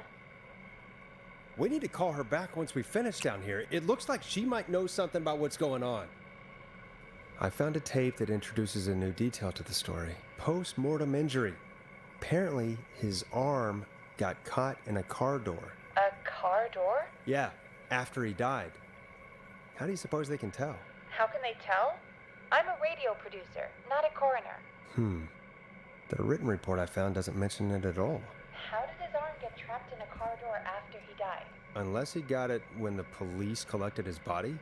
We need to call her back once we finish down here. It looks like she might know something about what's going on. I found a tape that introduces a new detail to the story. Post-mortem injury. Apparently, his arm got caught in a car door. A car door? Yeah, after he died. How do you suppose they can tell? How can they tell? I'm a radio producer, not a coroner. The written report I found doesn't mention it at all. How did his arm get trapped in a car door after he died? Unless he got it when the police collected his body,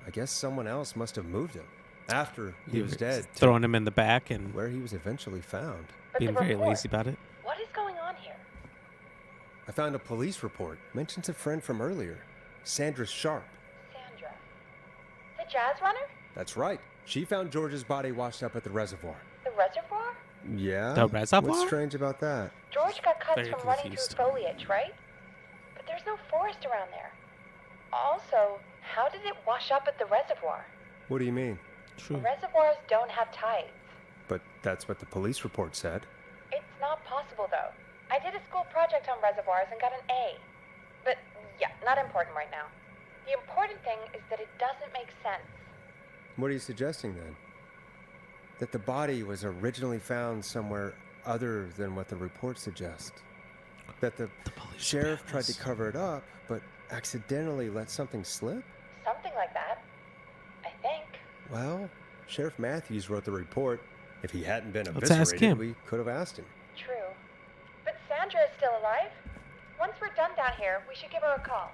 I guess someone else must have moved him. After he was dead. Throwing him in the back and where he was eventually found. But being the very report, lazy about it. What is going on here? I found a police report. Mentions a friend from earlier. Sandra Sharp. Sandra. The jazz runner? That's right. She found George's body washed up at the reservoir. The reservoir? Yeah? The reservoir? What's strange about that? George got cuts Very from running confused. through foliage, right? But there's no forest around there. Also, how did it wash up at the reservoir? What do you mean? True. Reservoirs don't have tides. But that's what the police report said. It's not possible, though. I did a school project on reservoirs and got an A. But, yeah, not important right now. The important thing is that it doesn't make sense. What are you suggesting then? That the body was originally found somewhere other than what the report suggests? That the sheriff tried to cover it up, but accidentally let something slip? Something like that. I think. Well, Sheriff Matthews wrote the report. If he hadn't been Let's ask eviscerated, him. we could have asked him. True. But Sandra is still alive. Once we're done down here, we should give her a call.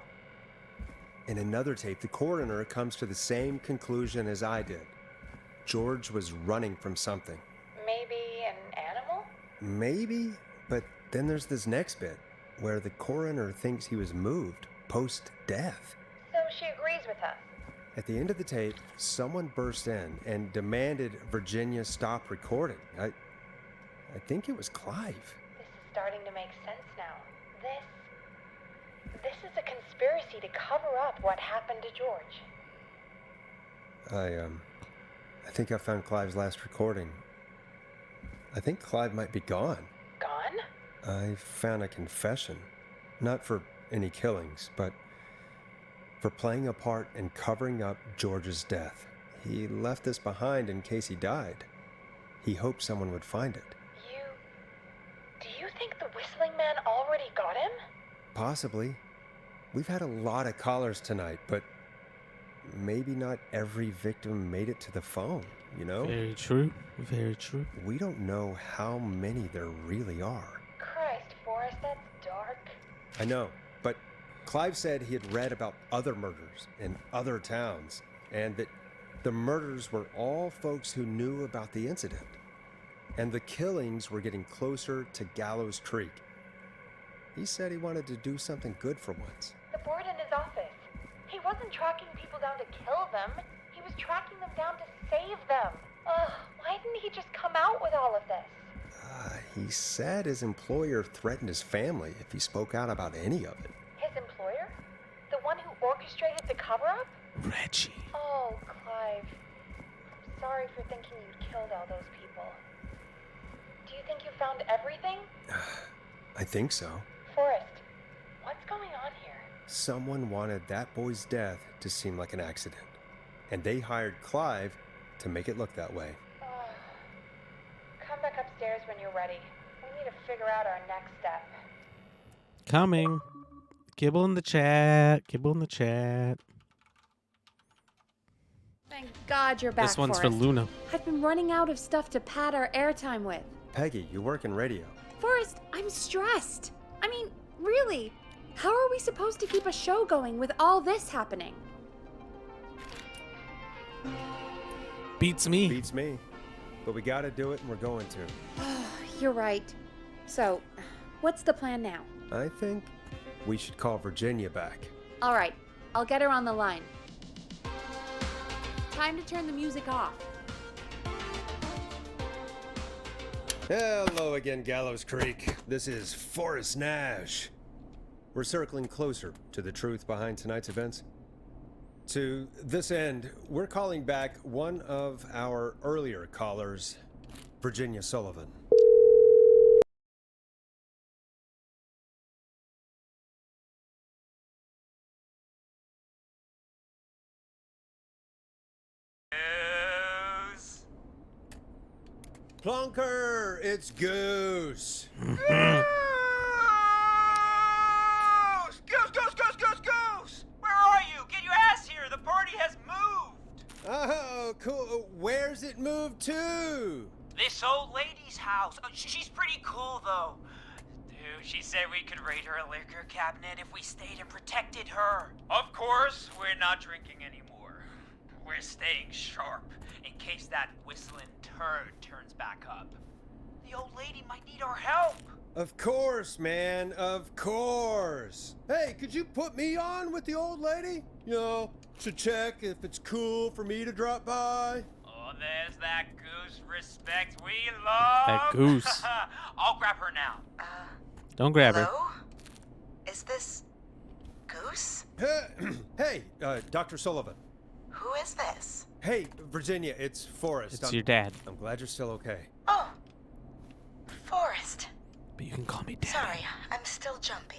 In another tape, the coroner comes to the same conclusion as I did. George was running from something. Maybe an animal? Maybe, but then there's this next bit. where the coroner thinks he was moved post-death. So she agrees with us. At the end of the tape, someone burst in and demanded Virginia stop recording. I think it was Clive. This is starting to make sense now. This is a conspiracy to cover up what happened to George. I think I found Clive's last recording. I think Clive might be gone. Gone? I found a confession. Not for any killings, but for playing a part in covering up George's death. He left this behind in case he died. He hoped someone would find it. Do you think the Whistling Man already got him? Possibly. We've had a lot of callers tonight, but maybe not every victim made it to the phone, you know? Very true. Very true. We don't know how many there really are. Christ, Forrest, that's dark. I know, but Clive said he had read about other murders in other towns, and that the murders were all folks who knew about the incident. And the killings were getting closer to Gallows Creek. He said he wanted to do something good for once. The board in his office. He wasn't tracking people down to kill them. He was tracking them down to save them. Ugh, why didn't he just come out with all of this? He said his employer threatened his family if he spoke out about any of it. His employer? The one who orchestrated the cover-up? Reggie. Oh, Clive. I'm sorry for thinking you'd killed all those people. Do you think you found everything? I think so. Forrest, what's going on here? Someone wanted that boy's death to seem like an accident, and they hired Clive to make it look that way. Come back upstairs when you're ready. We need to figure out our next step. Coming. Gibble in the chat. Gibble in the chat. Thank God you're back, This one's Forrest. for Luna. I've been running out of stuff to pad our airtime with. Peggy, you work in radio. Forrest, I'm stressed. I mean, really, how are we supposed to keep a show going with all this happening? Beats me. Beats me. But we gotta do it, and we're going to. You're right. So, what's the plan now? I think we should call Virginia back. All right, I'll get her on the line. Time to turn the music off. Hello again, Gallows Creek. This is Forrest Nash. We're circling closer to the truth behind tonight's events. To this end, we're calling back one of our earlier callers, Virginia Sullivan. Plunker, it's Goose. Goose! Where are you? Get your ass here! The party has moved! Oh, cool. Where's it moved to? This old lady's house. She's pretty cool, though. Dude, she said we could raid her liquor cabinet if we stayed and protected her. Of course, we're not drinking anymore. We're staying sharp in case that whistling turd turns back up. The old lady might need our help. Of course, man. Of course. Hey, could you put me on with the old lady? You know, to check if it's cool for me to drop by. Oh, there's that Goose respect we love. That Goose. I'll grab her now. Don't grab her. Hello? Is this Goose? Hey, Dr. Sullivan. Who is this? Hey, Virginia, it's Forrest. It's your dad. I'm glad you're still okay. Oh, Forrest. But you can call me Dad. Sorry, I'm still jumpy.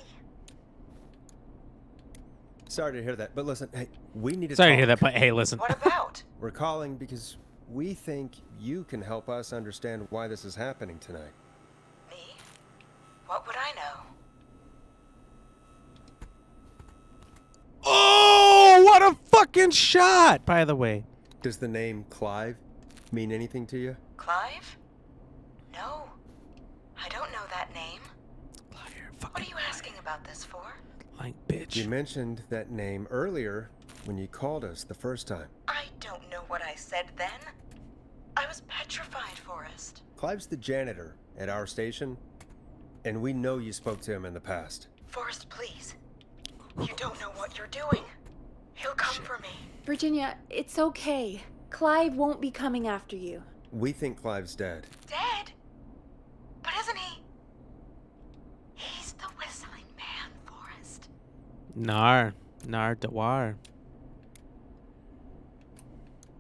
Sorry to hear that, but listen, hey, we need to Sorry to talk. hear that, but hey, listen. What about? We're calling because we think you can help us understand why this is happening tonight. Me? What would I know? Oh, what a fucking shot, by the way. Does the name Clive mean anything to you? Clive? No. I don't know that name. Liar, What are you asking about this for? Like, bitch. You mentioned that name earlier when you called us the first time. I don't know what I said then. I was petrified, Forrest. Clive's the janitor at our station. And we know you spoke to him in the past. Forrest, please. You don't know what you're doing. He'll come for me. Virginia, it's okay. Clive won't be coming after you. We think Clive's dead. Dead? But isn't he? He's the whistling man, Forrest. Nar Dawar.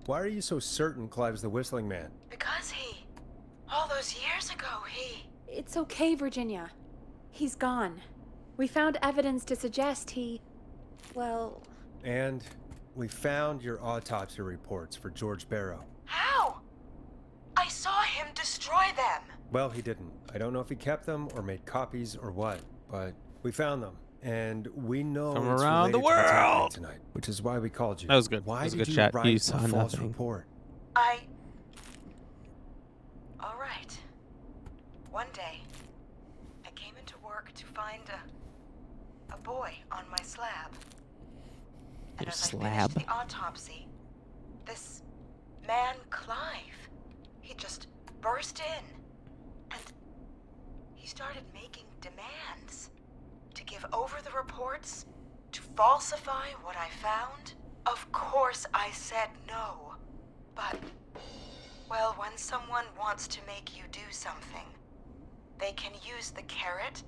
Why are you so certain Clive's the whistling man? Because all those years ago, It's okay, Virginia. He's gone. We found evidence to suggest well... And we found your autopsy reports for George Barrow. How? I saw him destroy them. Well, he didn't. I don't know if he kept them or made copies or what, but we found them. And we know From it's around the related to what's happening world. tonight, which is why we called you. That was good. Why That was a did good you chat. write You a saw false nothing. report? All right. One day, I came into work to find a boy on my slab. And Your as slab? I finished the autopsy, this man, Clive, he just burst in. And he started making demands to give over the reports, to falsify what I found. Of course I said no. But, well, when someone wants to make you do something, they can use the carrot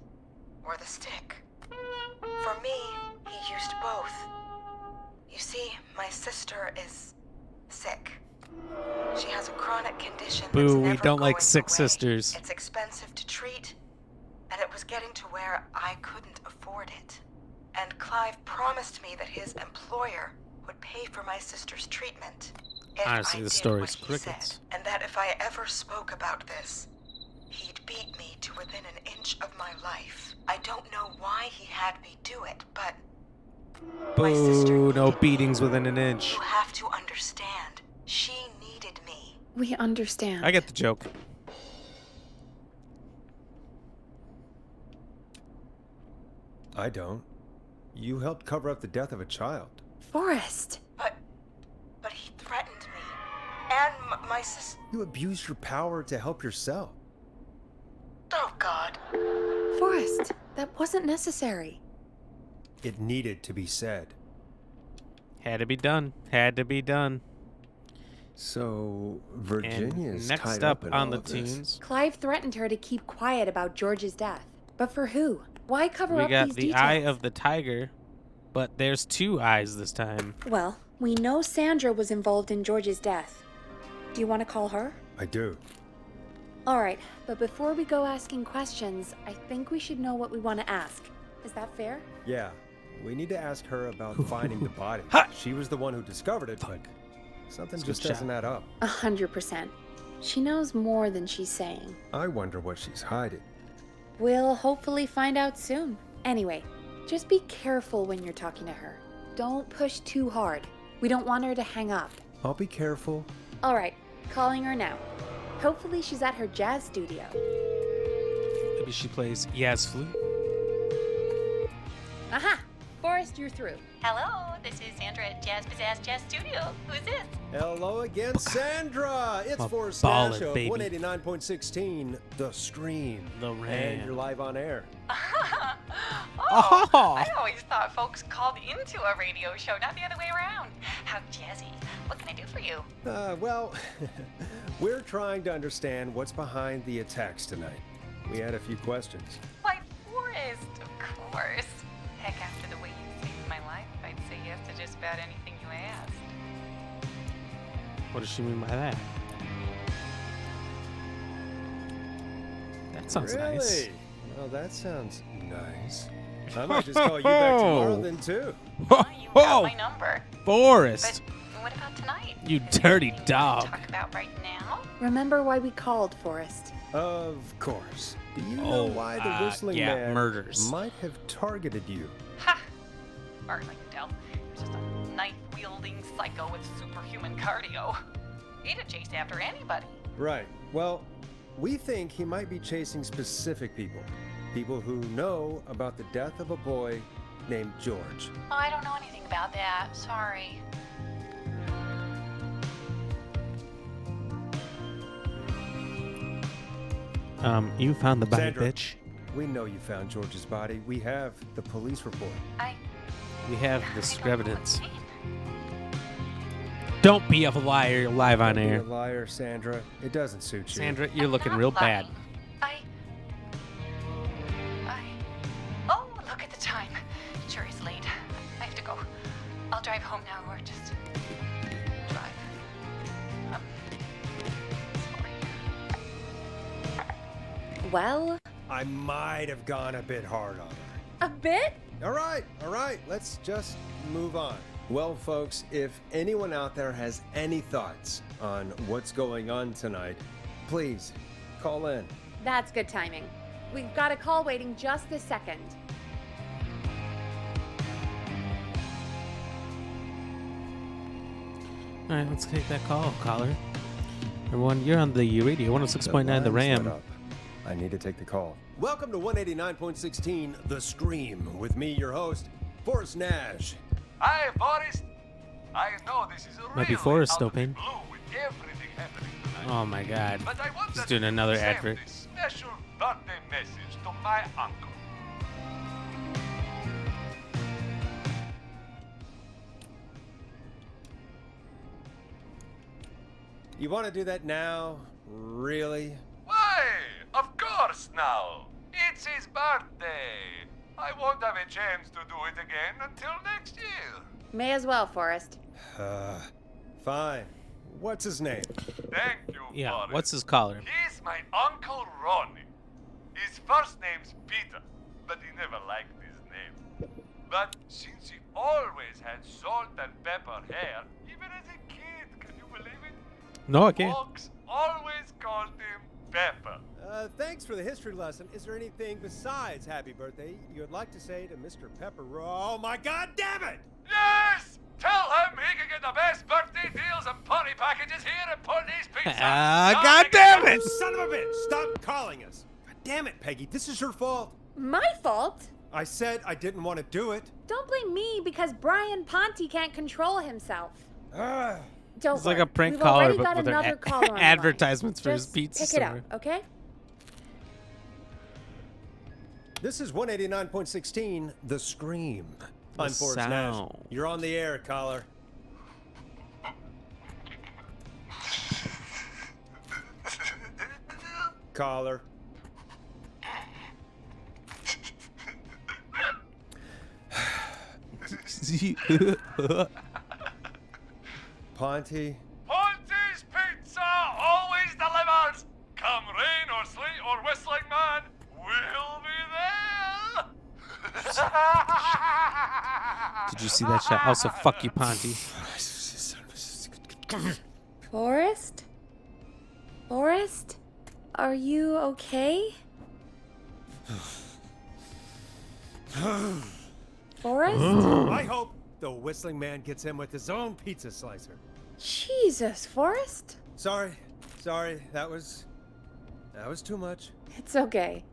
or the stick. For me, he used both. You see, my sister is sick. She has a chronic condition that's Boo, we never don't like going sick away. sisters. It's expensive to treat, and it was getting to where I couldn't afford it. And Clive promised me that his employer would pay for my sister's treatment if Honestly, I the did story's what he crickets. said, and that if I ever spoke about this, he'd beat me to within an inch of my life. I don't know why he had me do it, but Boo, no beatings within an inch. you have to understand, she needed me. We understand. I get the joke. I don't. You helped cover up the death of a child. Forrest! But he threatened me. And my sister. You abused your power to help yourself. Oh, God. Forrest, that wasn't necessary. It needed to be said. Had to be done. Had to be done. So, Virginia's next tied up in on all the of this. tunes, Clive threatened her to keep quiet about George's death. But for who? Why cover we up got these the details? eye of the tiger, but there's two eyes this time. Well, we know Sandra was involved in George's death. Do you want to call her? I do. All right, but before we go asking questions, I think we should know what we want to ask. Is that fair? Yeah, we need to ask her about finding the body. She was the one who discovered it, but something just doesn't add up. 100%. She knows more than she's saying. I wonder what she's hiding. We'll hopefully find out soon. Anyway, just be careful when you're talking to her. Don't push too hard. We don't want her to hang up. I'll be careful. All right, calling her now. Hopefully she's at her jazz studio. Maybe she plays Yaz flute. Aha! Forrest, you're through. Hello, this is Sandra at Jazz Pizzazz Jazz Studio. Who's this? Hello again, Sandra! It's A Forrest baller, Nash of baby. 189.16, The Stream. The And Ram. you're live on air. Oh, I always thought folks called into a radio show, not the other way around. How jazzy. What can I do for you? Well, we're trying to understand what's behind the attacks tonight. We had a few questions. Why, Forrest, of course. Heck, after the way you saved my life, I'd say yes to just about anything you asked. What does she mean by that? That sounds really? nice. Well, that sounds nice. I might just call you back tomorrow then, too. You got my number. Forrest, But what about tonight? you dirty dog. Talk about right now? Remember why we called, Forrest? Of course. Do you know why the Whistling yeah, Man murders. might have targeted you? Ha! Far as I can tell, he was just a knife-wielding psycho with superhuman cardio. He'd have chased after anybody. Right. Well, we think he might be chasing specific people. People who know about the death of a boy named George. Oh, I don't know anything about that. Sorry. You found the body, Sandra, bitch. We know you found George's body. We have the police report. We have this evidence. Don't be a liar. You're live on Don't be air. a liar, Sandra. It doesn't suit you. Sandra, you're looking real bad. Oh, look at the time. Sure is late. I have to go. I'll drive home now or just drive. Well, I might have gone a bit hard on her. a bit? All right. Let's just move on. Well, folks, if anyone out there has any thoughts on what's going on tonight, please call in. That's good timing. We've got a call waiting just this second. All right, let's take that call, caller. Everyone, you're on the radio, 106.9 The line's lit Ram. up. I need to take the call. Welcome to 189.16 The Scream with me, your host, Forrest Nash. Hi, Forrest. I know this is Might be really Forrest out still of the paying. blue with everything happening tonight. Oh my God. But I wanted He's doing to another send advert. a special birthday message to my uncle. You want to do that now? Really? Why? Of course now. It's his birthday. I won't have a chance to do it again until next year. May as well, Forrest. Fine. What's his name? Thank you, Yeah, Forrest. what's his caller? He's my Uncle Ronnie. His first name's Peter, but he never liked his name. But since he always had salt and pepper hair, even as a kid, can you believe it? No, I can't. Folks always called him Pepper. Thanks for the history lesson. Is there anything besides happy birthday you would like to say to Mr. Pepper? Oh my God, damn it! Yes! Tell him he can get the best birthday deals and party packages here at Pony's Pizza. God damn it! Son of a bitch! Stop calling us! God damn it, Peggy. This is your fault. My fault? I said I didn't want to do it. Don't blame me because Brian Ponte can't control himself. Ah. Don't It's like worry. a prank We've caller, already but got with another their caller on the line. advertisements for his Just pizza pick store. it up, okay? This is 189.16 The Scream. The I'm Forrest Nash. sound. You're on the air, caller. Caller. Ponte. Ponte's Pizza always delivers. Come rain or sleet or whistling man, we'll be there. Did you see that shot? Also, fuck you, Ponte. Forrest? Forrest? Are you okay? Forrest? I hope the whistling man gets him with his own pizza slicer. Jesus, Forrest? Sorry. That was too much. It's okay.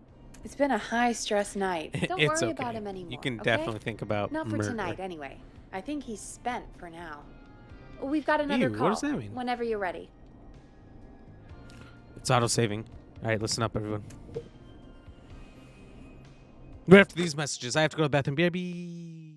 It's been a high-stress night. Don't It's worry okay. about him anymore. You can okay? definitely think about Not for murder. tonight, anyway. I think he's spent for now. We've got another Ew, call. what does that mean? Whenever you're ready. It's auto-saving. All right, listen up, everyone. Right after these messages, I have to go to the bathroom. BRB.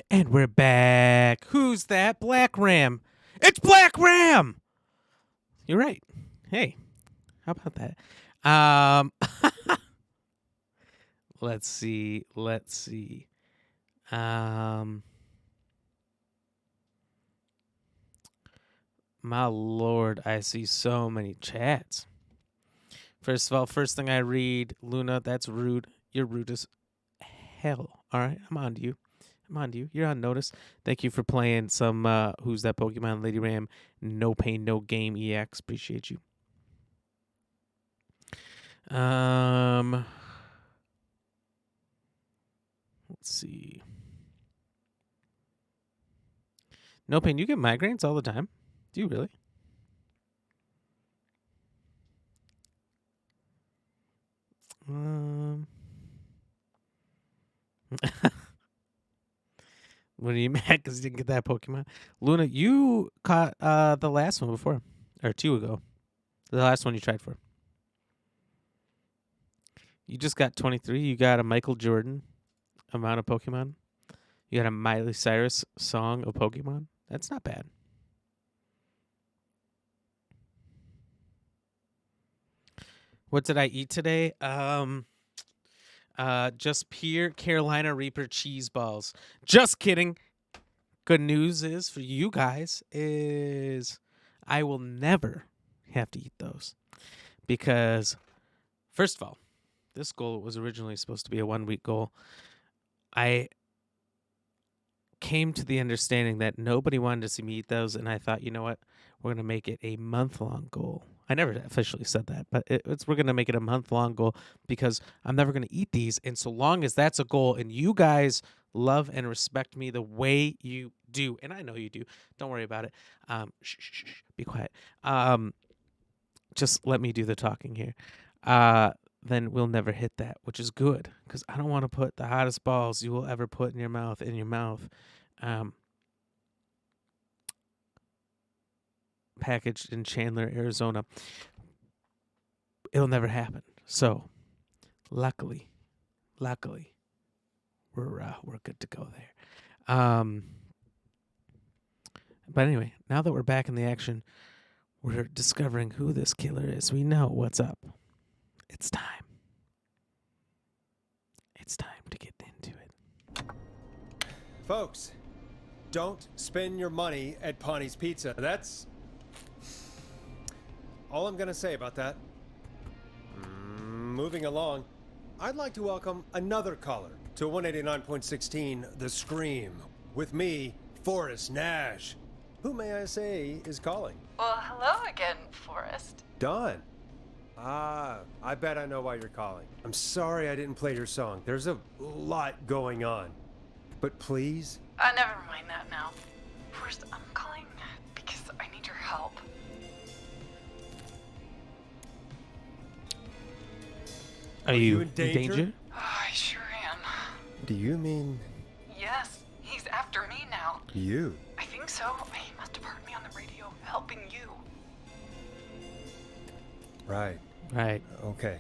And we're back. Who's that? Black Ram. It's Black Ram. You're right. Hey, how about that? Let's see. My Lord, I see so many chats. First of all, first thing I read, Luna, that's rude. You're rude as hell. All right, I'm on to you. You're on notice. Thank you for playing some Who's That Pokemon, Lady Ram. No Pain, No Game EX. Appreciate you. Let's see. No Pain, you get migraines all the time? Do you really? What are you mad because you didn't get that Pokemon? Luna, you caught the last one before, or 2 ago. The last one you tried for. You just got 23. You got a Michael Jordan amount of Pokemon. You got a Miley Cyrus song of Pokemon. That's not bad. What did I eat today? Just pure Carolina Reaper cheese balls. Just kidding. Good news is for you guys is I will never have to eat those because, first of all, this goal was originally supposed to be a 1-week goal. I came to the understanding that nobody wanted to see me eat those, and I thought, you know what? We're going to make it a month-long goal. I never officially said that, but we're going to make it a month-long goal because I'm never going to eat these. And so long as that's a goal and you guys love and respect me the way you do, and I know you do, don't worry about it. Shh, be quiet. Just let me do the talking here. Then we'll never hit that, which is good because I don't want to put the hottest balls you will ever put in your mouth. Packaged in Chandler, Arizona. It'll never happen. So, luckily, we're good to go there. But anyway, now that we're back in the action, we're discovering who this killer is. We know what's up. It's time. It's time to get into it. Folks, don't spend your money at Pawnee's Pizza. That's all I'm going to say about that. Moving along, I'd like to welcome another caller to 189.16 The Scream. With me, Forrest Nash. Who, may I say, is calling? Well, hello again, Forrest. Dawn. I bet I know why you're calling. I'm sorry I didn't play your song. There's a lot going on. But please? Never mind that now. First, I'm calling because I need your help. Are you in danger? I sure am. Do you mean... Yes, he's after me now. You? I think so. He must have heard me on the radio helping you. Right. Okay.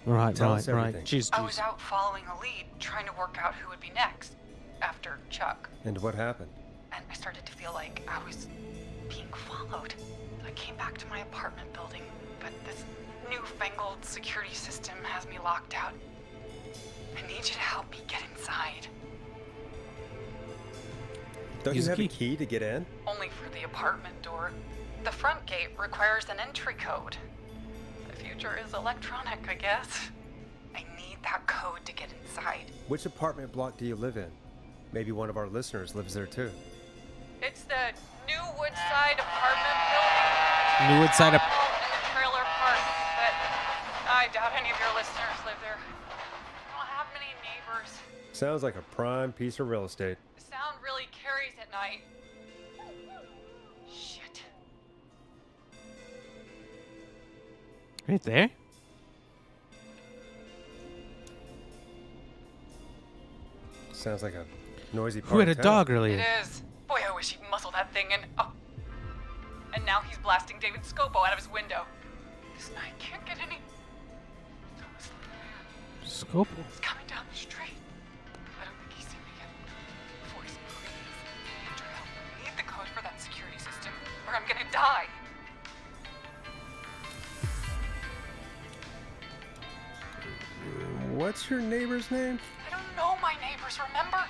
Right. Jeez. I was out following a lead, trying to work out who would be next, after Chuck. And what happened? And I started to feel like I was being followed. I came back to my apartment building, but this newfangled security system has me locked out. I need you to help me get inside. Don't you have a key to get in? Only for the apartment door. The front gate requires an entry code. The future is electronic, I guess. I need that code to get inside. Which apartment block do you live in? Maybe one of our listeners lives there too. It's the New Woodside apartment building. New Woodside in the trailer park, but I doubt any of your listeners live there. I don't have many neighbors. Sounds like a prime piece of real estate. The sound really carries at night. Shit. Right there? Sounds like a noisy part. Who had a dog earlier? It is. Boy, I wish he'd muscle that thing in. Oh. And now he's blasting David Scopo out of his window. This night can't get any... Scopo? He's coming down the street. I don't think he's seen me yet. Voice What's your neighbor's name? I don't know my neighbors, remember?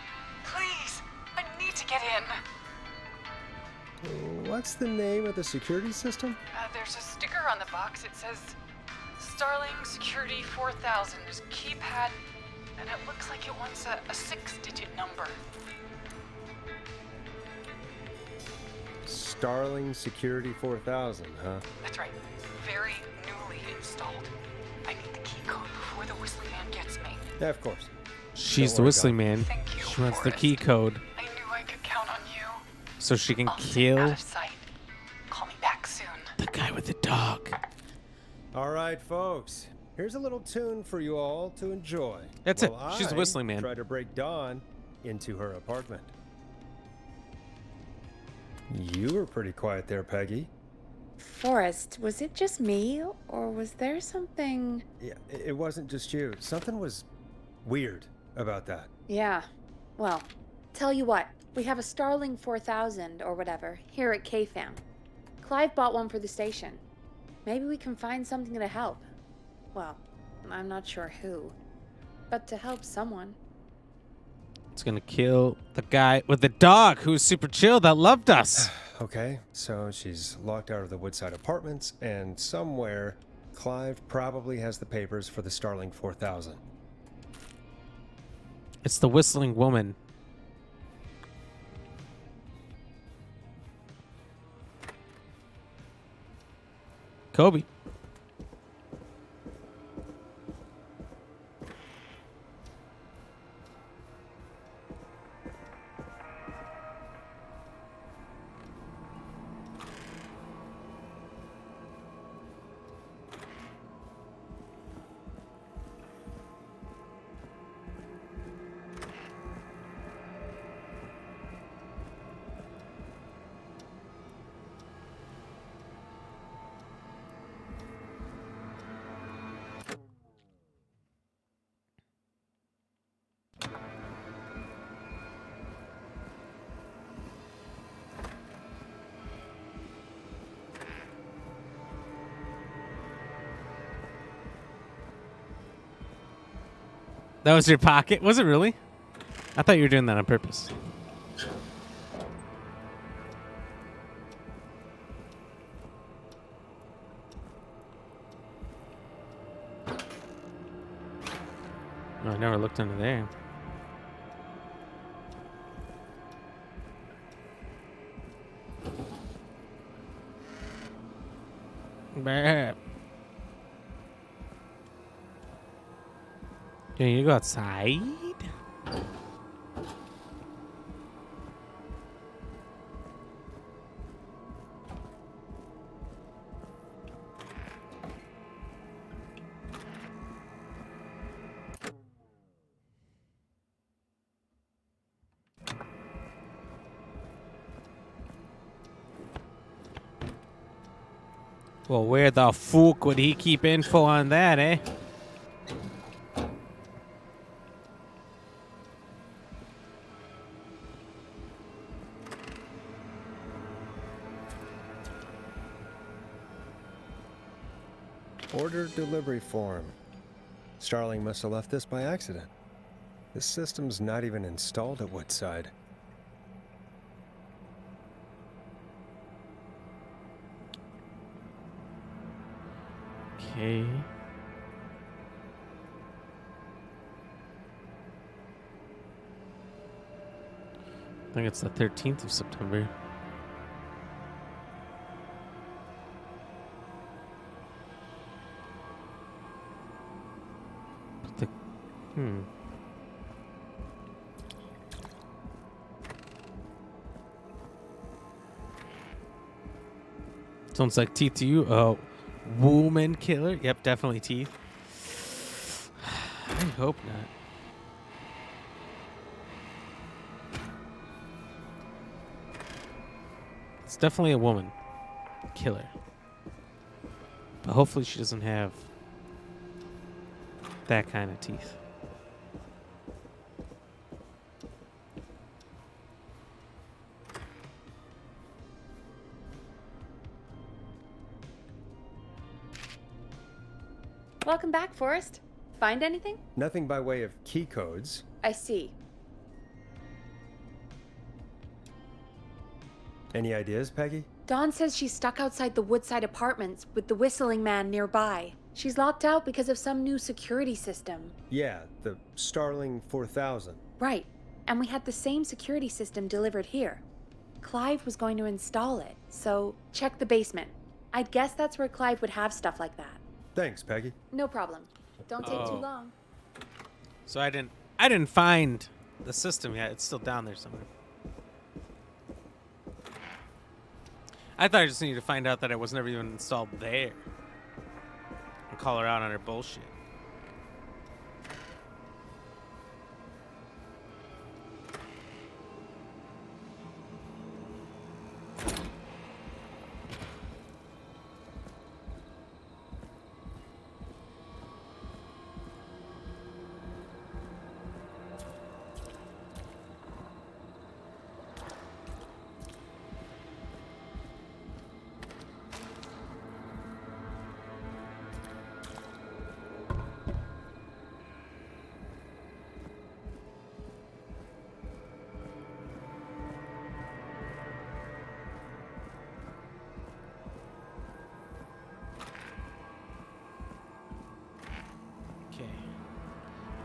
Please, I need to get in. What's the name of the security system? There's a sticker on the box. It says Starling Security 4000. There's a keypad, and it looks like it wants a 6-digit number. Starling Security 4000, huh? That's right. Very newly installed. I need the key code before the Whistling Man gets me. Yeah, of course. She's Don't the worry, Whistling Doc. Man. Thank you, She wants the Forrest. key code I knew I could count on you. so she can I'll stay kill out of sight. Call me back soon. the guy with the dog. All right, folks. Here's a little tune for you all to enjoy. That's it. while She's the I Whistling Man. Try to break Dawn into her apartment. You were pretty quiet there, Peggy. Forrest, was it just me, or was there something? Yeah, it wasn't just you. Something was weird about that. Yeah. Well, tell you what, we have a Starling 4000 or whatever here at KFAM. Clive bought one for the station. Maybe we can find something to help. Well, I'm not sure who, but to help someone. It's gonna kill the guy with the dog who's super chill that loved us. Okay, so she's locked out of the Woodside Apartments, and somewhere, Clive probably has the papers for the Starling 4000. It's the Whistling Woman. Kobe. That was your pocket? Was it really? I thought you were doing that on purpose. No, I never looked under there. Bah. Do you need to go outside? Well, where the fuck would he keep info on that, eh? Order delivery form. Starling must have left this by accident. This system's not even installed at Woodside. Okay. I think it's the 13th of September. But the, Sounds like teeth to you. Oh, woman killer. Yep, definitely teeth. I hope not. It's definitely a woman killer. But hopefully she doesn't have that kind of teeth. Welcome back, Forrest. Find anything? Nothing by way of key codes. I see. Any ideas, Peggy? Dawn says she's stuck outside the Woodside Apartments with the whistling man nearby. She's locked out because of some new security system. Yeah, the Starling 4000. Right. And we had the same security system delivered here. Clive was going to install it, so check the basement. I'd guess that's where Clive would have stuff like that. Thanks, Peggy. No problem. Don't take too long. So I didn't find the system yet. It's still down there somewhere. I thought I just needed to find out that it was never even installed there. And call her out on her bullshit.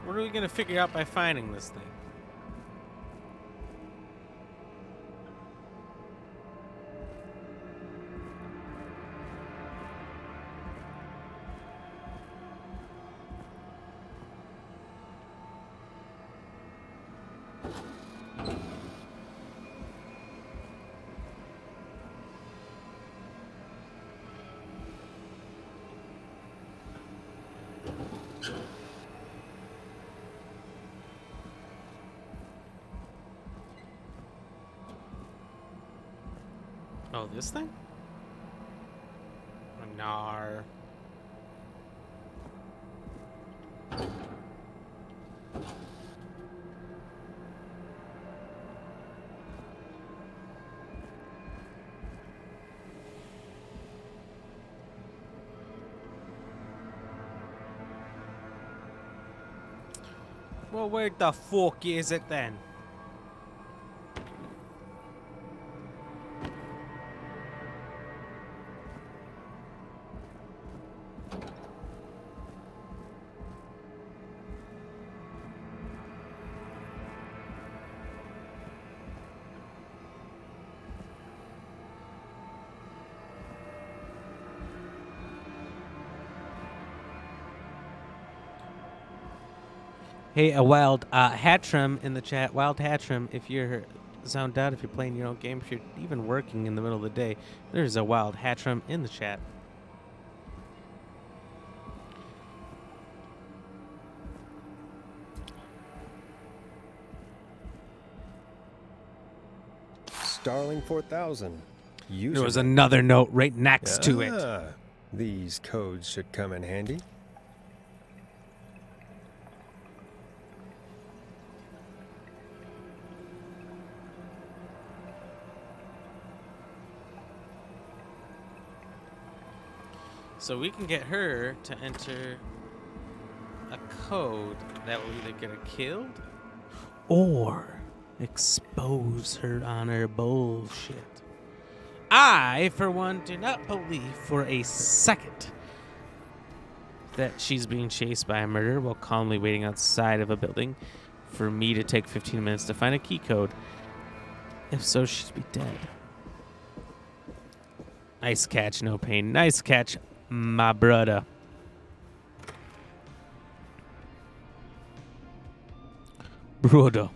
What are we gonna figure out by finding this thing? Oh, this thing? Nar. Well, where the fuck is it then? Hey, a wild Hatchram in the chat. Wild Hatchram, if you're zoned out, if you're playing your own game, if you're even working in the middle of the day, there's a wild Hatchram in the chat. Starling 4000. There was another note right next to it. These codes should come in handy. So we can get her to enter a code that will either get her killed or expose her on her bullshit. I, for one, do not believe for a second that she's being chased by a murderer while calmly waiting outside of a building for me to take 15 minutes to find a key code. If so, she'd be dead. Nice catch, No Pain. Nice catch, my brother. Brother.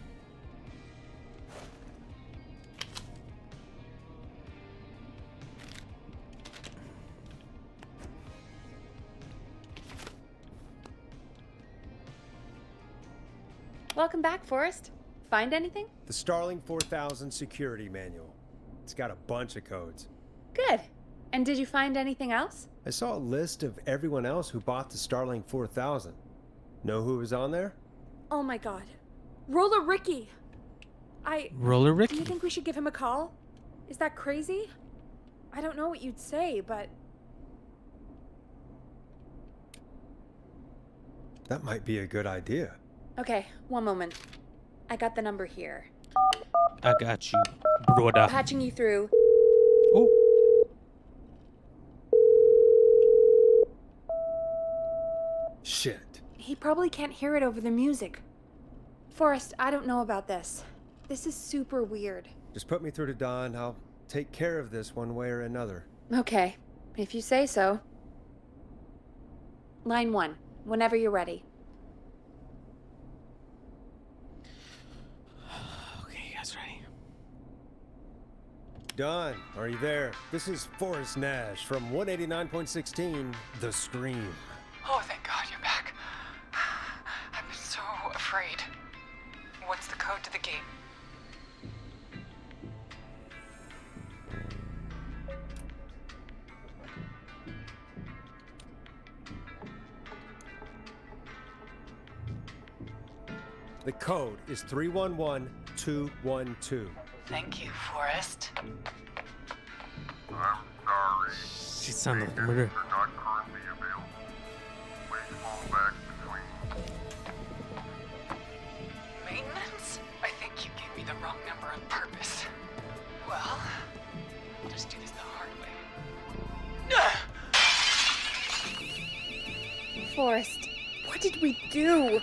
Welcome back, Forrest. Find anything? The Starling 4000 security manual. It's got a bunch of codes. Good. And did you find anything else? I saw a list of everyone else who bought the Starling 4000. Know who was on there? Oh my god. Roller Ricky! Roller Do Ricky? you think we should give him a call? Is that crazy? I don't know what you'd say, but... That might be a good idea. Okay, one moment. I got the number here. I got you, brother. Patching you through. Oh. Shit. He probably can't hear it over the music. Forrest, I don't know about this. This is super weird. Just put me through to Don. I'll take care of this one way or another. Okay, if you say so. Line 1, whenever you're ready. Okay, you guys ready? Don, are you there? This is Forrest Nash from 189.16, The Scream. Oh, thank God you're back. I've been so afraid. What's the code to the gate? The code is 311212. Thank you, Forrest. I'm sorry. She sounded like a murderer. Are not currently available. Please call back between. Maintenance? I think you gave me the wrong number on purpose. Well, I'll just do this the hard way. Forrest, what did we do?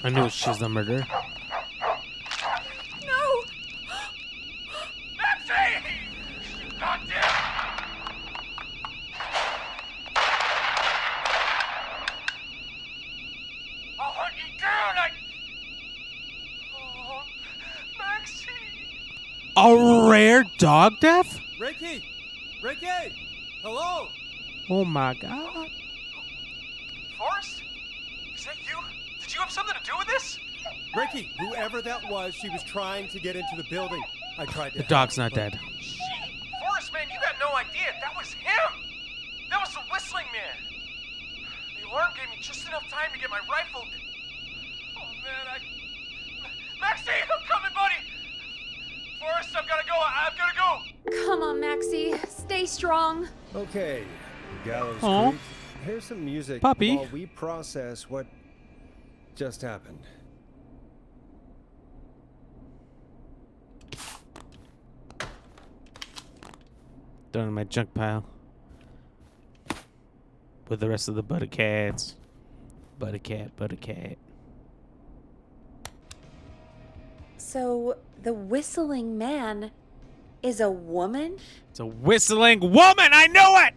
I knew she's the murderer. No! Maxie! Not dead! I'll hunt you down! Oh, Maxie! A rare dog death? Ricky! Ricky! Hello! Oh my God. Forrest? Is that you? Did you have something to do with this? Ricky, whoever that was, she was trying to get into the building. I tried to. The dog's not help, dead. She? Forrest, man, you got no idea. That was him! That was the whistling man! The alarm gave me just enough time to get my rifle. Oh, man, Maxie, I'm coming, buddy! Forrest, I've gotta go. I've gotta go! Come on, Maxie. Stay strong. Okay, Gallows Aw. Creek. Here's some music Puppy. while we process what just happened. Down in my junk pile. With the rest of the butter cats. Butter cat, butter cat. So, the whistling man is a woman? It's a whistling woman! I knew it!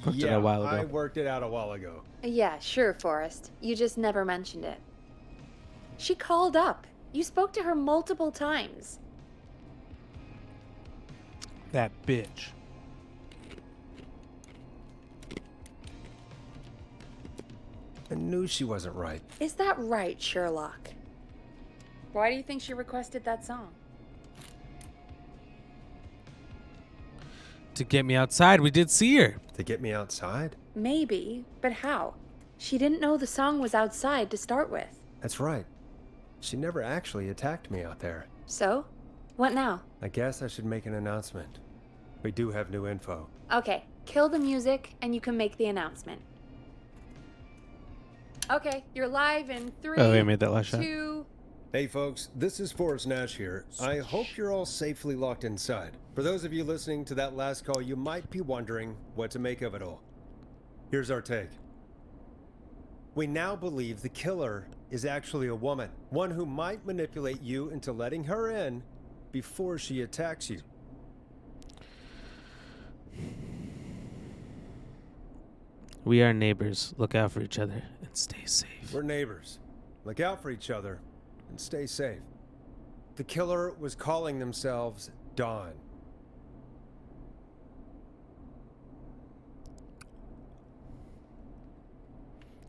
Worked it out Yeah, a while ago. I worked it out a while ago. Yeah, sure, Forrest. You just never mentioned it. She called up. You spoke to her multiple times. That bitch. I knew she wasn't right. Is that right, Sherlock? Why do you think she requested that song? To get me outside, we did see her. To get me outside? Maybe, but how? She didn't know the song was outside to start with. That's right. She never actually attacked me out there. So? What now? I guess I should make an announcement. We do have new info. Okay, kill the music and you can make the announcement. Okay, you're live in 3, Oh, I made that last shot. 2... Hey folks, this is Forrest Nash here. I hope you're all safely locked inside. For those of you listening to that last call, you might be wondering what to make of it all. Here's our take. We now believe the killer is actually a woman, one who might manipulate you into letting her in before she attacks you. We are neighbors. Look out for each other and stay safe. We're neighbors. Look out for each other and stay safe. The killer was calling themselves Dawn.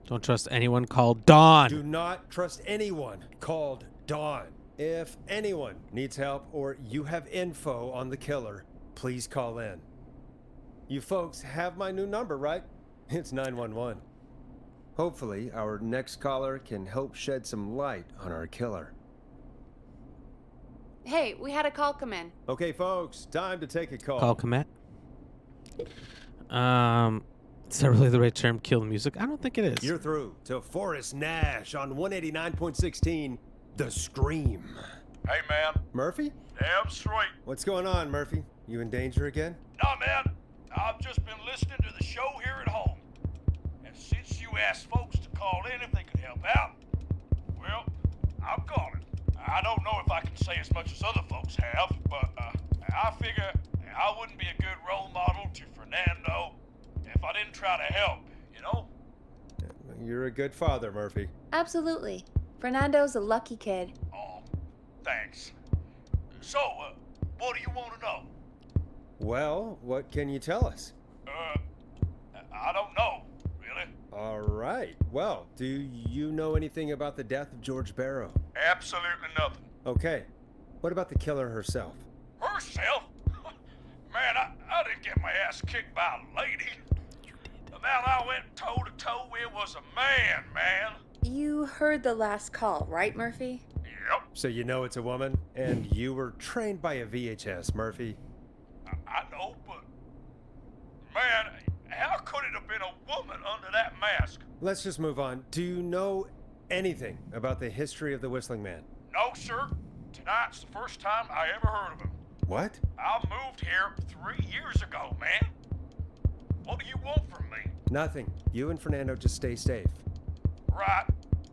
Don't trust anyone called Dawn. Do not trust anyone called Dawn. If anyone needs help or you have info on the killer, please call in. You folks have my new number, right? It's 911. Hopefully, our next caller can help shed some light on our killer. Hey, we had a call come in. Okay, folks, time to take a call. Call commit. Is that really the right term? Kill the music? I don't think it is. You're through to Forrest Nash on 189.16, The Scream. Hey, man. Murphy? Damn straight. What's going on, Murphy? You in danger again? Nah, man. I've just been listening to the show here at home. And since you asked folks to call in if they could help out, well, I'm calling. I don't know if I can say as much as other folks have, but I figure I wouldn't be a good role model to Fernando if I didn't try to help, you know? You're a good father, Murphy. Absolutely. Fernando's a lucky kid. Oh, thanks. So, what do you want to know? Well, what can you tell us? I don't know, really. All right. Well, do you know anything about the death of George Barrow? Absolutely nothing. Okay. What about the killer herself? Herself? Man, I didn't get my ass kicked by a lady. The man I went toe-to-toe with was a man. You heard the last call, right, Murphy? Yep. So you know it's a woman, and you were trained by a VHS, Murphy. I know, but... Man, how could it have been a woman under that mask? Let's just move on. Do you know anything about the history of the Whistling Man? No, sir. Tonight's the first time I ever heard of him. What? I moved here 3 years ago, man. What do you want from me? Nothing. You and Fernando just stay safe. Right.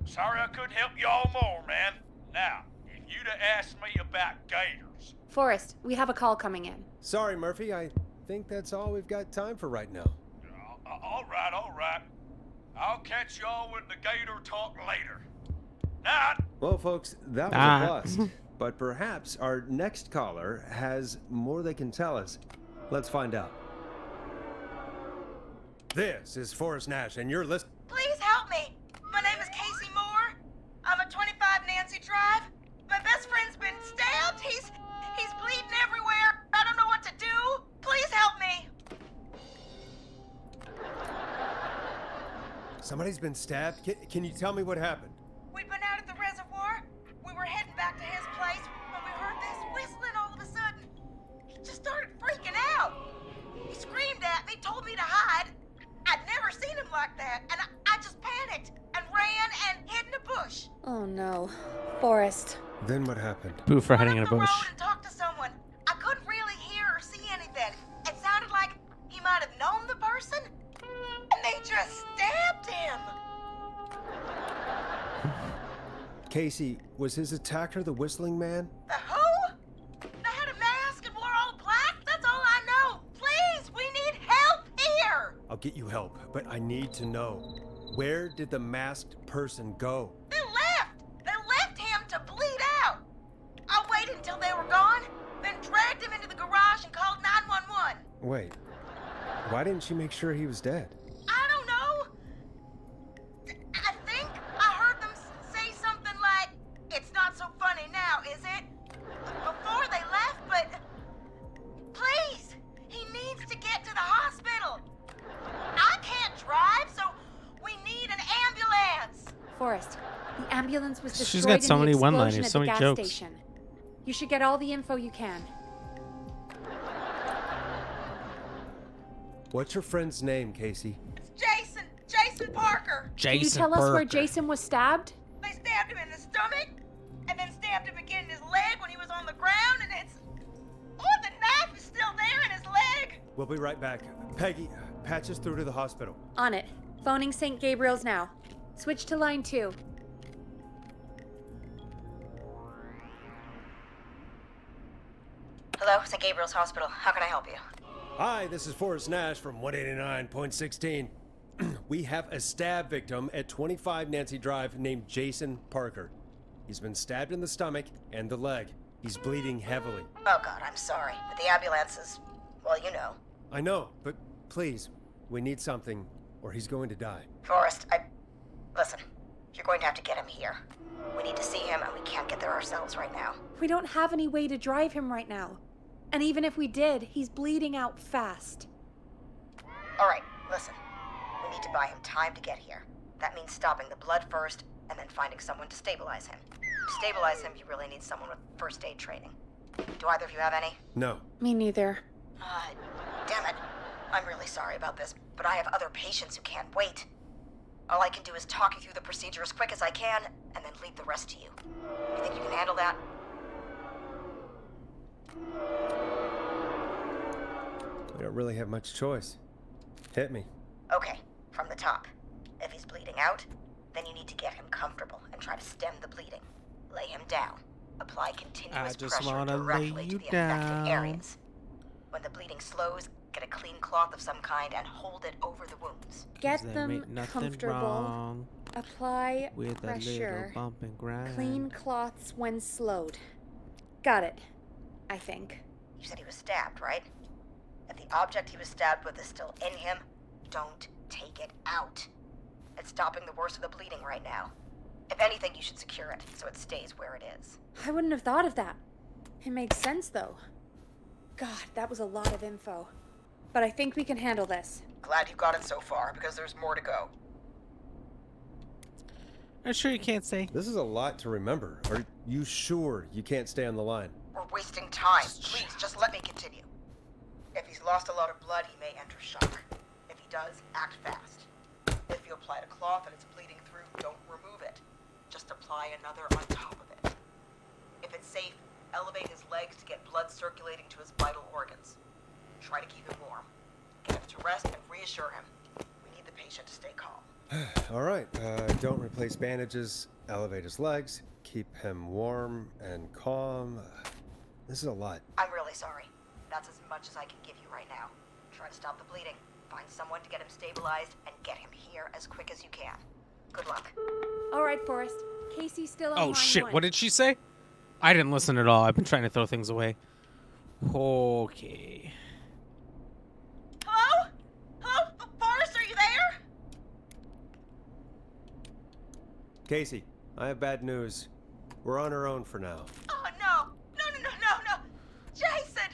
Sorry I couldn't help you all more, man. Now, if you'd have asked me about gators... Forrest, we have a call coming in. Sorry, Murphy. I think that's all we've got time for right now. All right. I'll catch y'all with the gator talk later. Night. Well, folks, that was a bust. But perhaps our next caller has more they can tell us. Let's find out. This is Forrest Nash, and you're listening. Please help me. My name is Casey Moore. I'm at 25 Nancy Drive. My best friend's been stabbed. He's bleeding everywhere. I don't know what to do. Please help me. Somebody's been stabbed? Can you tell me what happened? We'd been out at the reservoir. We were heading back to his place when we heard this whistling all of a sudden. He just started freaking out. He screamed at me, told me to hide. I'd never seen him like that, and I just panicked and ran and hid in a bush. Oh no. Forrest. Then what happened? Boo for hiding in a bush. And talked to someone. I couldn't really hear or see anything. It sounded like he might have known the person, and they just stabbed him. Casey, was his attacker the Whistling Man? The who? They had a mask and wore all black? That's all I know. Please, we need help here. I'll get you help, but I need to know. Where did the masked person go? They left him to bleed out. I waited until they were gone, then dragged him into the garage and called 911. Wait, why didn't she make sure he was dead? I don't know. I think I heard them say something like, "It's not so funny now, is it?" before they left, but please, he needs to get to the hospital. I can't drive, so we need an ambulance. Forrest, the ambulance was She's destroyed got so in the many explosion one-liners, at so the many gas jokes. station. You should get all the info you can. What's your friend's name, Casey? Jason Parker. Can you tell us where Jason was stabbed? They stabbed him in the stomach, and then stabbed him again in his leg when he was on the ground, and it's... Oh, the knife is still there in his leg. We'll be right back. Peggy, patch us through to the hospital. On it. Phoning St. Gabriel's now. Switch to line 2. Hello, St. Gabriel's Hospital. How can I help you? Hi, this is Forrest Nash from 189.16. We have a stab victim at 25 Nancy Drive named Jason Parker. He's been stabbed in the stomach and the leg. He's bleeding heavily. Oh, God, I'm sorry. But the ambulance is... well, you know. I know, but please, we need something, or he's going to die. Forrest, listen, you're going to have to get him here. We need to see him, and we can't get there ourselves right now. We don't have any way to drive him right now. And even if we did, he's bleeding out fast. All right, listen. We need to buy him time to get here. That means stopping the blood first, and then finding someone to stabilize him. To stabilize him, you really need someone with first aid training. Do either of you have any? No. Me neither. Damn it. I'm really sorry about this, but I have other patients who can't wait. All I can do is talk you through the procedure as quick as I can, and then leave the rest to you. You think you can handle that? We don't really have much choice. Hit me. Okay, from the top. If he's bleeding out, then you need to get him comfortable and try to stem the bleeding. Lay him down. Apply continuous pressure directly to the affected areas. When the bleeding slows, get a clean cloth of some kind and hold it over the wounds. Get them comfortable. Apply with pressure. A little bump and grind. Clean cloths when slowed. Got it. I think. You said he was stabbed, right? If the object he was stabbed with is still in him, don't take it out. It's stopping the worst of the bleeding right now. If anything, you should secure it so it stays where it is. I wouldn't have thought of that. It makes sense, though. God, that was a lot of info. But I think we can handle this. Glad you've gotten so far, because there's more to go. I'm sure you can't say. This is a lot to remember. Are you sure you can't stay on the line? We're wasting time. Please, just let me continue. If he's lost a lot of blood, he may enter shock. If he does, act fast. If you applied a cloth and it's bleeding through, don't remove it. Just apply another on top of it. If it's safe, elevate his legs to get blood circulating to his vital organs. Try to keep him warm. Get him to rest and reassure him. We need the patient to stay calm. All right. Don't replace bandages. Elevate his legs. Keep him warm and calm. This is a lot. I'm really sorry. That's as much as I can give you right now. Try to stop the bleeding. Find someone to get him stabilized and get him here as quick as you can. Good luck. All right, Forrest. Casey's still on line Oh shit! one. What did she say? I didn't listen at all. I've been trying to throw things away. Okay. Hello? Hello? Forrest, are you there? Casey, I have bad news. We're on our own for now. Oh, no. No. Jason!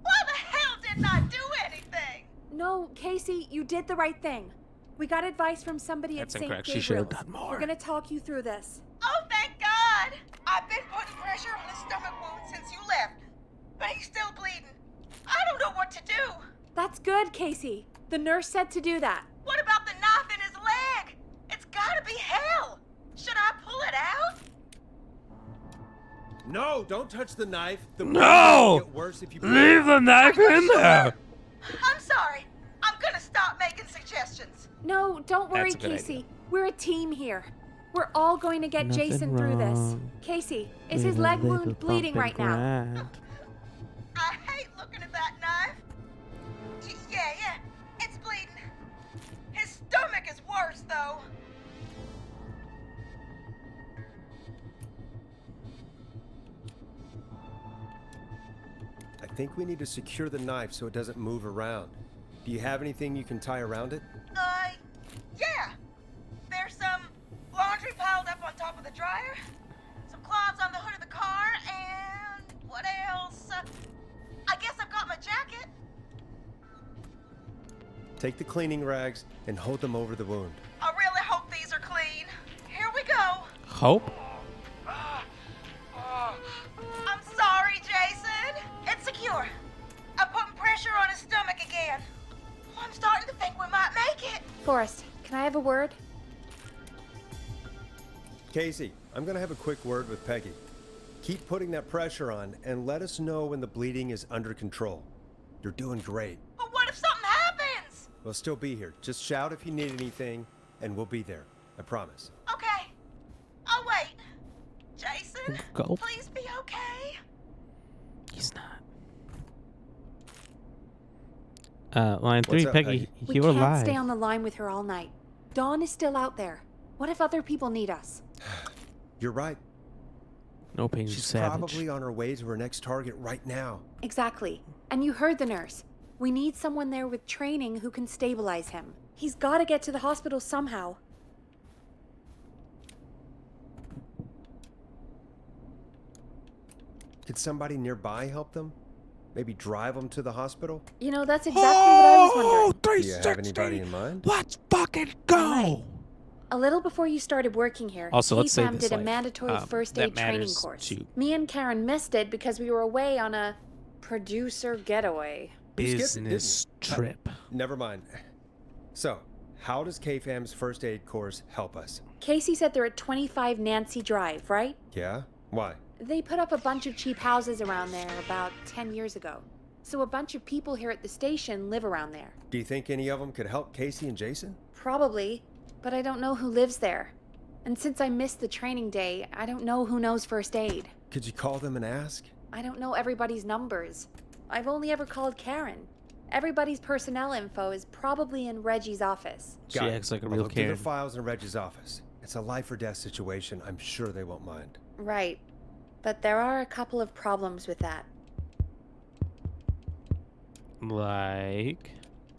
Why the hell didn't I do anything? No, Casey, you did the right thing. We got advice from somebody That's at St. incorrect. Gabriel's. She should have done more. We're gonna talk you through this. Oh, thank God! I've been putting pressure on his stomach wound since you left, but he's still bleeding. I don't know what to do. That's good, Casey. The nurse said to do that. What about the knife in his leg? It's gotta be hell. Should I pull it out? No, don't touch the knife. The No! will get worse if you Leave the knife in there. I'm sorry. I'm gonna stop making suggestions. No, don't worry, That's a good Casey. idea. We're a team here. We're all going to get Nothing Jason through this. wrong. Casey, is his With a leg little wound bleeding bump right and now? grind. I hate looking at that knife. Yeah, it's bleeding. His stomach is worse, though. I think we need to secure the knife so it doesn't move around. Do you have anything you can tie around it? Yeah. There's some laundry piled up on top of the dryer, some cloths on the hood of the car, and what else? I guess I've got my jacket. Take the cleaning rags and hold them over the wound. I really hope these are clean. Here we go. Hope? I'm sorry, Jason. It's secure. I'm putting pressure on his stomach again. I'm starting to think we might make it. Forrest, can I have a word? Casey, I'm gonna have a quick word with Peggy. Keep putting that pressure on and let us know when the bleeding is under control. You're doing great. But what if something happens? We'll still be here. Just shout if you need anything, and we'll be there. I promise. Okay. I'll wait. Jason, Go. please be okay. He's not. Line 3, What's up, Peggy. We You can't were live. stay on the line with her all night. Dawn is still out there. What if other people need us? You're right. No pain, She's savage. probably on her way to her next target right now. Exactly. And you heard the nurse. We need someone there with training who can stabilize him. He's got to get to the hospital somehow. Could somebody nearby help them? Maybe drive them to the hospital? You know, that's exactly what I was wondering. Do you have anybody in mind? Let's fucking go! A little before you started working here, Also, let's say KFAM this, did a like, mandatory first that aid training matters course. too. Me and Karen missed it because we were away on a producer getaway. You skipped it, business didn't you? trip. Never mind. So, how does KFAM's first aid course help us? Casey said they're at 25 Nancy Drive, right? Yeah? Why? They put up a bunch of cheap houses around there about 10 years ago. So a bunch of people here at the station live around there. Do you think any of them could help Casey and Jason? Probably, but I don't know who lives there. And since I missed the training day, I don't know who knows first aid. Could you call them and ask? I don't know everybody's numbers. I've only ever called Karen. Everybody's personnel info is probably in Reggie's office. She Got it. acts like a I'll real look through Karen. the files in Reggie's office. It's a life or death situation. I'm sure they won't mind. Right. But there are a couple of problems with that. Like?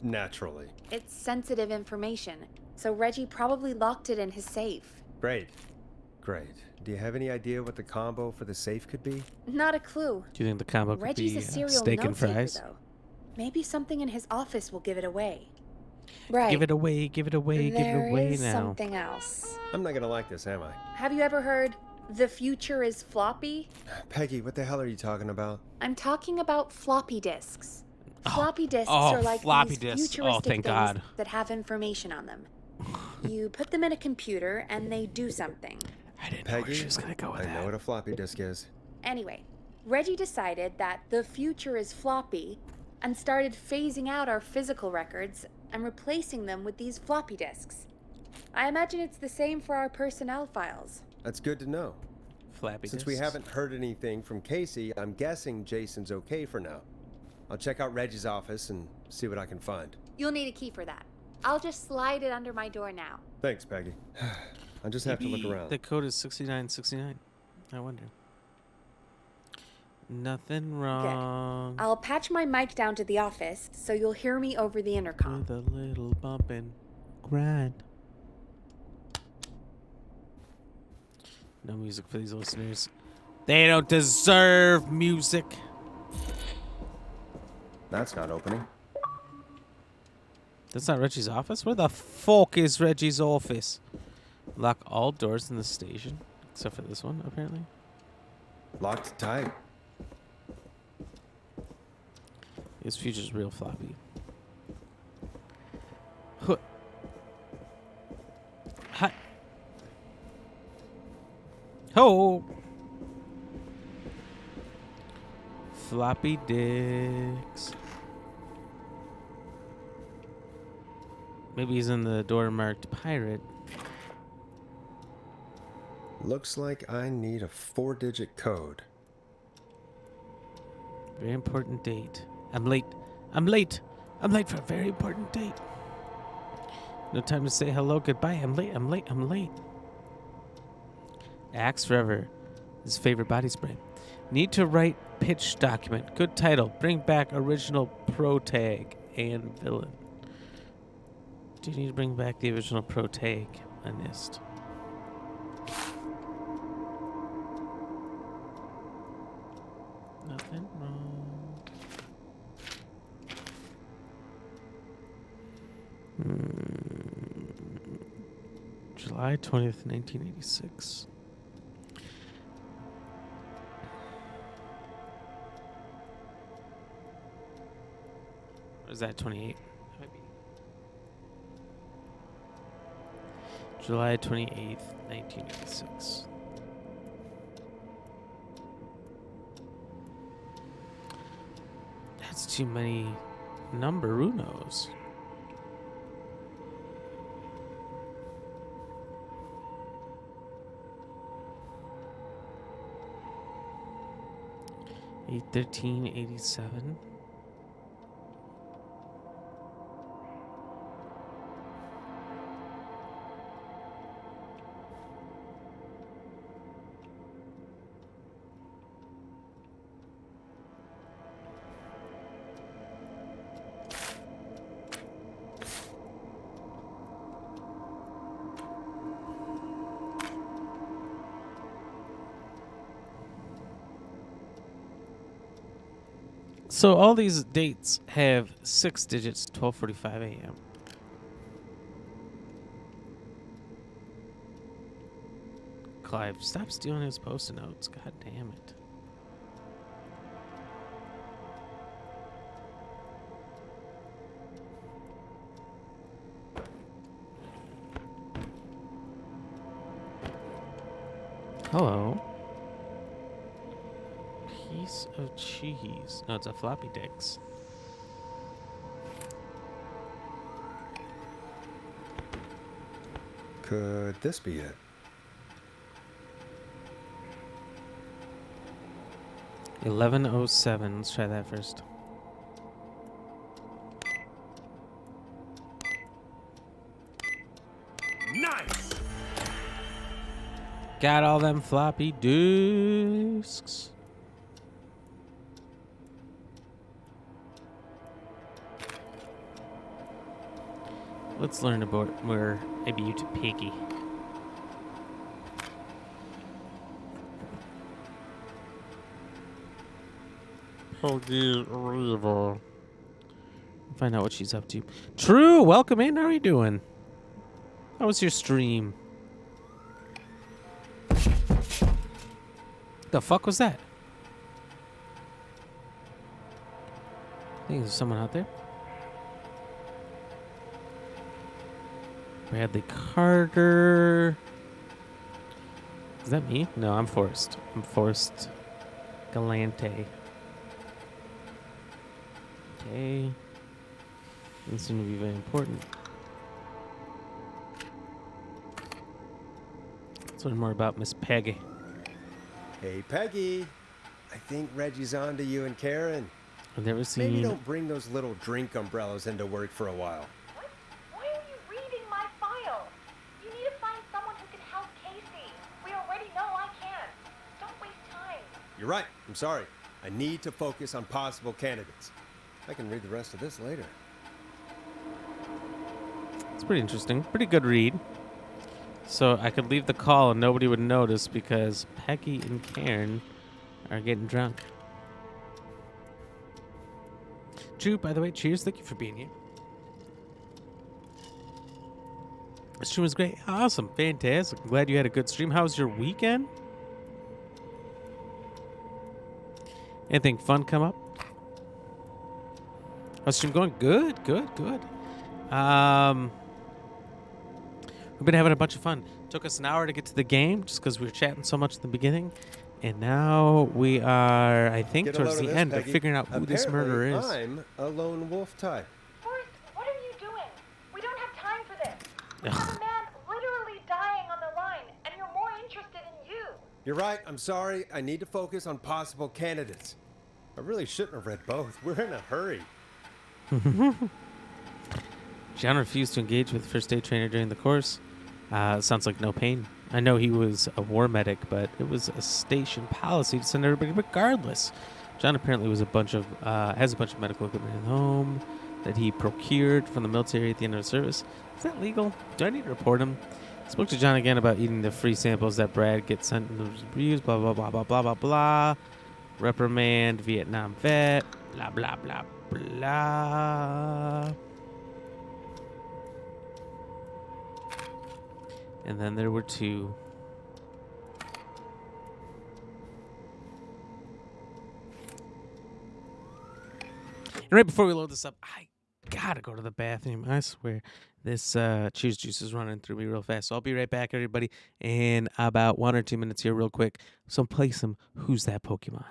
Naturally. It's sensitive information, so Reggie probably locked it in his safe. Great. Great. Do you have any idea what the combo for the safe could be? Not a clue. Do you think the combo could Reggie's be a serial steak and note taker, fries? though. Maybe something in his office will give it away. Right. Give it away, give it away, give it away There is now. something else. I'm not gonna like this, am I? Have you ever heard the future is floppy? Peggy, what the hell are you talking about? I'm talking about floppy disks. Floppy disks oh, are like floppy these disks. futuristic Oh, thank things God. that have information on them. You put them in a computer and they do something. I didn't Peggy, know where she was gonna go with I that. know what a floppy disk is. Anyway, Reggie decided that the future is floppy and started phasing out our physical records and replacing them with these floppy disks. I imagine it's the same for our personnel files. That's good to know. Flappy Since we disks. haven't heard anything from Casey, I'm guessing Jason's okay for now. I'll check out Reggie's office and see what I can find. You'll need a key for that. I'll just slide it under my door now. Thanks, Peggy. I just have to look Maybe around. The code is 6969. I wonder. Nothing wrong. I'll patch my mic down to the office so you'll hear me over the intercom. With a little bump and grind. No music for these listeners. They don't deserve music. That's not opening. That's not Reggie's office? Where the fuck is Reggie's office? Lock all doors in the station. Except for this one, apparently. Locked tight. His future's real floppy. Huh. Hi. Ho. Floppy dicks. Maybe he's in the door marked pirate. Looks like I need a 4-digit code. Very important date. I'm late. I'm late. I'm late for a very important date. No time to say hello, goodbye. I'm late. I'm late. I'm late. Axe Forever. His favorite body spray. Need to write pitch document. Good title. Bring back original pro tag and villain. Do you need to bring back the original pro tag? Anist. Nothing wrong. July 20th, 1986. Or is that 28? Might be. July 28th, 1986. That's too many numberunos. Eight 1387. So all these dates have 6 digits, 12:45 a.m. Clive, stop stealing his post-it notes. God damn it. Hello. Piece of cheese. No, it's a floppy dicks. Could this be it? $11.07. Let's try that first. Nice! Got all them floppy disks. Let's learn about more about Piggy. Piggy River. Find out what she's up to. True, welcome in. How are you doing? How was your stream? The fuck was that? I think there's someone out there. Bradley Carter. Is that me? No, I'm Forrest. I'm Forrest Galante. Okay. Doesn't seem to be very important. Let's learn more about Miss Peggy. Hey, Peggy. I think Reggie's on to you and Karen. I've never seen... Maybe don't bring those little drink umbrellas into work for a while. Why are you reading my file? You need to find someone who can help Casey. We already know I can. Don't waste time. You're right. I'm sorry. I need to focus on possible candidates. I can read the rest of this later. It's pretty interesting. Pretty good read. So I could leave the call and nobody would notice because Peggy and Karen are getting drunk. Drew, by the way, cheers. Thank you for being here. The stream was great. Awesome. Fantastic. I'm glad you had a good stream. How was your weekend? Anything fun come up? How's the stream going? Good, good, good. We've been having a bunch of fun. Took us an hour to get to the game just because we were chatting so much in the beginning. And now we are, I think, towards the end of figuring out who this murderer is. I'm a lone wolf type. Forrest, what are you doing? We don't have time for this. We have a man literally dying on the line, and you're more interested in you. You're right. I'm sorry. I need to focus on possible candidates. I really shouldn't have read both. We're in a hurry. John refused to engage with the first aid trainer during the course. Sounds like no pain. I know he was a war medic, but it was a station policy to send everybody regardless. John apparently was has a bunch of medical equipment at home that he procured from the military at the end of the service. Is that legal? Do I need to report him? Spoke to John again about eating the free samples that Brad gets sent in the reviews. Blah blah blah blah blah blah blah. Reprimand Vietnam vet. Blah blah blah blah. And then there were two. And right before we load this up, I gotta go to the bathroom. I swear, this cheese juice is running through me real fast. So I'll be right back, everybody, in about 1 or 2 minutes here real quick. So play some Who's That Pokemon?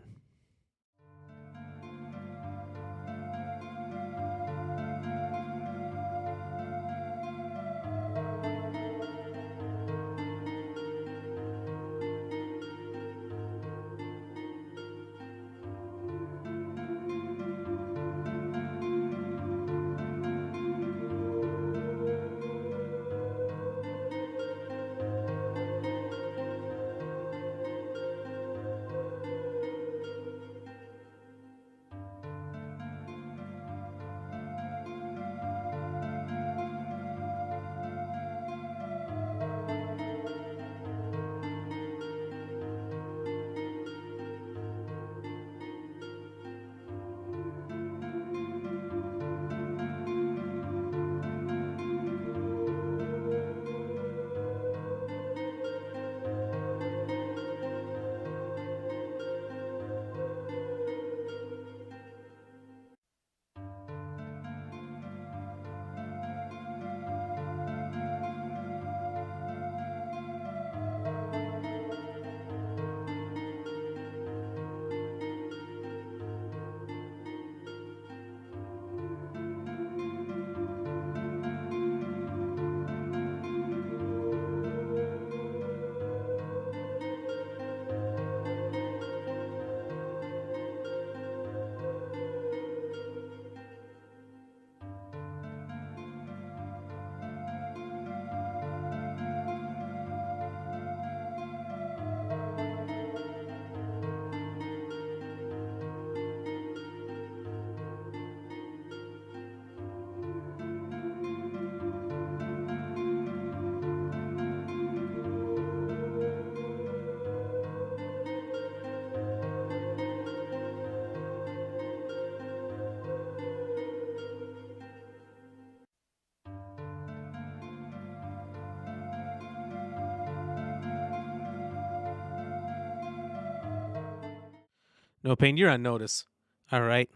No Pain, you're on notice. All right.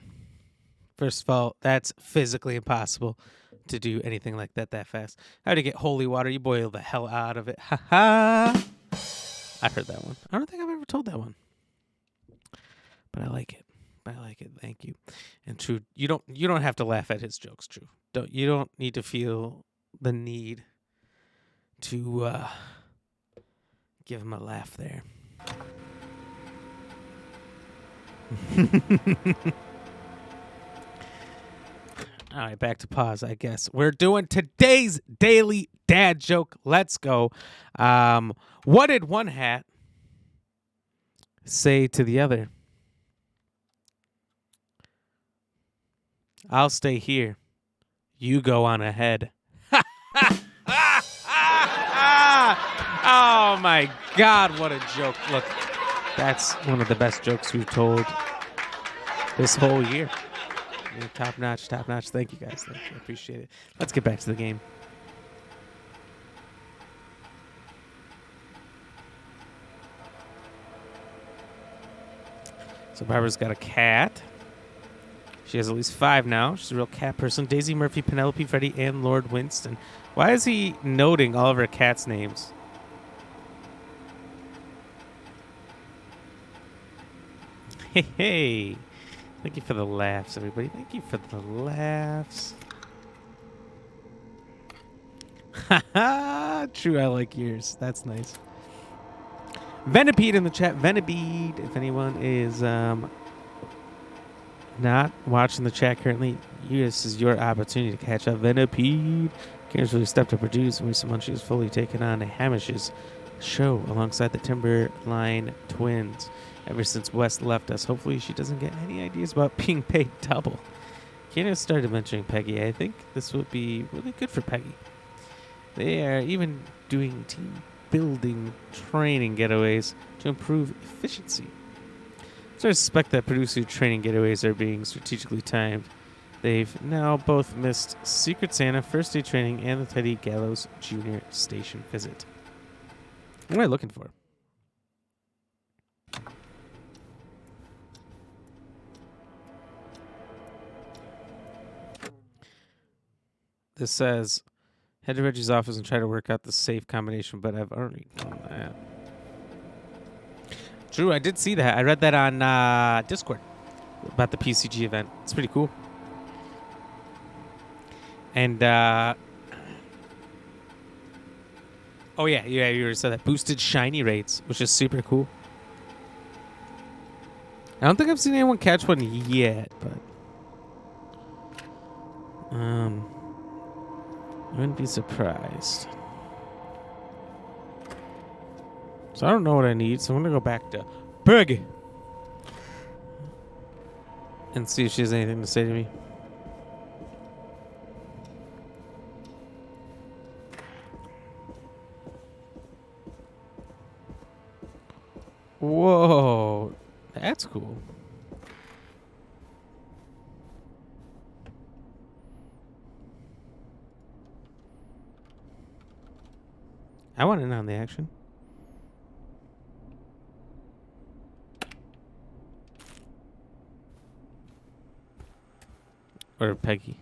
First of all, that's physically impossible to do anything like that fast. How to get holy water? You boil the hell out of it. Ha ha. I heard that one. I don't think I've ever told that one. But I like it. Thank you. And True, you don't have to laugh at his jokes, True. You don't need to feel the need to give him a laugh there. All right, back to pause, I guess. We're doing today's daily dad joke. Let's go. What did one hat say to the other? I'll stay here. You go on ahead. Oh, my God, what a joke. Look, that's one of the best jokes we've told this whole year. Top notch. Thank you, guys. Thank you. I appreciate it. Let's get back to the game. So Barbara's got a cat. She has at least 5 now. She's a real cat person. Daisy, Murphy, Penelope, Freddie, and Lord Winston. Why is he noting all of her cats' names? Hey. Thank you for the laughs, everybody. Thank you for the laughs. Haha. True, I like yours. That's nice. Venipede in the chat. Venipede, if anyone is not watching the chat currently, this is your opportunity to catch up. Venipede Karen's really stepped up her duties in recent months. She was fully taken on Hamish's show alongside the Timberline twins ever since Wes left us. Hopefully she doesn't get any ideas about being paid double. Karen started mentioning Peggy. I think this would be really good for Peggy. They are even doing team building training getaways to improve efficiency. So I suspect that producer training getaways are being strategically timed. They've now both missed Secret Santa, First Day Training, and the Teddy Gallows Jr. station visit. What am I looking for? This says, head to Reggie's office and try to work out the safe combination, but I've already done that. True, I did see that. I read that on Discord about the PCG event. It's pretty cool. And, oh yeah, you already said that. Boosted shiny rates, which is super cool. I don't think I've seen anyone catch one yet, but I wouldn't be surprised. So I don't know what I need, so I'm gonna go back to Peggy and see if she has anything to say to me. Whoa, that's cool. I want in on the action. Or Peggy.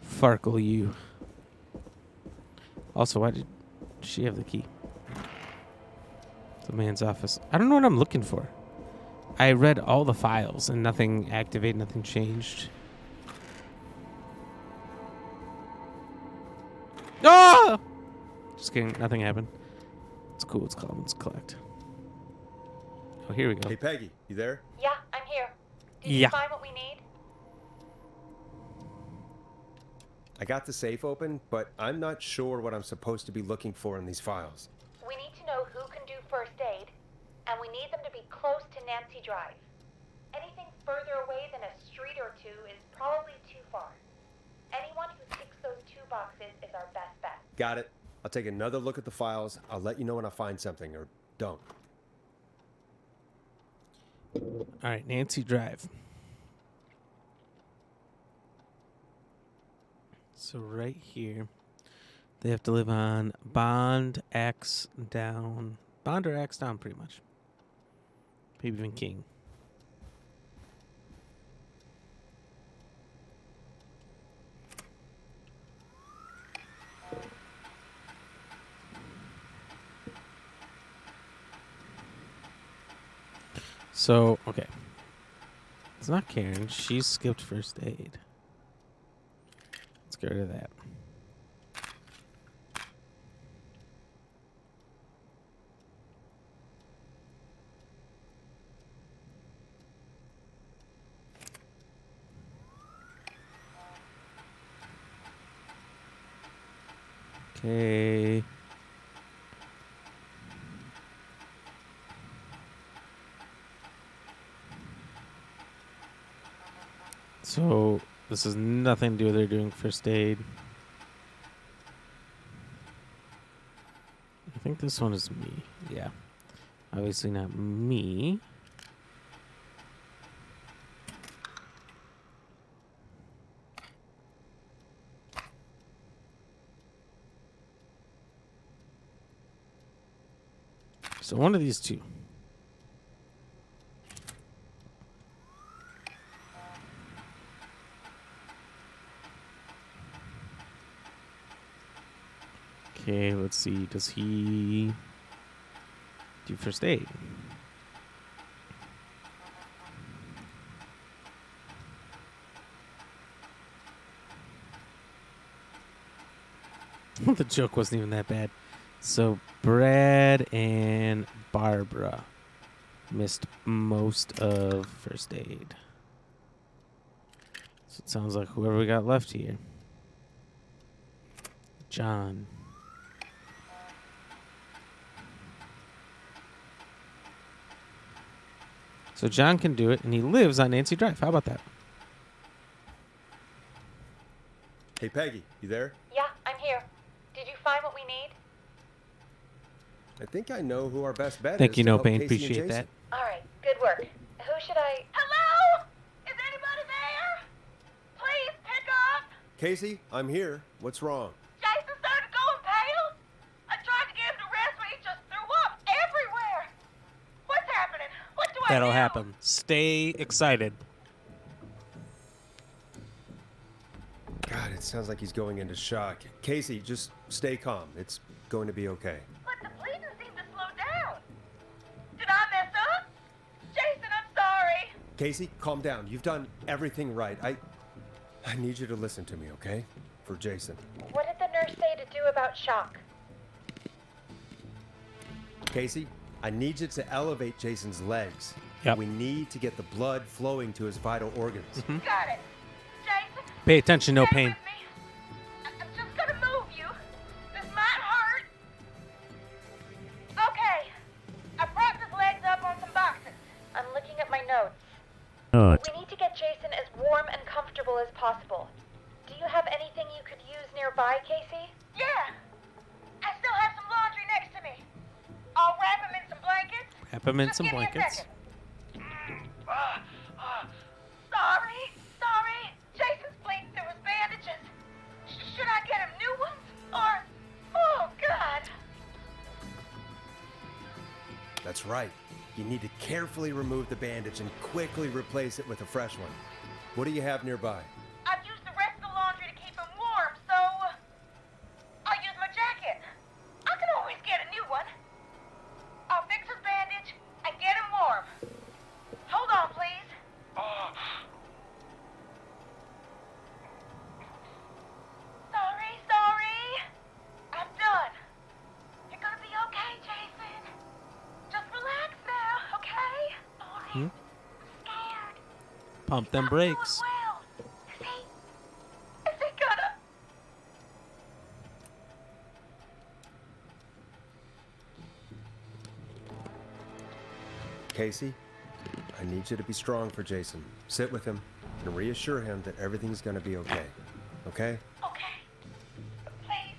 Farkle you. Also, why did she have the key? The man's office. I don't know what I'm looking for. I read all the files and nothing activated, nothing changed. Ah! Just kidding. Nothing happened. It's cool. It's calm. It's collect. Oh, here we go. Hey, Peggy, you there? Yeah, I'm here. Did you find what we need? I got the safe open, but I'm not sure what I'm supposed to be looking for in these files. We need to know who can do first aid, and we need them to be close to Nancy Drive. Anything further away than a street or two is probably too far. Anyone who ticks those 2 boxes is our best bet. Got it. I'll take another look at the files. I'll let you know when I find something, or don't. All right, Nancy Drive. So right here, they have to live on Bond X down. Bond or X down, pretty much. Maybe even King. So, okay. It's not Karen. She skipped first aid. Let's get rid of that. Okay. So this has nothing to do with her doing first aid. I think this one is me. Yeah. Obviously not me. So one of these two. Okay, let's see. Does he do first aid? The joke wasn't even that bad. So Brad and Barbara missed most of first aid. So it sounds like whoever we got left here. John. So John can do it, and he lives on Nancy Drive. How about that? Hey, Peggy, you there? Yeah, I'm here. Did you find what we need? I think I know who our best bet Thank is. you, to No help Pain. Casey and Appreciate Jason. that. All right, good work. Who should I... Hello? Is anybody there? Please pick up. Casey, I'm here. What's wrong? Jason started going pale. I tried to get him to rest, but he just threw up everywhere. What's happening? What do I That'll do? happen. Stay excited. God, it sounds like he's going into shock. Casey, just stay calm. It's going to be okay. But the bleeding seemed to slow down. Did I mess up? Jason, I'm sorry. Casey, calm down. You've done everything right. I need you to listen to me, okay? For Jason. What did the nurse say to do about shock? Casey, I need you to elevate Jason's legs. Yep. We need to get the blood flowing to his vital organs. Got it. Jason, Pay attention, No Pain. I'm just gonna move you. This might hurt. Okay. I propped his legs up on some boxes. I'm looking at my notes. We need to get Jason as warm and comfortable as possible. Do you have anything you could use nearby, Casey? Yeah. I still have some laundry next to me. I'll wrap him in some blankets. Wrap him in Just some give me a blankets. second. Sorry. Jason's bleeding through his bandages. Should I get him new ones? Or, oh God. That's right. You need to carefully remove the bandage and quickly replace it with a fresh one. What do you have nearby? I've used the rest of the laundry to keep him warm, so I'll use my jacket. I can always get a new one. I'll fix his bandage and get him warm. Hold on, please. Sorry. I'm done. You're gonna be okay, Jason. Just relax now, okay? Alright. Scared. Pump them brakes. Well, is he gonna... Casey, I need you to be strong for Jason. Sit with him and reassure him that everything's going to be okay. Okay? Okay. Please,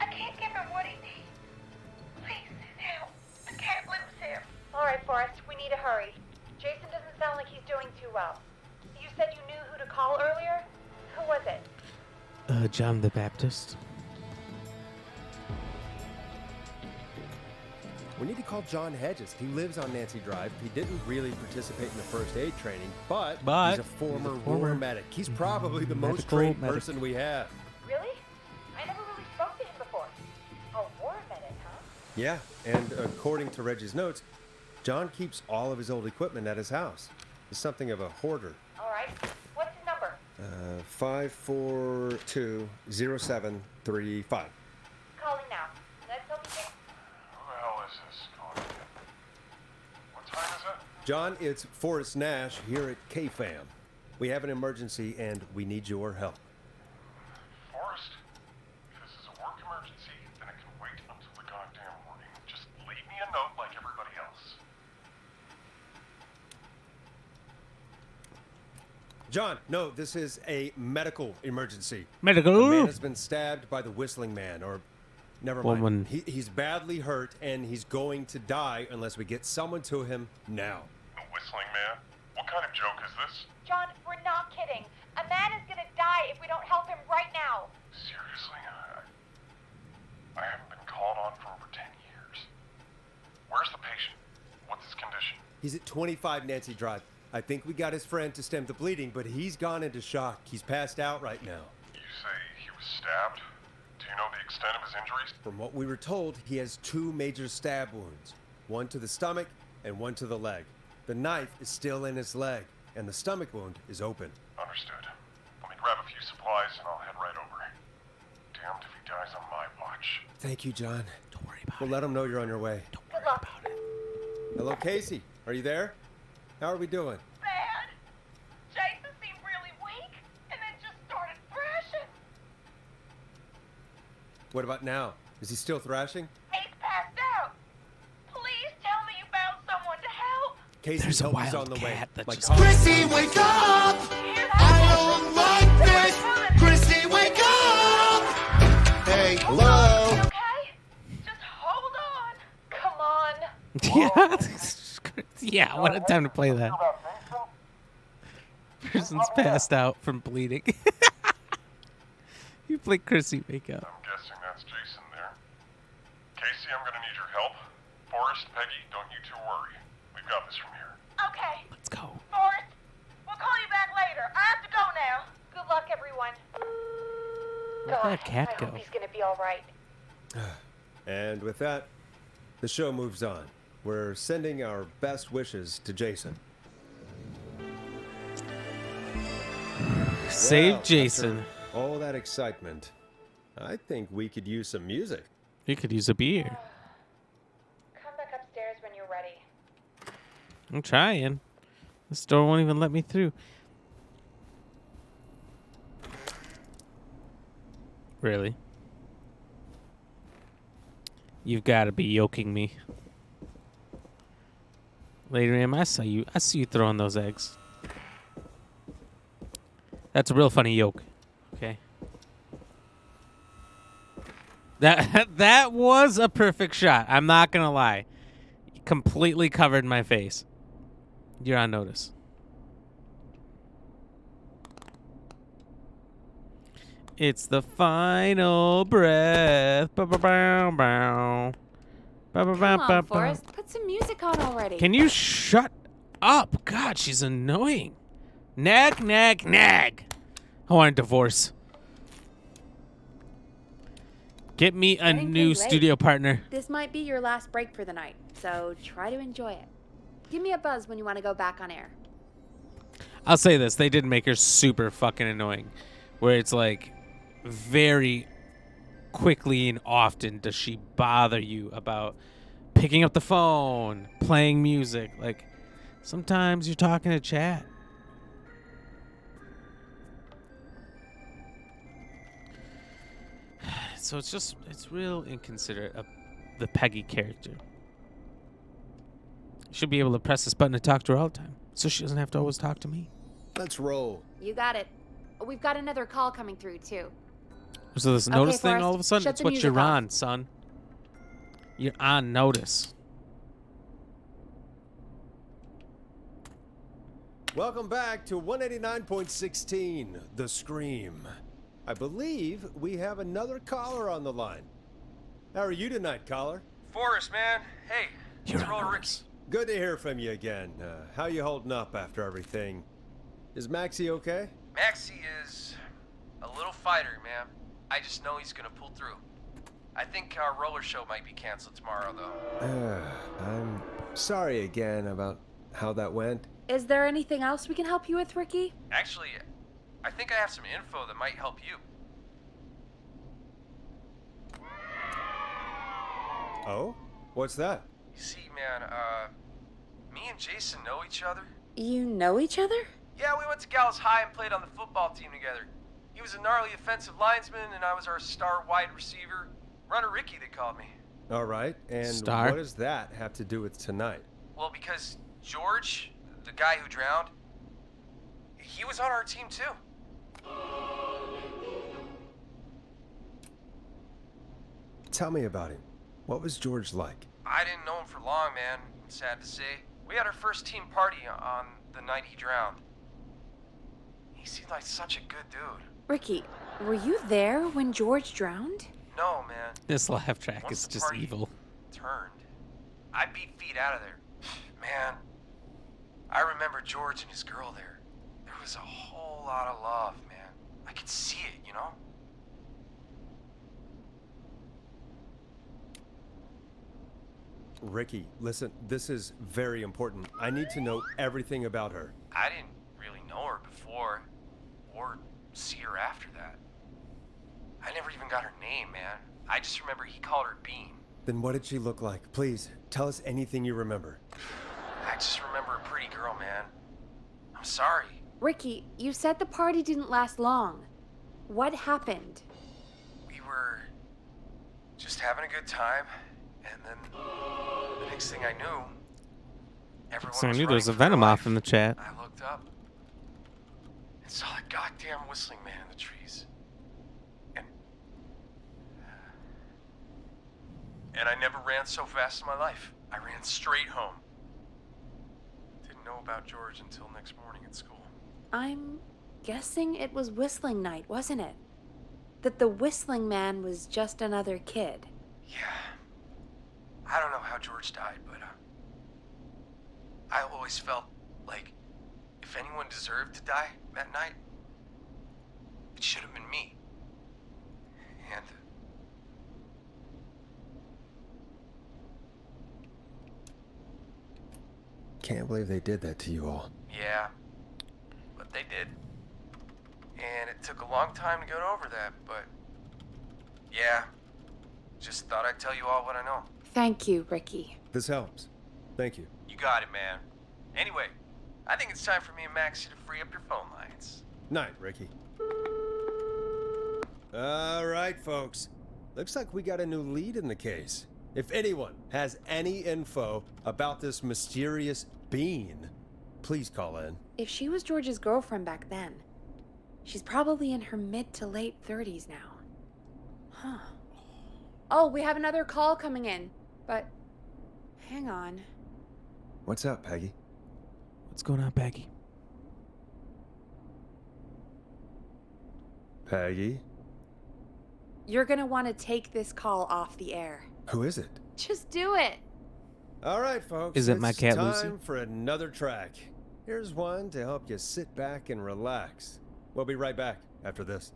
I can't give him what he needs. Please, help. I can't lose him. All right, Forrest, we need to hurry. Jason doesn't sound like he's doing too well. You said you knew who to call earlier? Who was it? John the Baptist. We need to call John Hedges. He lives on Nancy Drive. He didn't really participate in the first aid training, but he's a former war medic. He's probably the most medical trained medic. person we have. Really? I never really spoke to him before. A war medic, huh? Yeah, and according to Reggie's notes, John keeps all of his old equipment at his house. He's something of a hoarder. All right. What's his number? 5420735. Calling now. Let's hope he takes. Who the hell is this calling again? What time is it? John, it's Forrest Nash here at K-Fam. We have an emergency and we need your help. Forrest, if this is a work emergency, then it can wait until the goddamn morning. Just leave me a note like everybody else. John, no, this is a medical emergency. Medical? A man has been stabbed by the Whistling Man, or never mind. Woman. He's badly hurt, and he's going to die unless we get someone to him now. The Whistling Man? What kind of joke is this? John, we're not kidding. A man is gonna die if we don't help him right now. Seriously? I haven't been called on for over 10 years. Where's the patient? What's his condition? He's at 25 Nancy Drive. I think we got his friend to stem the bleeding, but he's gone into shock. He's passed out right now. You say he was stabbed? Do you know the extent of his injuries? From what we were told, he has 2 major stab wounds. One to the stomach and one to the leg. The knife is still in his leg, and the stomach wound is open. Understood. Let me grab a few supplies and I'll head right over. Damned if he dies on my watch. Thank you, John. Don't worry about We'll let him know you're on your way. Good luck. Hello, Casey. Are you there? How are we doing? Bad. Jason seemed really weak and then just started thrashing. What about now? Is he still thrashing? He's passed out. Please tell me you found someone to help. Casey's There's a help is wild on the cat way. that My just- car- Chrissy, wake up! I don't like this! Chrissy, wake up! Hey, hello? Okay? Just hold on. Come on. Yeah. Yeah, what a time to play that. Person's passed out from bleeding. You play Chrissy, wake up. I'm guessing that's Jason there. Casey, I'm gonna need your help. Forrest, Peggy, don't you two worry. We've got this from here. Okay. Let's go. Forrest, we'll call you back later. I have to go now. Good luck, everyone. Where'd that cat I hope go? he's gonna be all right. And with that, the show moves on. We're sending our best wishes to Jason. Save Well, Jason. after all that excitement, I think we could use some music. You could use a beer. Come back upstairs when you're ready. I'm trying. The store won't even let me through. Really? You've got to be yoking me. Lady Ram, I see you throwing those eggs. That's a real funny yoke. Okay. That was a perfect shot. I'm not gonna lie. Completely covered my face. You're on notice. It's the final breath. Ba-ba-bow-bow. Come Ba-ba-bow-bow-bow. on, Forrest. Put some music on already. Can you shut up? God, she's annoying. Nag, nag, nag. I want a divorce. Get me a Getting new pretty late. studio partner. This might be your last break for the night, so try to enjoy it. Give me a buzz when you want to go back on air. I'll say this. They did make her super fucking annoying. Where it's like very quickly and often does she bother you about picking up the phone, playing music. Like sometimes you're talking to chat. So it's real inconsiderate of the Peggy character. You should be able to press this button to talk to her all the time, so she doesn't have to always talk to me. Let's roll. You got it. We've got another call coming through, too. So this Okay, notice thing Forrest, all of a sudden, shut it's the what music you're off. on, son. You're on notice. Welcome back to 189.16, The Scream. I believe we have another caller on the line. How are you tonight, caller? Forrest, man. Hey, You're it's on Roller Ricky. notice. Good to hear from you again. How you holding up after everything? Is Maxie okay? Maxie is a little fighter, man. I just know he's gonna pull through. I think our roller show might be canceled tomorrow, though. I'm Sorry again about how that went. Is there anything else we can help you with, Ricky? Actually, I think I have some info that might help you. Oh? What's that? You see, man, me and Jason know each other. You know each other? Yeah, we went to Gallows High and played on the football team together. He was a gnarly offensive linesman, and I was our star wide receiver. Runner Ricky, they called me. All right, and Star? what does that have to do with tonight? Well, because George, the guy who drowned, he was on our team too. Tell me about him. What was George like? I didn't know him for long, man. Sad to say. We had our first team party on the night he drowned. He seemed like such a good dude. Ricky, were you there when George drowned? No, man. This laugh track Once is the just party evil. Turned. I beat feet out of there. Man, I remember George and his girl there. There was a whole lot of love, man. I could see it, you know? Ricky, listen, this is very important. I need to know everything about her. I didn't really know her before, or see her after that. I never even got her name, man. I just remember he called her Bean. Then what did she look like? Please, tell us anything you remember. I just remember a pretty girl, man. I'm sorry. Ricky, you said the party didn't last long. What happened? We were just having a good time, and then the next thing I knew, everyone So I was knew there was a running for their Venom life. off in the chat. I looked up and saw that goddamn whistling man in the trees. And I never ran so fast in my life. I ran straight home. Didn't know about George until next morning at school. I'm guessing it was Whistling Night, wasn't it? That the Whistling Man was just another kid. Yeah. I don't know how George died, but I always felt like if anyone deserved to die that night, it should have been me. And Can't believe they did that to you all. yeah, but they did. And it took a long time to get over that, but yeah, just thought I'd tell you all what I know. Thank you, Ricky. This helps. Thank you. You got it, man. Anyway, I think it's time for me and Maxie to free up your phone lines. Night, Ricky. All right, folks. Looks like we got a new lead in the case. If anyone has any info about this mysterious being, please call in. If she was George's girlfriend back then, she's probably in her mid to late 30s now. Huh. Oh, we have another call coming in, but hang on. What's up, Peggy? What's going on, Peggy? Peggy? You're gonna want to take this call off the air. Who is it? Just do it. All right, folks. Is it my cat, time Lucy? for another track. Here's one to help you sit back and relax. We'll be right back after this.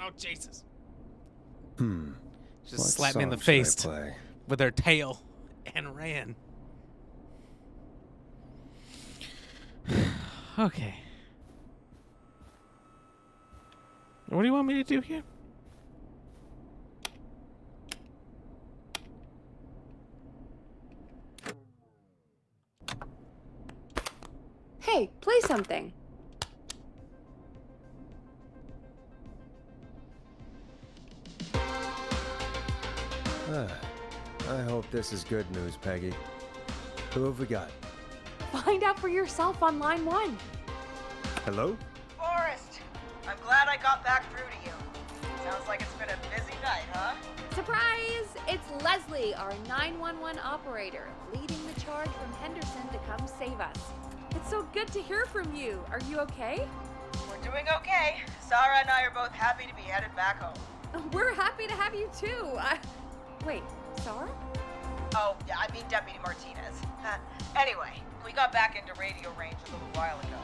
Oh, Jesus. What Just slapped me in the song should I face play? with her tail and ran. Okay. What do you want me to do here? Hey, play something. I hope this is good news, Peggy. Who have we got? Find out for yourself on line 1. Hello? Forrest, I'm glad I got back through to you. Sounds like it's been a busy night, huh? Surprise! It's Leslie, our 911 operator, leading the charge from Henderson to come save us. It's so good to hear from you. Are you okay? We're doing okay. Sarah and I are both happy to be headed back home. We're happy to have you too. Wait, Sarah? Oh, yeah, Deputy Martinez. Anyway, we got back into radio range a little while ago.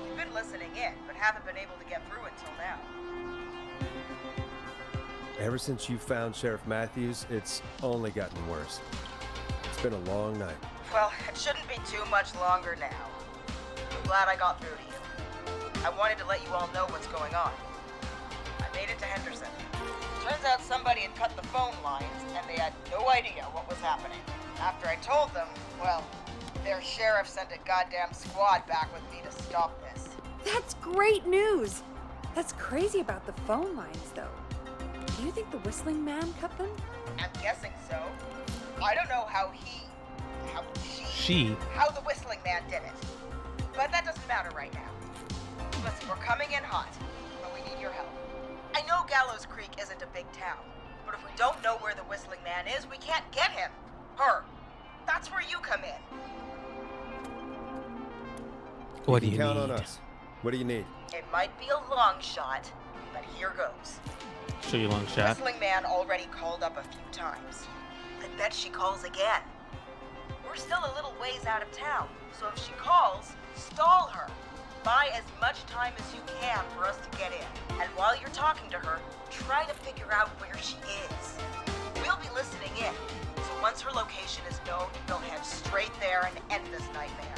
We've been listening in, but haven't been able to get through until now. Ever since you found Sheriff Matthews, it's only gotten worse. It's been a long night. Well, it shouldn't be too much longer now. I'm glad I got through to you. I wanted to let you all know what's going on. I made it to Henderson. Turns out somebody had cut the phone lines, and they had no idea what was happening. After I told them, well, their sheriff sent a goddamn squad back with me to stop this. That's great news. That's crazy about the phone lines, though. Do you think the Whistling Man cut them? I'm guessing so. I don't know how the Whistling Man did it. But that doesn't matter right now. Listen, we're coming in hot, but we need your help. I know Gallows Creek isn't a big town, but if we don't know where the Whistling Man is, we can't get him. Her. That's where you come in. What do you count need? on us. What do you need? It might be a long shot, but here goes. Show you a long shot. Whistling Man already called up a few times. I bet she calls again. We're still a little ways out of town, so if she calls, stall her. Buy as much time as you can for us to get in. And while you're talking to her, try to figure out where she is. We'll be listening in, so once her location is known, you'll head straight there and end this nightmare.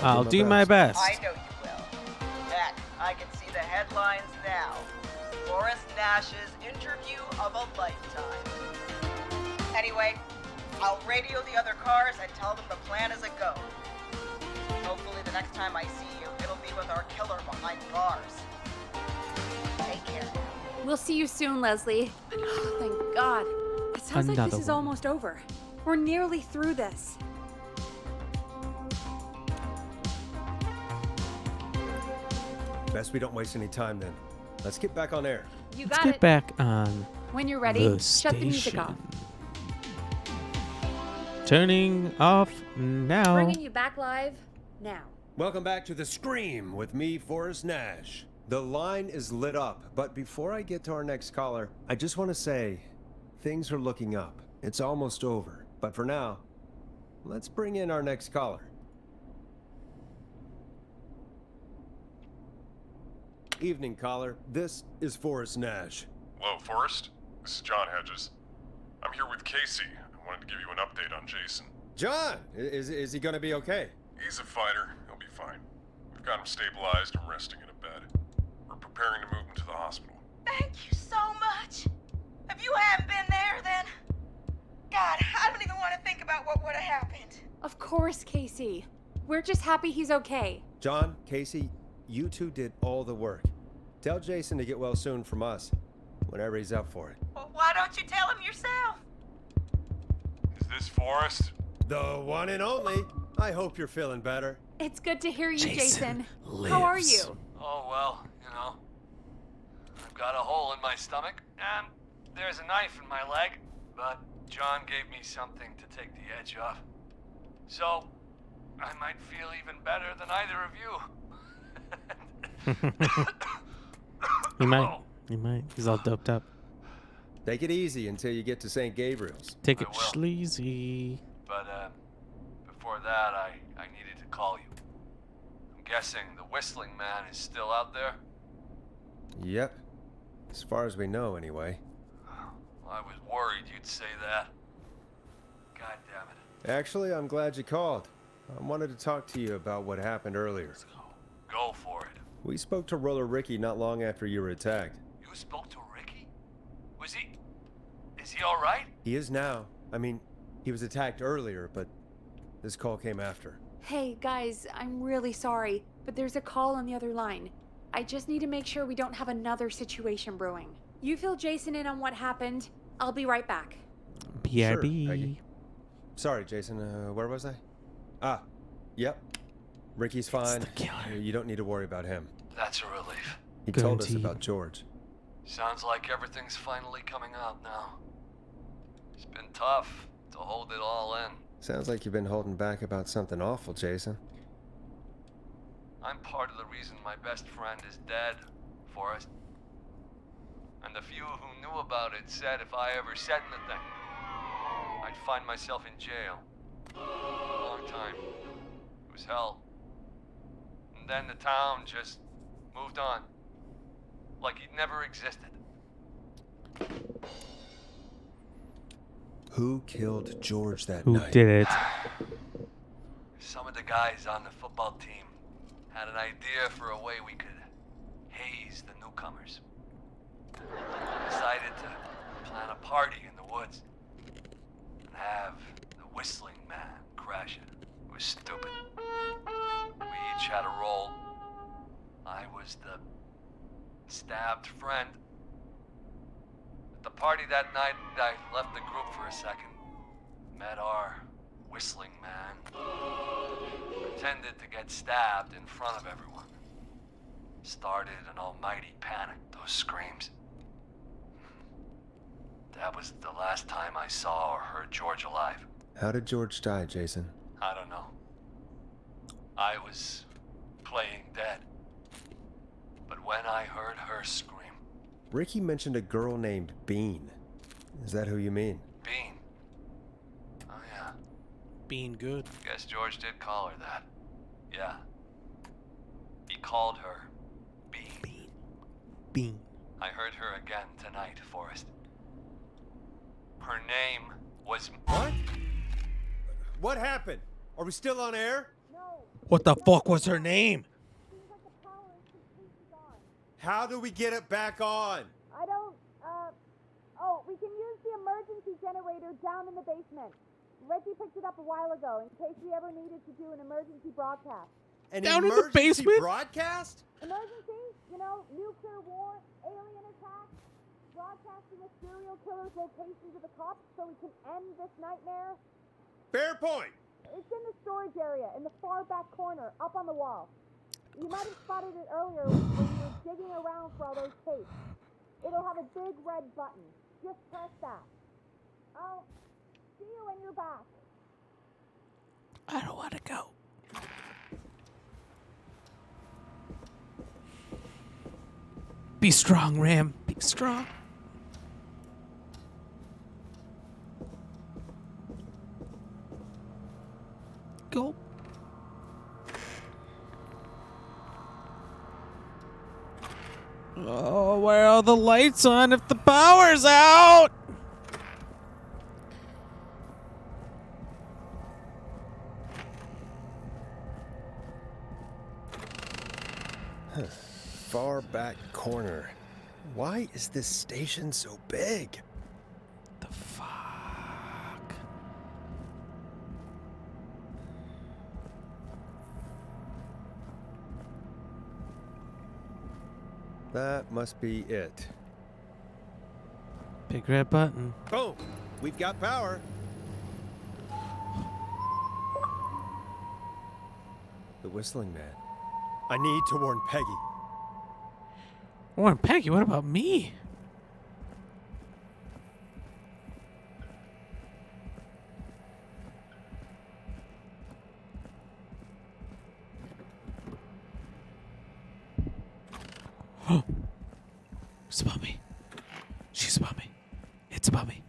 I'll do my best. I know you will. Heck, I can see the headlines now. Forrest Nash's interview of a lifetime. Anyway, I'll radio the other cars and tell them the plan is a go. Hopefully the next time I see you, it'll be with our killer behind bars. Take care. We'll see you soon, Leslie. Oh, thank God. It sounds like Another this is one. almost over. We're nearly through this. Best we don't waste any time then. Let's get back on air. You Let's got get it. back on When you're ready, the shut the music station. off. Turning off now. Bringing you back live now. Welcome back to The Scream with me, Forrest Nash. The line is lit up, but before I get to our next caller, I just want to say things are looking up. It's almost over, but for now, let's bring in our next caller. Evening, caller. This is Forrest Nash. Hello, Forrest. This is John Hedges. I'm here with Casey. I wanted to give you an update on Jason. John, is he going to be okay? He's a fighter. He'll be fine. We've got him stabilized and resting in a bed. We're preparing to move him to the hospital. Thank you so much. If you hadn't been there, then... God, I don't even want to think about what would have happened. Of course, Casey. We're just happy he's okay. John, Casey, you two did all the work. Tell Jason to get well soon from us, whenever he's up for it. Well, why don't you tell him yourself? Is this Forrest? The one and only. I hope you're feeling better. It's good to hear you, Jason. lives. How are you? Oh, well, you know. I've got a hole in my stomach, and there's a knife in my leg, but John gave me something to take the edge off. So, I might feel even better than either of you. He might. He might. He's all doped up. Take it easy until you get to St. Gabriel's. Take it sleazy. But, before that, I needed to call you. I'm guessing the Whistling Man is still out there? Yep. As far as we know, anyway. I was worried you'd say that. God damn it. Actually, I'm glad you called. I wanted to talk to you about what happened earlier. Go for it. We spoke to Roller Ricky not long after you were attacked. You spoke to Ricky? Is he alright? He is now. I mean, he was attacked earlier, but this call came after. Hey, guys, I'm really sorry, but there's a call on the other line. I just need to make sure we don't have another situation brewing. You fill Jason in on what happened. I'll be right back. BRB. Sure, Peggy. Sorry, Jason. Where was I? Ah, yep. Ricky's fine. You don't need to worry about him. That's a relief. He told us about George. Sounds like everything's finally coming out now. It's been tough to hold it all in. Sounds like you've been holding back about something awful, Jason. I'm part of the reason my best friend is dead, Forrest. And the few who knew about it said if I ever said anything, I'd find myself in jail. A long time. It was hell. And then the town just moved on. Like he'd never existed. Who killed George that Who night? did it? Some of the guys on the football team had an idea for a way we could haze the newcomers. Decided to plan a party in the woods and have the Whistling Man crash it. It was stupid. We each had a role. I was the stabbed friend. At the party that night, I left the group for a second. Met our Whistling Man. Pretended to get stabbed in front of everyone. Started an almighty panic, those screams. That was the last time I saw or heard George alive. How did George die, Jason? I don't know. I was playing dead. But when I heard her scream... Ricky mentioned a girl named Bean. Is that who you mean? Bean. Oh yeah. Bean good. Guess George did call her that. Yeah. He called her Bean. Bean. I heard her again tonight, Forrest. Her name was... What? What happened? Are we still on air? What the fuck was her name? How do we get it back on? I don't, oh, we can use the emergency generator down in the basement. Reggie picked it up a while ago in case we ever needed to do an emergency broadcast. An Down in the emergency basement? broadcast? Emergency? You know, nuclear war, alien attack, broadcasting a serial killer's location to the cops so we can end this nightmare. Fair point. It's in the storage area in the far back corner, up on the wall. You might have spotted it earlier when you were digging around for all those tapes. It'll have a big red button. Just press that. I'll see you when you're back. I don't want to go. Be strong, Ram. Be strong. Go. Oh, where are the lights on if the power's out? Far back corner. Why is this station so big? The fuck? That must be it. Big red button. Boom! We've got power. The Whistling Man. I need to warn Peggy. Warren Peggy, what about me? It's about me. She's about me. It's about me.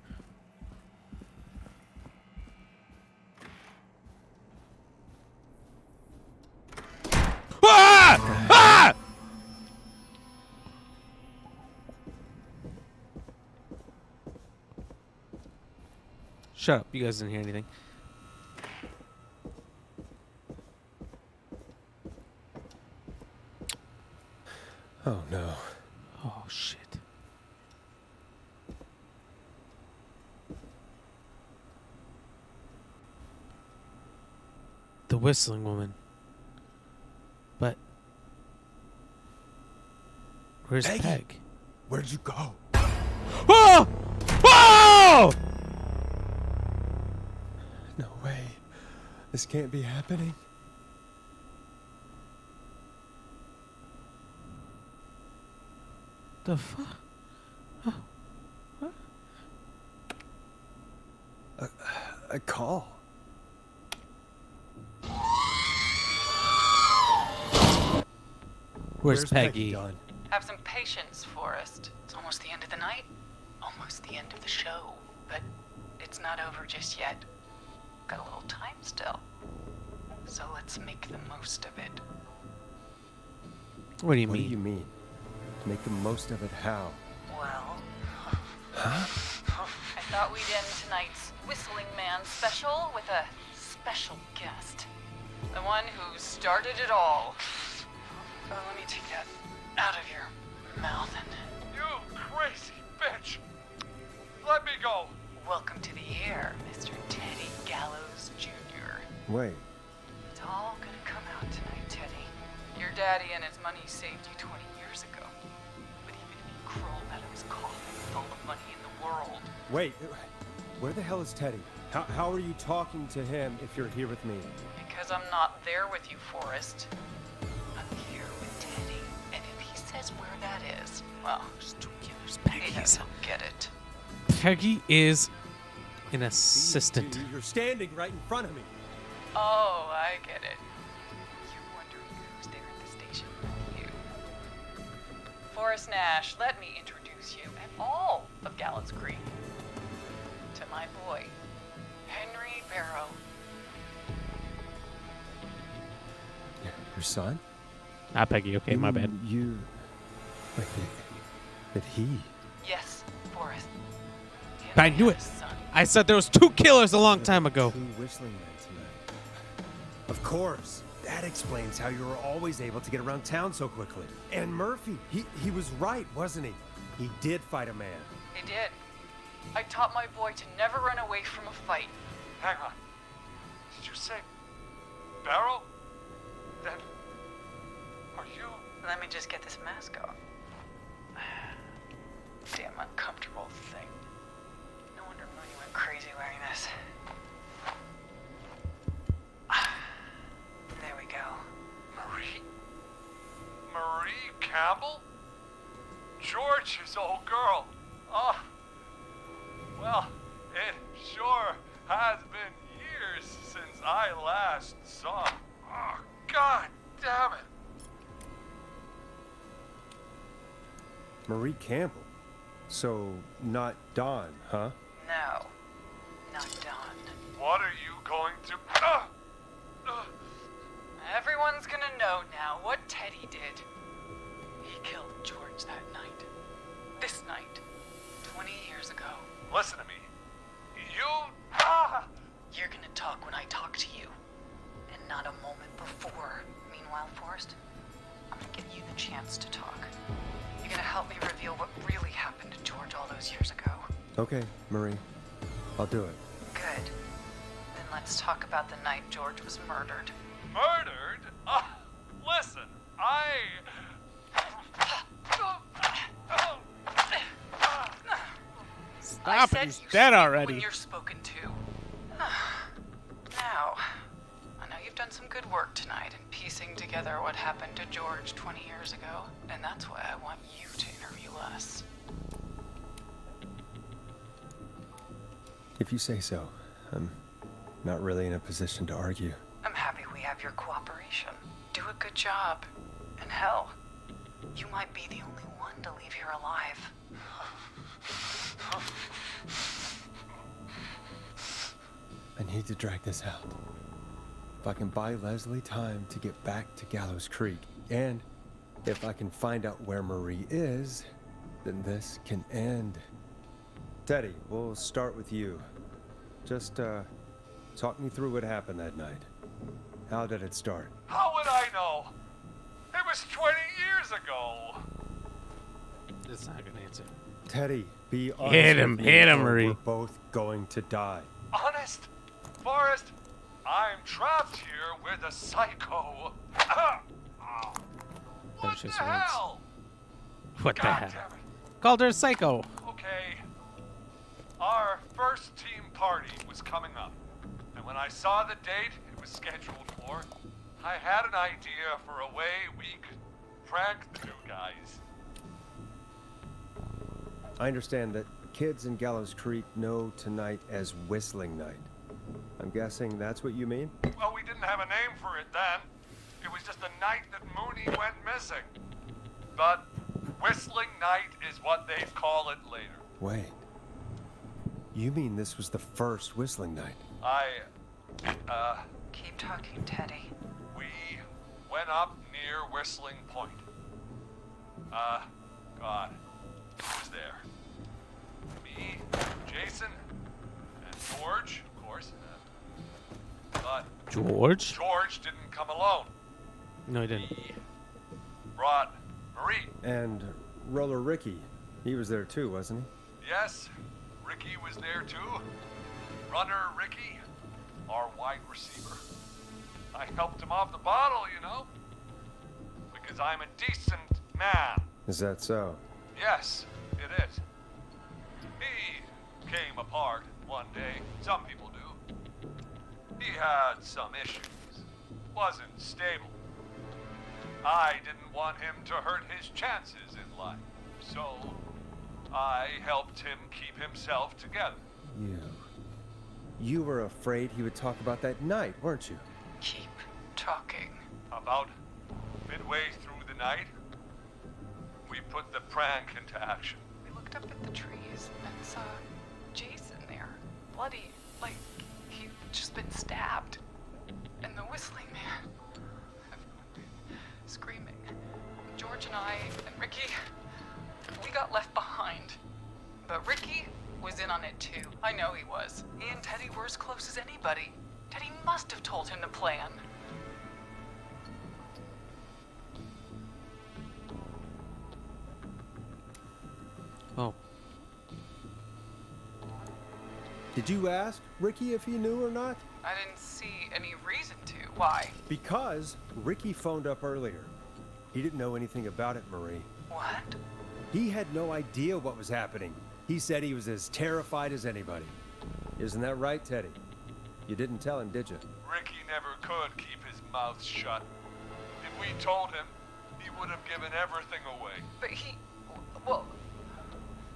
Ah! Ah! Shut up. You guys didn't hear anything. Oh no. Oh shit. The Whistling Woman. But where's Peggy, Peg? Where'd you go? Whoa! Whoa! No way. This can't be happening. The fuck? A call. Where's Peggy? gone? Have some patience, Forrest. It's almost the end of the night. Almost the end of the show. But it It's not over just yet. Got a little time still. So let's make the most of it. What do you What mean? do you mean? Make the most of it how? Well, Huh? I thought we'd end tonight's Whistling Man special with a special guest. The one who started it all. Let me take that out of your mouth and... You crazy bitch! Let me go! Welcome to the air, Mr. Teddy Gallows Jr. Wait, It's all gonna come out tonight, Teddy. Your daddy and his money saved you 20 years ago. But even if you crawled out of his coffin with all the money in the world... wait. Where the hell is Teddy? How are you talking to him if you're here with me? Because I'm not there with you, Forrest. I'm here with Teddy. And if he says where that is, well, maybe he'll get it. Peggy is an assistant. You're standing right in front of me. Oh, I get it. You're wondering who's there at the station with you. Forrest Nash, let me introduce you and all of Gallows Creek to my boy, Henry Barrow. Your son? Not Peggy. Okay, my bad. You... Wait, that he... Yes, Forrest. I knew it. I said there was 2 killers a long time ago. Two Whistling Men tonight. Of course. That explains how you were always able to get around town so quickly. And Murphy, he was right, wasn't he? He did fight a man. He did. I taught my boy to never run away from a fight. Hang on. Did you say Barrow? Then are you? Let me just get this mask off. Damn uncomfortable thing. No wonder Mooney went crazy wearing this. There we go. Marie Campbell? George's old girl. Oh. Well, it sure has been years since I last saw. Oh, God damn it. Marie Campbell. So, not Dawn, huh? No, not Dawn. What are you going to... Everyone's gonna know now what Teddy did. He killed George that night. This night. 20 years ago. Listen to me. You're gonna talk when I talk to you. And not a moment before. Meanwhile, Forrest, I'm gonna give you the chance to talk. You're gonna help me reveal what really happened to George all those years ago. Okay, Marie. I'll do it. Good. Then let's talk about the night George was murdered. Murdered? Listen, Stop it, he's dead already. When you're spoken to. Now, I know you've done some good work tonight in piecing together what happened to George 20 years ago, and that's why I want you to interview us. If you say so. I'm not really in a position to argue. I'm happy we have your cooperation. Do a good job. And hell, you might be the only one to leave here alive. I need to drag this out. If I can buy Leslie time to get back to Gallows Creek, and if I can find out where Marie is, then this can end. Teddy, we'll start with you. Just, talk me through what happened that night. How did it start? how would I know? It was 20 years ago. It's not a good answer. Teddy, be honest. Hit him, with me, hit him, or Marie. We're both going to die. Honest? Forrest, I'm trapped here with a psycho. What the just hell? What the God hell? damn it. Called her a psycho. Okay. Our first team party was coming up. And when I saw the date it was scheduled for, I had an idea for a way we could prank the new guys. I understand that kids in Gallows Creek know tonight as Whistling Night. I'm guessing that's what you mean? Well, we didn't have a name for it then. It was just the night that Mooney went missing. But Whistling Night is what they call it later. Wait. You mean this was the first whistling night? Keep talking, Teddy. We went up near Whistling Point. God, who was there? Me, Jason, and George, of course. But George? George didn't come alone. No, he didn't. He brought Marie. And Roller Ricky, he was there too, wasn't he? Yes, Ricky was there too. Runner Ricky, our wide receiver. I helped him off the bottle, you know, because I'm a decent man. Is that so? Yes, it is. He came apart one day. Some people do. He had some issues. Wasn't stable. I didn't want him to hurt his chances in life. So, I helped him keep himself together. You were afraid he would talk about that night, weren't you? Keep talking. About midway through the night, we put the prank into action. We looked up at the trees and saw Jason there, bloody, like he'd just been stabbed. And the whistling man, screaming. George and I and Ricky, we got left behind. But Ricky was in on it too. I know he was. He and Teddy were as close as anybody. Teddy must have told him the plan. Oh. Did you ask Ricky if he knew or not? I didn't see any reason to. Why? Because Ricky phoned up earlier. He didn't know anything about it, Marie. What? He had no idea what was happening. He said he was as terrified as anybody. Isn't that right, Teddy? You didn't tell him, did you? Ricky never could keep his mouth shut. If we told him, he would have given everything away. But he... well...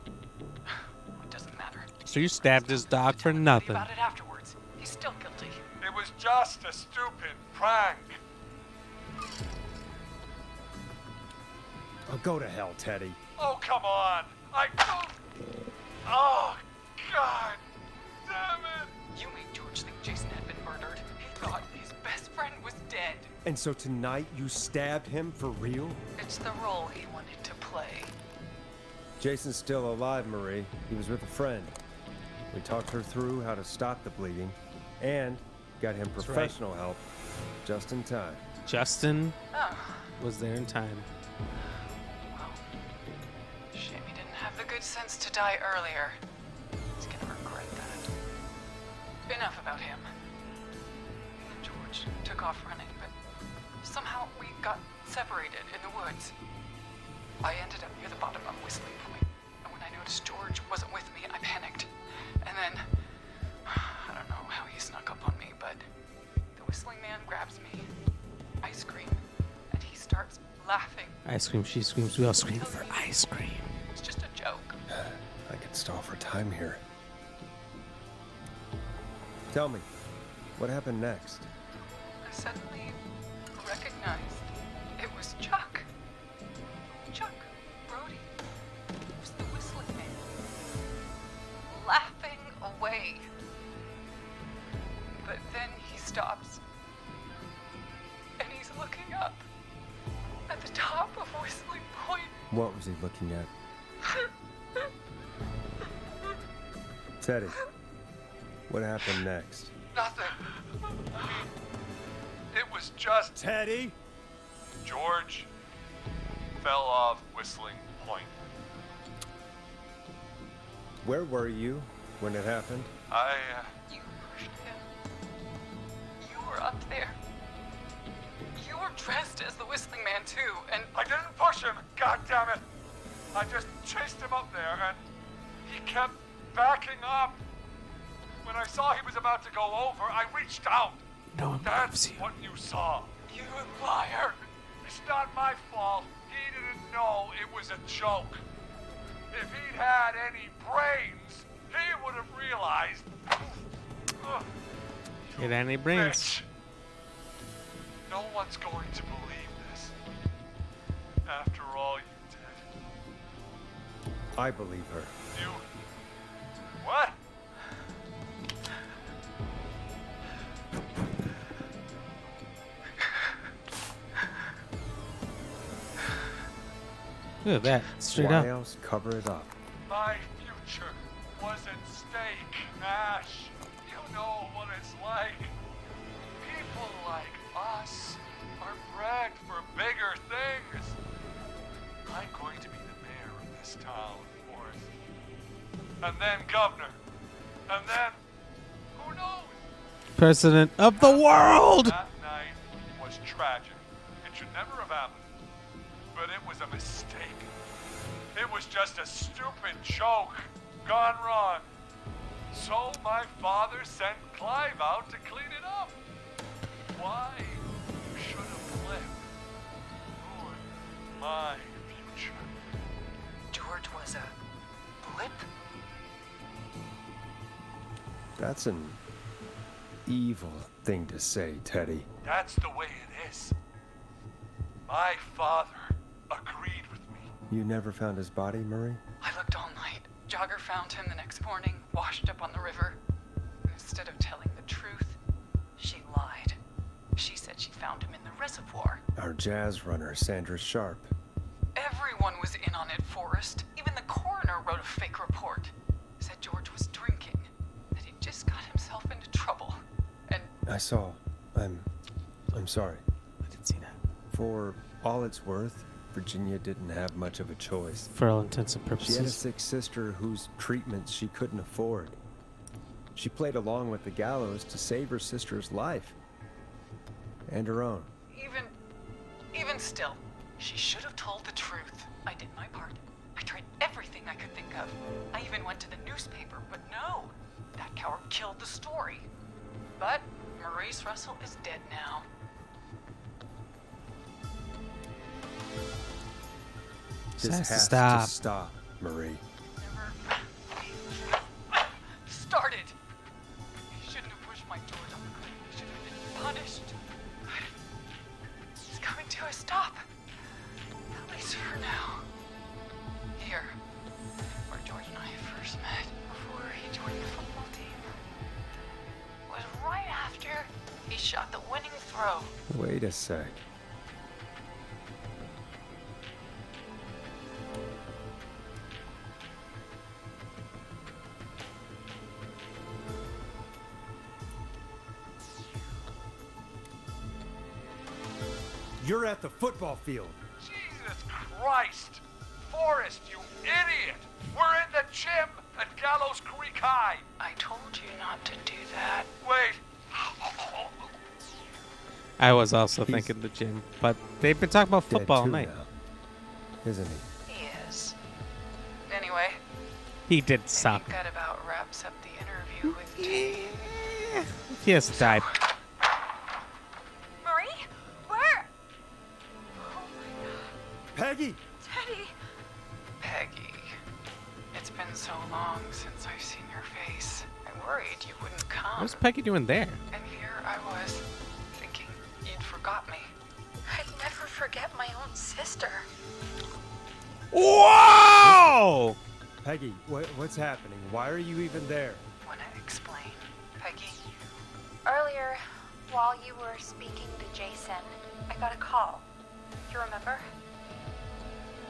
it doesn't matter. So you stabbed his dog for Tell nothing. me about it afterwards. He's still guilty. It was just a stupid prank. Oh, go to hell, Teddy. Oh, come on. Oh, God. Damn it. You made George think Jason had been murdered. He thought his best friend was dead. And so tonight you stabbed him for real? It's the role he wanted to play. Jason's still alive, Marie. He was with a friend. We talked her through how to stop the bleeding and got him That's right. professional help just in time. Justin Oh, was there in time. shame he didn't have the good sense to die earlier. He's gonna regret that. Enough about him. Me and George took off running, but somehow we got separated in the woods. I ended up near the bottom of Whistling Point, and when I noticed George wasn't with me, I panicked. And then, I don't know how he snuck up on me, but the whistling man grabs me. I scream, and he starts laughing. Ice cream, she screams, we all scream for ice cream. It's just a joke. I could stall for time here. Tell me, what happened next? I suddenly recognized it was Chuck. Chuck Brody. It was the whistling man. Laughing away. But then he stops. And he's looking up at the top of Whistling Point. What was he looking at? Teddy, what happened next? Nothing. It was just... Teddy? George fell off Whistling Point. Where were you when it happened? You pushed him. You were up there. You were dressed as the Whistling Man too, and I didn't push him, God damn it! I just chased him up there, and he kept backing up. When I saw he was about to go over, I reached out. No one That's what you saw. You liar! It's not my fault. He didn't know it was a joke. If he'd had any brains, he would have realized. Get any brains? Bitch. No one's going to believe this. After all you did. I believe her. You... What? Look at that. Straight Why up. else cover it up? My future was at stake, Ash. You know what it's like. People like us are bred for bigger things. I'm going to be the mayor of this town, Forrest. And then governor. And then, who knows? President of the world! That night was tragic. It should never have happened. But it was a mistake. It was just a stupid joke gone wrong. So my father sent Clive out to clean it up. Why should have lived? Ruined my future. George was a blip? That's an evil thing to say, Teddy. That's the way it is. My father agreed with me. You never found his body, Marie? I looked all night. Jogger found him the next morning, washed up on the river. And instead of telling the truth, she lied. She said she found him in the reservoir. Our jazz runner, Sandra Sharp. Everyone was in on it, Forrest. Even the coroner wrote a fake report. Said George was drinking, that he just got himself into trouble. And I saw. I'm sorry. I didn't see that. For all it's worth, Virginia didn't have much of a choice. For all intents and She had a purposes. sick sister whose treatments she couldn't afford. She played along with the gallows to save her sister's life. And her own. even still, she should have told the truth. I did my part. I tried everything I could think of. I even went to the newspaper, but no. That coward killed the story. But Maurice Russell is dead now. This has to has stop. to stop, Marie. Started. He shouldn't have pushed my George off the cliff. He should have been punished. It's coming to a stop. At least for now. Here, where George and I first met, before he joined the football team, was right after he shot the winning throw. Wait a sec. You're at the football field. Jesus Christ! Forrest, you idiot! We're in the gym at Gallows Creek High! I told you not to do that. Wait! I was also thinking the gym, but they've been talking about Dead football all too night. now, isn't he? He is. Anyway, He did suck. that about wraps up the interview with Teddy. He has to die. Marie? Where? Peggy! Teddy! Peggy, it's been so long since I've seen your face. I worried you wouldn't come. What's Peggy doing there? And here I was, thinking you'd forgot me. I'd never forget my own sister. Whoa! Peggy, what's happening? Why are you even there? Wanna explain, Peggy? Earlier, while you were speaking to Jason, I got a call. You remember?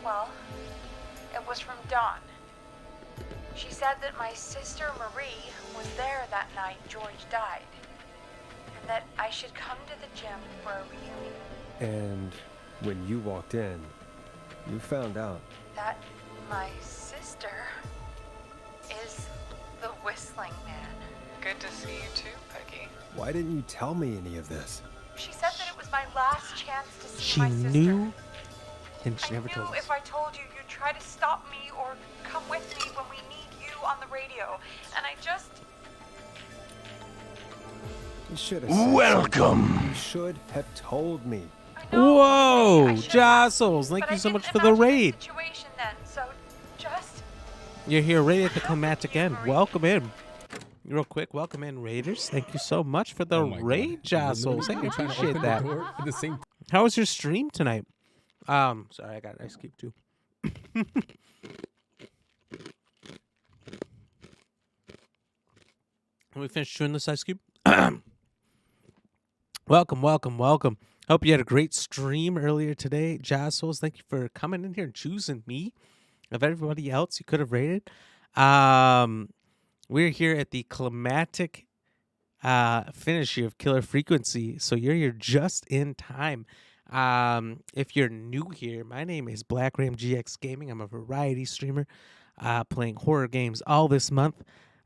Well, it was from Dawn. She said that my sister Marie was there that night George died, and that I should come to the gym for a reunion. And when you walked in, you found out. That my sister is the Whistling Man. Good to see you too, Peggy. Why didn't you tell me any of this? She said that it was my last chance to see She my sister. knew, and she never I told knew us. if I told you, you'd try to stop me or come with me when we need you on the radio. And I just... You should have said Welcome. something. You should have told me. Whoa! Jostles, thank you so much for the raid. Situation then, so just... You're here right at the climactic end. Welcome in. Real quick, welcome in, Raiders. Thank you so much for the raid, Jostles. I appreciate that. How was your stream tonight? Sorry, I got Ice Cube too. Let me finish chewing this Ice Cube. Welcome, welcome, welcome. Hope you had a great stream earlier today. Jazzles, thank you for coming in here and choosing me of everybody else you could have rated. We're here at the climatic finish here of Killer Frequency, so you're here just in time. If you're new here, my name is Black Ram GX Gaming. I'm a variety streamer playing horror games all this month.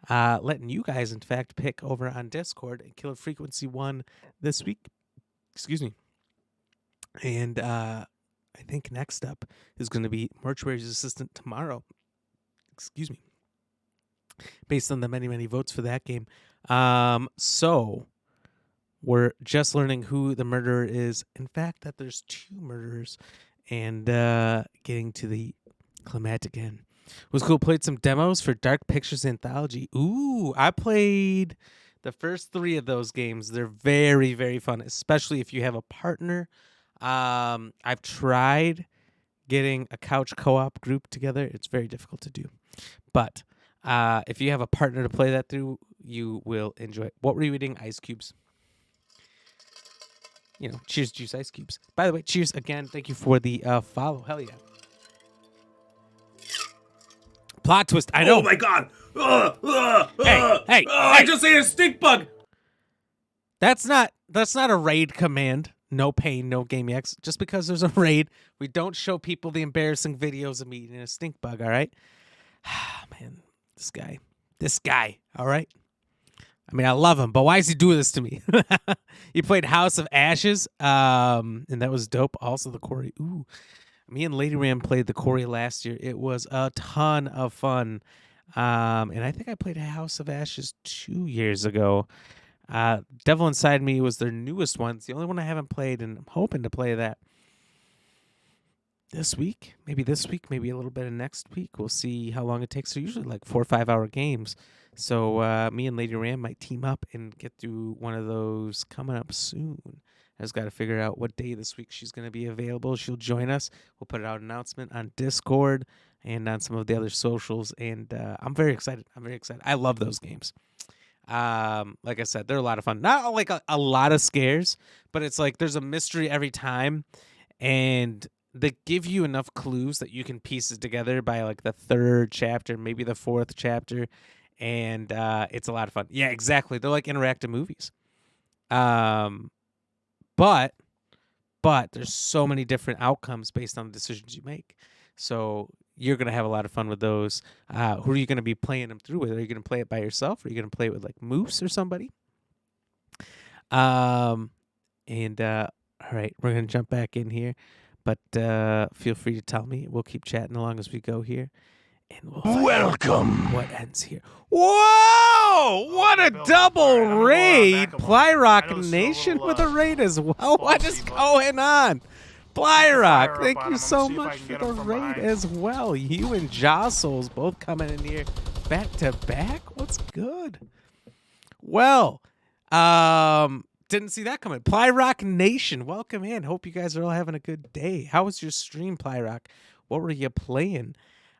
Letting you guys, in fact, pick over on Discord and Killer Frequency 1 this week. Excuse me. And I think next up is going to be Mortuary's Assistant tomorrow. Excuse me. Based on the many, many votes for that game. So we're just learning who the murderer is. In fact, that there's 2 murderers. And getting to the climatic end. It was cool. Played some demos for Dark Pictures Anthology. Ooh, I played the first 3 of those games. They're very, very fun, especially if you have a partner. I've tried getting a couch co-op group together. It's very difficult to do. But if you have a partner to play that through, you will enjoy it. What were you eating? Ice cubes. You know, cheers, juice, ice cubes. By the way, cheers again. Thank you for the follow. Hell yeah. Plot twist. I know. Oh my god. Hey, I just ate a stink bug. That's not a raid command. No pain, no game X. Just because there's a raid, we don't show people the embarrassing videos of me eating a stink bug, all right? Man, this guy, all right? I mean, I love him, but why is he doing this to me? He played House of Ashes, and that was dope. Also, the Quarry. Ooh. Me and Lady Ram played the Quarry last year. It was a ton of fun. And I think I played House of Ashes 2 years ago. Devil Inside Me was their newest one. It's the only one I haven't played, and I'm hoping to play that this week. Maybe this week, maybe a little bit of next week. We'll see how long it takes. They're usually like 4 or 5 hour games. So me and Lady Ram might team up and get through one of those coming up soon. I just got to figure out what day this week she's going to be available. She'll join us. We'll put out an announcement on Discord and on some of the other socials. And I'm very excited. I love those games. Like I said, they're a lot of fun. Not like a lot of scares, but it's like there's a mystery every time. And they give you enough clues that you can piece it together by like the 3rd chapter, maybe the 4th chapter. And it's a lot of fun. Yeah, exactly. They're like interactive movies. But there's so many different outcomes based on the decisions you make. So you're going to have a lot of fun with those. Who are you going to be playing them through with? Are you going to play it by yourself? Or are you going to play it with like Moose or somebody? All right, we're going to jump back in here. But feel free to tell me. We'll keep chatting along as we go here. And we'll Welcome. What ends here? Whoa! What a double raid! Plyrock Nation with a raid as well. What is going on? Plyrock, thank you so much for the raid as well. You and Jostles both coming in here back to back. What's good? Well, didn't see that coming. Plyrock Nation, welcome in. Hope you guys are all having a good day. How was your stream, Plyrock? What were you playing?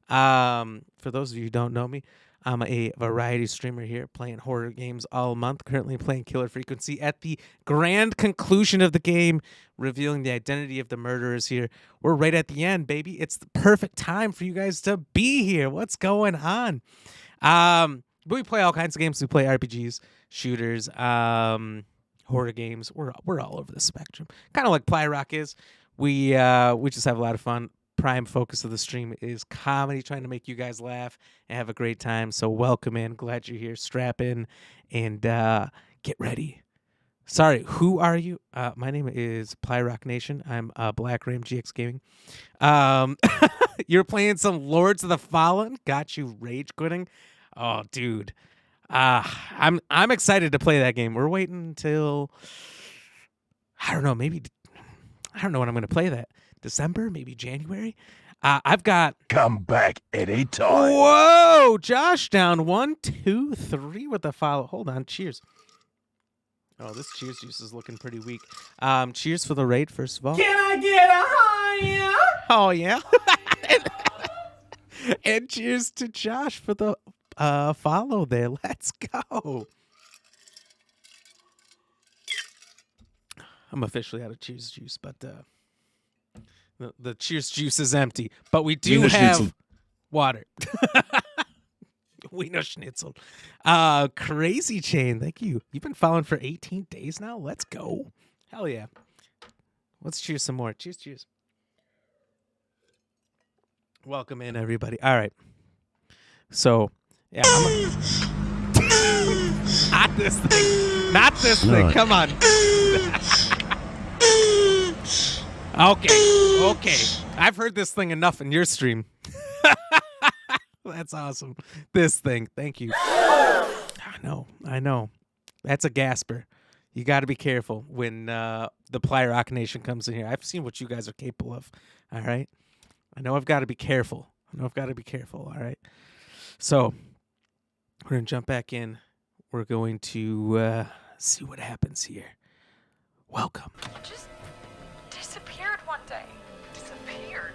For those of you who don't know me, I'm a variety streamer here playing horror games all month. Currently playing Killer Frequency at the grand conclusion of the game, revealing the identity of the murderers here. We're right at the end, baby. It's the perfect time for you guys to be here. What's going on? But we play all kinds of games. We play RPGs, shooters, horror games. We're all over the spectrum. Kind of like Plyrock is. We just have a lot of fun. Prime focus of the stream is comedy, trying to make you guys laugh and have a great time. So welcome in. Glad you're here. Strap in and get ready. Sorry, who are you? My name is Plyrock Nation. I'm Black Ram GX Gaming. You're playing some Lords of the Fallen. Got you rage quitting. Oh, dude. I'm excited to play that game. We're waiting until I don't know when I'm going to play that. December, maybe January. I've got come back any time. Whoa, Josh down 1, 2, 3 with the follow. Hold on, cheers. Oh, this cheers juice is looking pretty weak. Cheers for the raid, first of all. Can I get a higher? Oh yeah. And cheers to Josh for the follow there. Let's go. I'm officially out of Cheers juice, but the Cheers juice is empty. But we do Wiener have Schnitzel. water. Wiener Schnitzel. Crazy Chain, thank you. You've been following for 18 days now? Let's go. Hell yeah. Let's cheers some more. Cheers, cheers. Welcome in, everybody. All right. So, yeah. Not this thing. Not this thing. No. Come on. Okay. I've heard this thing enough in your stream. That's awesome. This thing. Thank you. I know. That's a gasper. You got to be careful when the Plier Rock Nation comes in here. I've seen what you guys are capable of. All right. I know I've got to be careful. All right. So we're going to jump back in. We're going to see what happens here. Welcome. Just disappeared one day. Disappeared.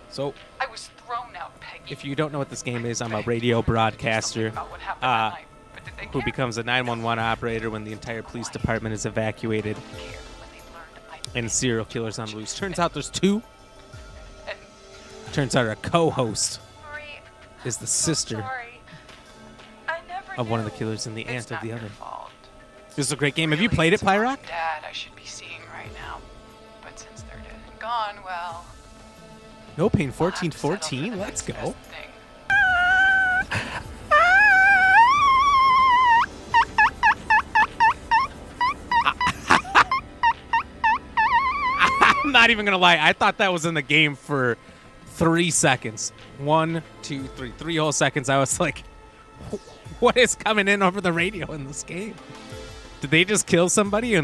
So I was thrown out, Peggy. if you don't know what this game is, I'm a radio broadcaster who becomes a 911 operator when the entire police department is evacuated and serial killers on the loose. Turns out there's two. Turns out our co-host is the sister of one of the killers and the aunt of the other. This is a great game. Have you played it, Pyrock? Dad, I should be seeing right now. But since they're dead and gone, well, No Pain 1414. Let's go. I'm not even gonna lie. I thought that was in the game for 3 seconds. 1, 2, 3, 3 whole seconds. I was like, what is coming in over the radio in this game? Did they just kill somebody?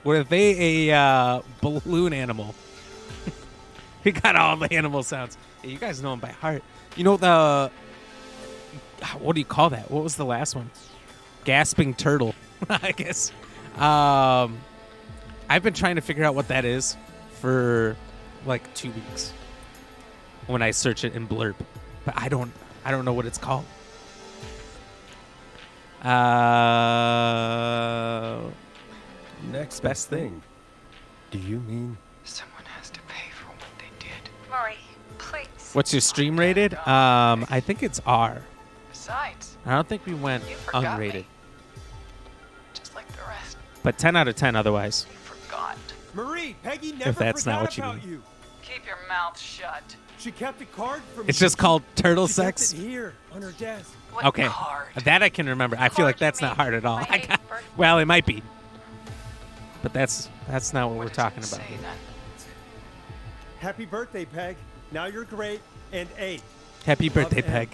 Were they a balloon animal? We got all the animal sounds. Hey, you guys know them by heart. You know what do you call that? What was the last one? Gasping turtle, I guess. I've been trying to figure out what that is for like 2 weeks when I search it in Blurb, but I don't know what it's called. Next best thing. Do you mean? Someone has to pay for what they did. Murray, please. What's your stream rated? I think it's R. Besides, I don't think we went forgot unrated. me. Just like the rest. But 10 out of 10 otherwise. Forgot. Marie, Peggy never If that's not forgot what you about mean. you. Keep your mouth shut. She kept a card from It's you. just called turtle She sex? kept it here on her desk. What Okay, card? that I can remember. I feel like that's not hard at all. Well, it might be, but that's not what we're talking about. Happy birthday, Peg. Now you're great and A. Happy birthday, Love, Peg.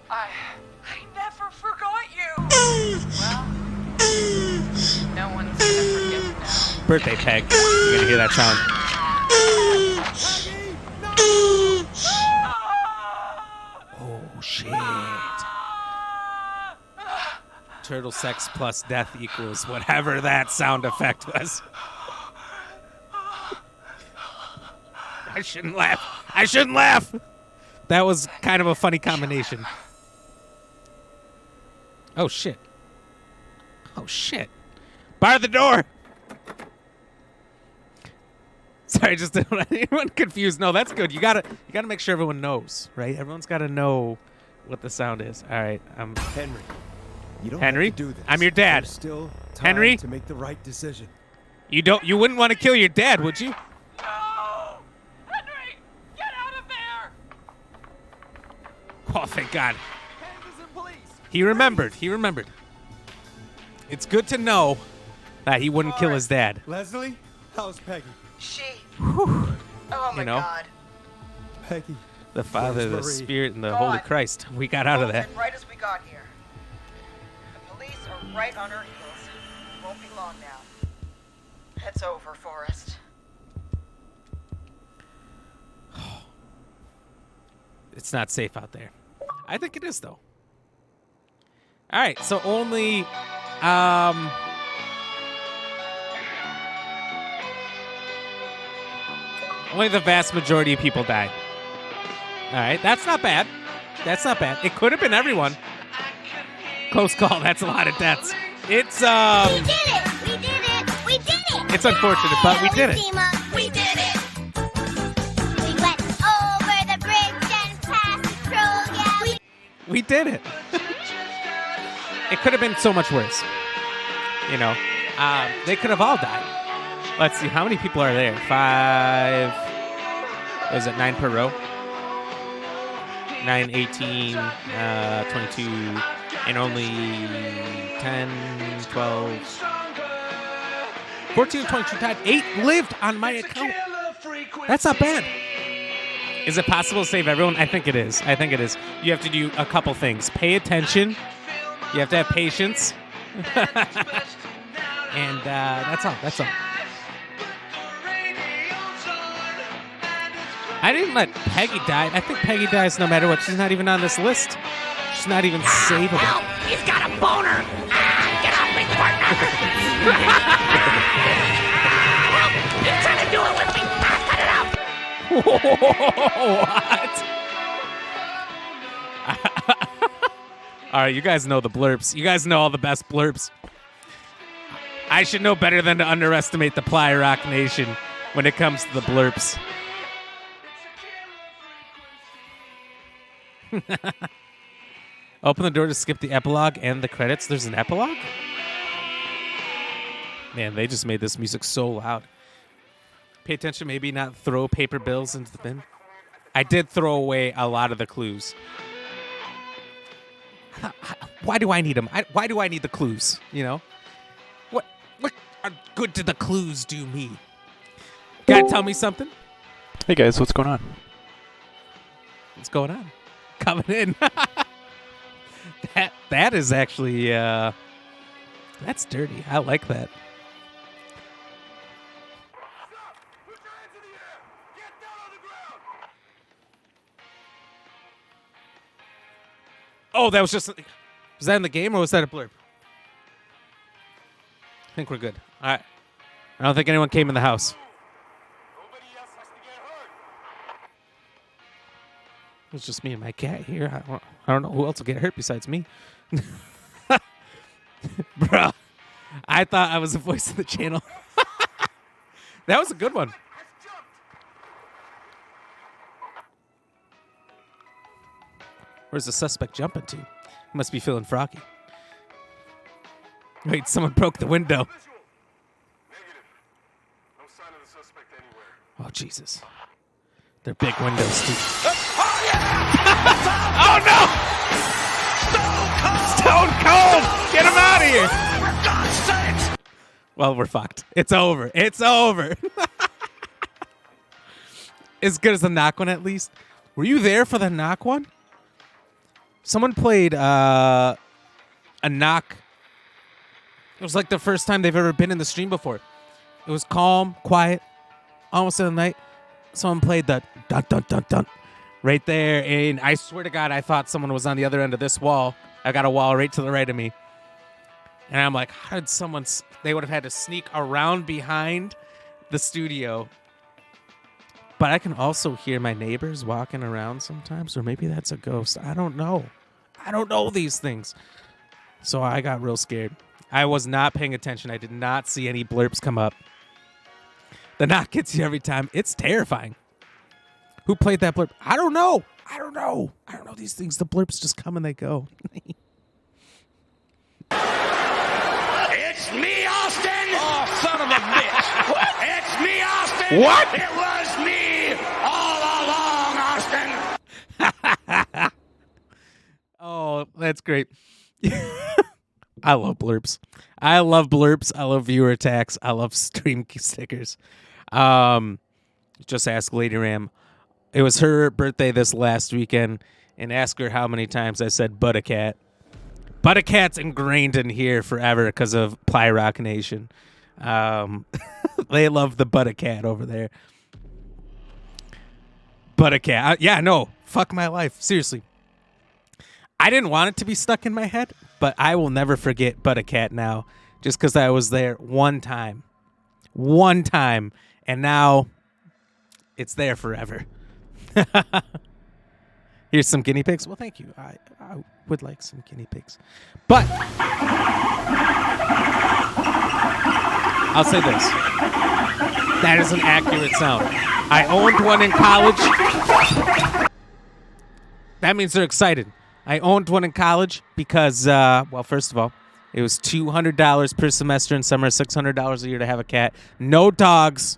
I never forgot you. Well, no one's gonna forget now. Birthday, Peg. You're gonna hear that sound. Oh shit! Turtle sex plus death equals whatever that sound effect was. I shouldn't laugh. That was kind of a funny combination. Oh shit. Bar the door. Sorry, just don't let anyone confused. No, that's good. You gotta make sure everyone knows, right? Everyone's gotta know what the sound is. All right, Henry. You don't Henry. have to do this. I'm your dad. There's still time Henry. to make the right decision. You wouldn't want to kill your dad, would you? No! Henry, get out of there! Oh, thank God. He remembered. It's good to know that he wouldn't kill his dad. Leslie, how's Peggy? She. Oh my You know? God. Peggy. The Father, the Marie? Spirit, and the Go Holy on. Christ. We got out of that. And right as we got here. The police are right on our heels. Won't be long now. It's over, Forrest. It's not safe out there. I think it is, though. All right, so only the vast majority of people died. All right, that's not bad. It could have been everyone. Close call. That's a lot of deaths. It's We did it! We did it! We did it! It's unfortunate, but we did it. Team up. We did it! We went over the bridge and past the troll, yeah. We did it. It could have been so much worse. You know, they could have all died. Let's see, how many people are there? 5. Was it 9 per row? 9, 18, 22, and only 10, 12, 14, 22 died. 8 lived on my account. That's not bad. Is it possible to save everyone? I think it is. I think it is. You have to do a couple things. Pay attention. You have to have patience. And that's all. That's all. I didn't let Peggy die. I think Peggy dies no matter what. She's not even on this list. She's not even savable. Help! He's got a boner! Get off me, partner! Help! He's trying to do it with me! What? All right, you guys know the blurps. You guys know all the best blurps. I should know better than to underestimate the Ply Rock Nation when it comes to the blurps. Open the door to skip the epilogue and the credits. There's an epilogue? Man, they just made this music so loud. Pay attention, maybe not throw paper bills into the bin. I did throw away a lot of the clues. Why do I need them? Why do I need the clues? You know? What good did the clues do me? Gotta tell me something? Hey guys, what's going on? What's going on? Coming in. That is actually that's dirty. I like that. Oh, that was just... Was that in the game or was that a blurb? I think we're good. All right. I don't think anyone came in the house. It's just me and my cat here. I don't know who else will get hurt besides me. Bro, I thought I was the voice of the channel. That was a good one. Where's the suspect jumping to? He must be feeling froggy. Wait, someone broke the window. Oh, Jesus. They're big windows, too. Oh, no! Stone Cold! Get him out of here! For God's sakes! Well, we're fucked. It's over. It's over. As good as the knock one, at least. Were you there for the knock one? Someone played a knock. It was like the first time they've ever been in the stream before. It was calm, quiet, almost in the night. Someone played the dun dun dun dun right there, and I swear to God, I thought someone was on the other end of this wall. I got a wall right to the right of me, and I'm like, how did someone? They would have had to sneak around behind the studio. But I can also hear my neighbors walking around sometimes, or maybe that's a ghost. I don't know. I don't know these things. So I got real scared. I was not paying attention. I did not see any blurps come up. The knock gets you every time. It's terrifying. Who played that blurp? I don't know. I don't know these things. The blurps just come and they go. It's me, Austin! Oh, son of a bitch! What? It's me, Austin! What? It was me all along, Austin! Oh, that's great. I love blurps. I love blurps. I love viewer attacks. I love stream stickers. Just ask Lady Ram. It was her birthday this last weekend, and ask her how many times I said Buttacat. Buttacat's ingrained in here forever because of Ply Rock Nation. They love the Buttacat over there. Buttacat. Yeah, no. Fuck my life. Seriously. I didn't want it to be stuck in my head, but I will never forget Buttacat now just because I was there one time. One time. And now it's there forever. Here's some guinea pigs. Well, thank you. I would like some guinea pigs. But I'll say this. That is an accurate sound. I owned one in college. That means they're excited. I owned one in college because, well, first of all, it was $200 per semester in summer, $600 a year to have a cat. No dogs,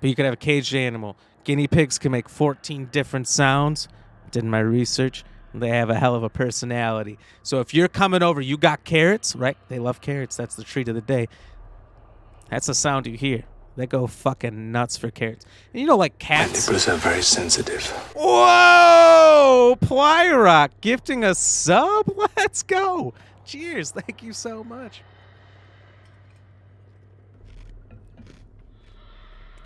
but you could have a caged animal. Guinea pigs can make 14 different sounds. Did my research. They have a hell of a personality. So if you're coming over, you got carrots, right? They love carrots. That's the treat of the day. That's the sound you hear. They go fucking nuts for carrots. And you know, like cats. Nipples are very sensitive. Whoa! Plyrock gifting a sub? Let's go. Cheers. Thank you so much.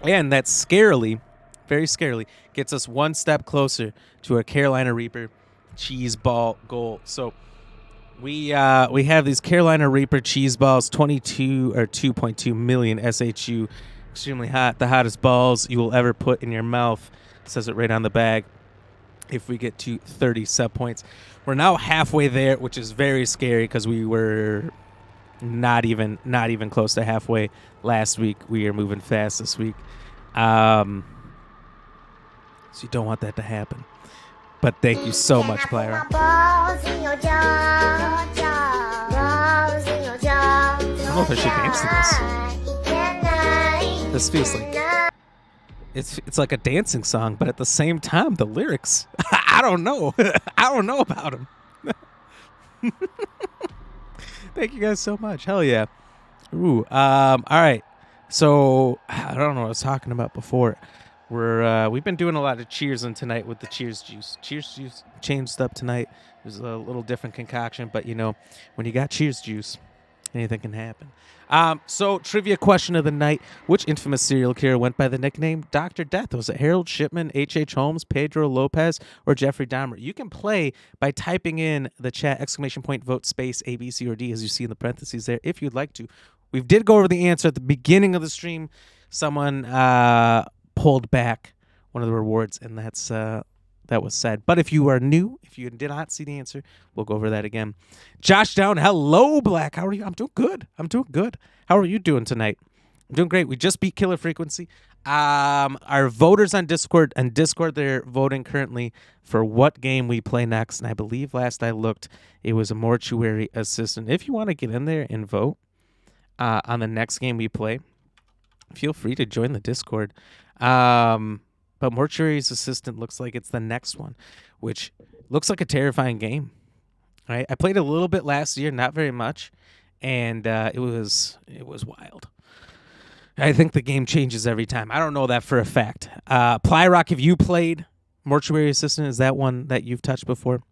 And that scarily, very scarily, gets us one step closer to our Carolina Reaper cheese ball goal. So we have these Carolina Reaper cheese balls, 2.2 million SHU, extremely hot, the hottest balls you will ever put in your mouth. It says it right on the bag. If we get to 30 sub points, we're now halfway there, which is very scary because we were not even close to halfway last week. We are moving fast this week, so you don't want that to happen. But thank you so much, Player. I don't know if I should dance to this. This feels like it's like a dancing song, but at the same time, the lyrics, I don't know. I don't know about them. Thank you guys so much. Hell yeah. Ooh. All right. So I don't know what I was talking about before. We've been doing a lot of cheersing tonight with the Cheers Juice. Cheers Juice changed up tonight. It was a little different concoction, but you know, when you got Cheers Juice, anything can happen. So trivia question of the night: which infamous serial killer went by the nickname Dr. Death? Was it Harold Shipman, H.H. Holmes, Pedro Lopez, or Jeffrey Dahmer? You can play by typing in the chat !vote space A, B, C, or D, as you see in the parentheses there, if you'd like to. We did go over the answer at the beginning of the stream. Someone pulled back one of the rewards, and that was said. But if you are new, if you did not see the answer, we'll go over that again. Josh Down, hello, Black. How are you? I'm doing good. How are you doing tonight? I'm doing great. We just beat Killer Frequency. Our voters on Discord, they're voting currently for what game we play next. And I believe last I looked, it was a Mortuary Assistant. If you want to get in there and vote on the next game we play, feel free to join the Discord. But Mortuary's Assistant looks like it's the next one, which looks like a terrifying game. Right? I played a little bit last year, not very much, and it was wild. I think the game changes every time. I don't know that for a fact. Plyrock, have you played Mortuary Assistant? Is that one that you've touched before?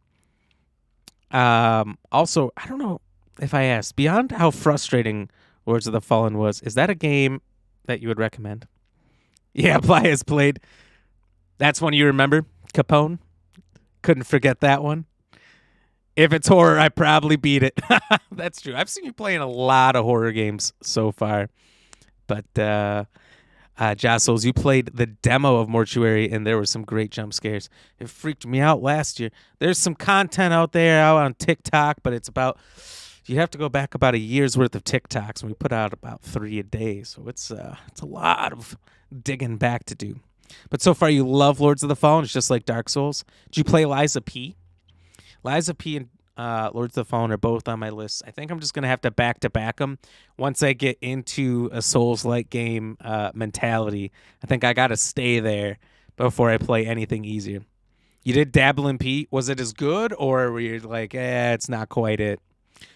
Also, I don't know if I asked, beyond how frustrating Lords of the Fallen was, is that a game that you would recommend? Yeah, Ply has played. That's one you remember? Capone? Couldn't forget that one. If it's horror, I probably beat it. That's true. I've seen you playing a lot of horror games so far. But, Jossos, you played the demo of Mortuary, and there were some great jump scares. It freaked me out last year. There's some content out there out on TikTok, but it's about... You have to go back about a year's worth of TikToks, and we put out about 3 a day. So it's a lot of digging back to do. But so far, you love Lords of the Fallen. It's just like Dark Souls. Did you play Liza P? Liza P and Lords of the Fallen are both on my list. I think I'm just going to have to back them. Once I get into a Souls-like game mentality, I think I got to stay there before I play anything easier. You did dabble in P. Was it as good, or were you like, it's not quite it?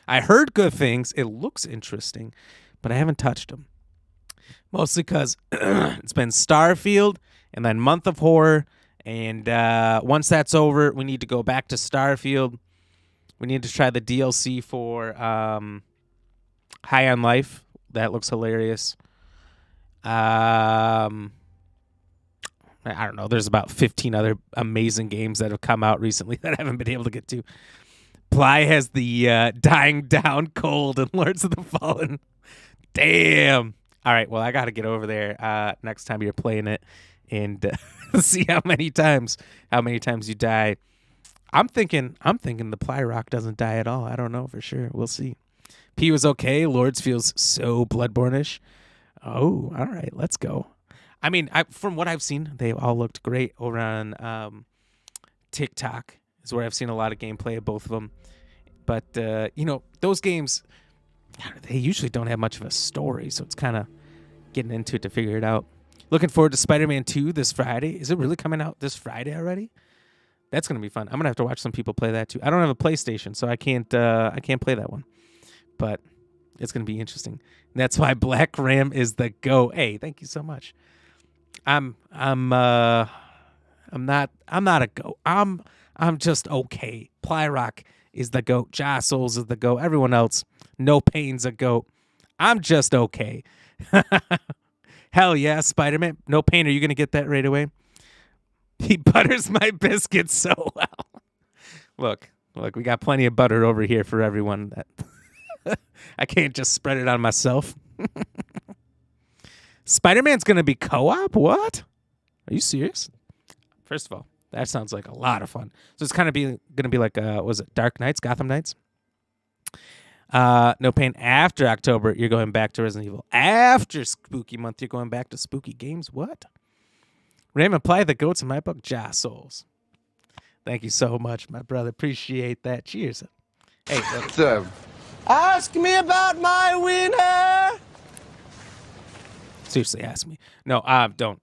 I heard good things. It looks interesting, but I haven't touched them. Mostly because it's been Starfield and then Month of Horror. And once that's over, we need to go back to Starfield. We need to try the DLC for High on Life. That looks hilarious. I don't know. There's about 15 other amazing games that have come out recently that I haven't been able to get to. Ply has the Dying Down Cold and Lords of the Fallen. Damn. All right, well, I got to get over there next time you're playing it and see how many times you die. I'm thinking the Plyrock doesn't die at all. I don't know for sure. We'll see. P was okay. Lords feels so Bloodborne-ish. Oh, all right. Let's go. I mean, from what I've seen, they all looked great over on TikTok. Is where I've seen a lot of gameplay of both of them. But, those games, they usually don't have much of a story, so it's kind of getting into it to figure it out. Looking forward to Spider-Man 2 this Friday. Is it really coming out this Friday already? That's going to be fun. I'm going to have to watch some people play that too. I don't have a PlayStation, so I can't play that one. But it's going to be interesting. That's why Black Ram is the go. Hey, thank you so much. I'm not a go. I'm just okay. Plyrock is the goat. Jostles is the goat. Everyone else, No Pain's a goat. I'm just okay. Hell yeah, Spider-Man. No Pain, are you going to get that right away? He butters my biscuits so well. Look, we got plenty of butter over here for everyone. I can't just spread it on myself. Spider-Man's going to be co-op? What? Are you serious? First of all, that sounds like a lot of fun. So it's kind of going to be like, was it Dark Knights, Gotham Knights? No Pain. After October, you're going back to Resident Evil. After Spooky Month, you're going back to Spooky Games. What? Raymond, apply the goats in my book, Souls. Thank you so much, my brother. Appreciate that. Cheers. Hey, ask me about my winner. Seriously, ask me. No, don't.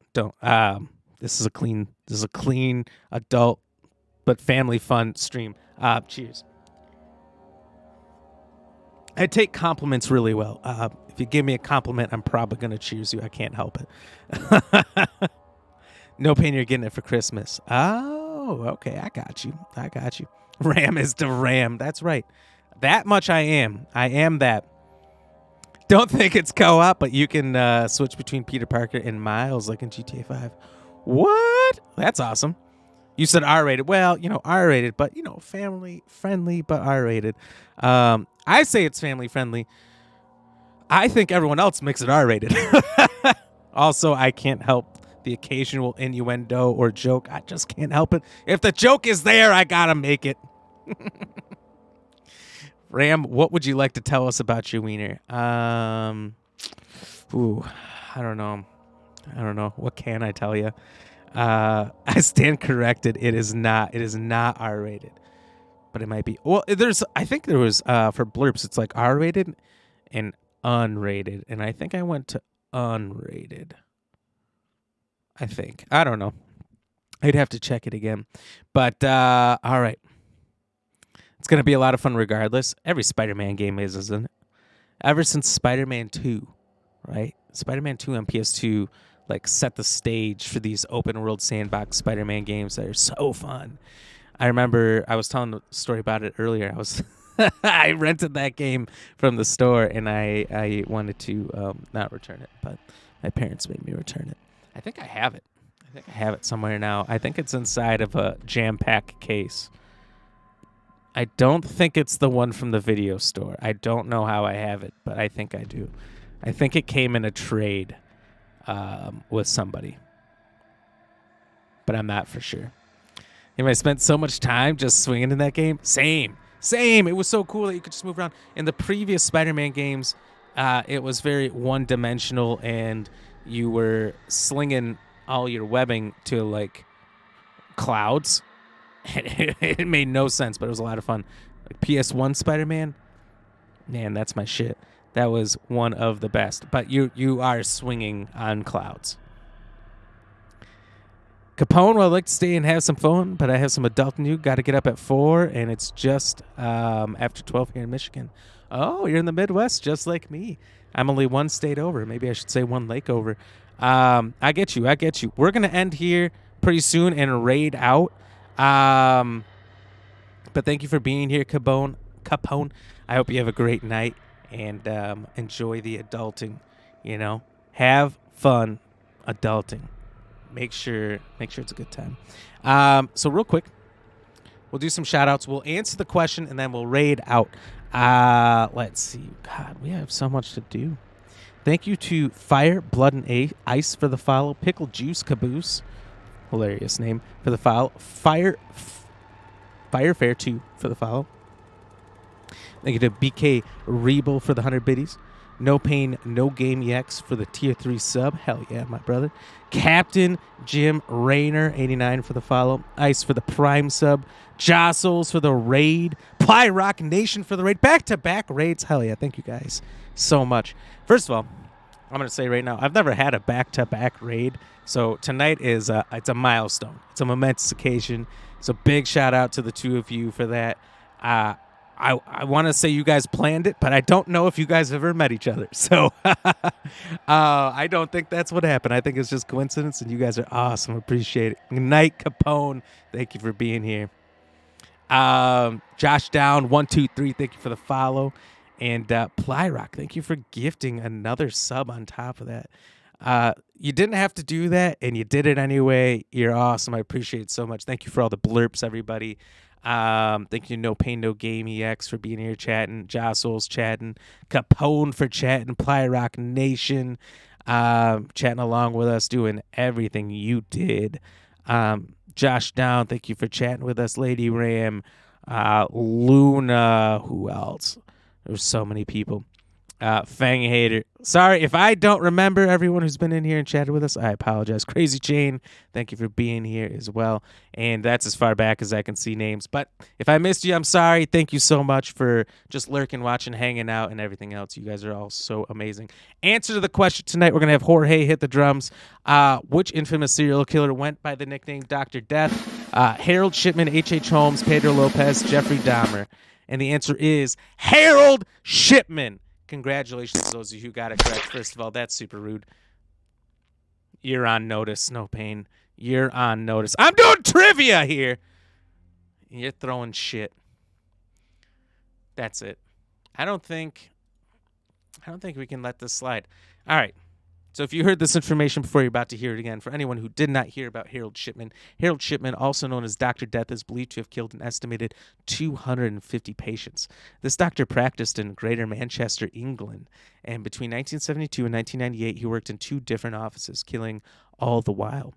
This is a clean adult but family fun stream. Cheers. I take compliments really well. If you give me a compliment, I'm probably gonna cheers you. I can't help it. No Pain, you're getting it for Christmas. Oh, okay. I got you. Ram is the Ram. That's right. That much I am. I am that. Don't think it's co-op, but you can switch between Peter Parker and Miles like in GTA 5. What? That's awesome. You said R-rated. Well, R-rated, but, family friendly, but R-rated. I say it's family friendly. I think everyone else makes it R-rated. Also, I can't help the occasional innuendo or joke. I just can't help it. If the joke is there, I gotta make it. Ram, what would you like to tell us about your wiener? I don't know. What can I tell you? I stand corrected. It is not R-rated, but it might be. Well, I think there was for blurbs, it's like R-rated and unrated, and I think I went to unrated. I don't know. I'd have to check it again. But, all right. It's going to be a lot of fun regardless. Every Spider-Man game is, isn't it? Ever since Spider-Man 2, right? Spider-Man 2 on PS2, set the stage for these open-world sandbox Spider-Man games that are so fun. I remember I was telling the story about it earlier. I rented that game from the store, and I wanted to not return it, but my parents made me return it. I think I have it somewhere now. I think it's inside of a jam-pack case. I don't think it's the one from the video store. I don't know how I have it, but I think I do. I think it came in a trade with somebody, but I'm not for sure. I spent so much time just swinging in that game. Same. It was so cool that you could just move around. In the previous Spider-Man games, it was very one-dimensional, and you were slinging all your webbing to clouds. It made no sense, but it was a lot of fun. PS1 Spider-Man, man, that's my shit. That was one of the best. But you are swinging on clouds. Capone, well, I'd like to stay and have some fun, but I have some adult new. Got to get up at 4, and it's just after 12 here in Michigan. Oh, you're in the Midwest, just like me. I'm only one state over. Maybe I should say one lake over. I get you. We're going to end here pretty soon and raid out. But thank you for being here, Capone. I hope you have a great night and enjoy the adulting. Have fun adulting. Make sure it's a good time. So real quick, we'll do some shout outs. We'll answer the question and then we'll raid out. Let's see. God, we have so much to do. Thank you to Fire, Blood, and Ice for the follow. Pickle Juice Caboose, hilarious name, for the follow. Firefair 2 for the follow. Thank you to BK Rebel for the 100 biddies. No Pain, No Game EX for the tier 3 sub. Hell yeah, my brother. Captain Jim Rayner, 89 for the follow. Ice for the prime sub. Jostles for the raid. Ply Rock Nation for the raid. Back-to-back raids. Hell yeah, thank you guys so much. First of all, I'm going to say right now, I've never had a back-to-back raid. So tonight is it's a milestone. It's a momentous occasion. So big shout out to the two of you for that. I want to say you guys planned it, but I don't know if you guys ever met each other. So I don't think that's what happened. I think it's just coincidence, and you guys are awesome. Appreciate it. Good night, Capone. Thank you for being here. Josh Down, 123. Thank you for the follow. And Plyrock, thank you for gifting another sub on top of that. You didn't have to do that, and you did it anyway. You're awesome. I appreciate it so much. Thank you for all the blurps, everybody. Thank you, No Pain, No Game EX for being here chatting. Jostles chatting. Capone for chatting. Plyrock Nation chatting along with us, doing everything you did. Josh Down, thank you for chatting with us. Lady Ram, Luna, who else? There's so many people. Fang Hater. Sorry if I don't remember everyone who's been in here and chatted with us. I apologize. Crazy Chain, thank you for being here as well. And that's as far back as I can see names. But if I missed you, I'm sorry. Thank you so much for just lurking, watching, hanging out, and everything else. You guys are all so amazing. Answer to the question tonight, we're going to have Jorge hit the drums. Which infamous serial killer went by the nickname Dr. Death? Harold Shipman, H.H. Holmes, Pedro Lopez, Jeffrey Dahmer. And the answer is Harold Shipman. Congratulations to those of you who got it correct. First of all, that's super rude. You're on notice, No Pain. You're on notice. I'm doing trivia here. You're throwing shit. That's it. I don't think we can let this slide. All right. So if you heard this information before, you're about to hear it again. For anyone who did not hear about Harold Shipman, also known as Dr. Death, is believed to have killed an estimated 250 patients. This doctor practiced in Greater Manchester, England, and between 1972 and 1998, he worked in 2 different offices, killing all the while.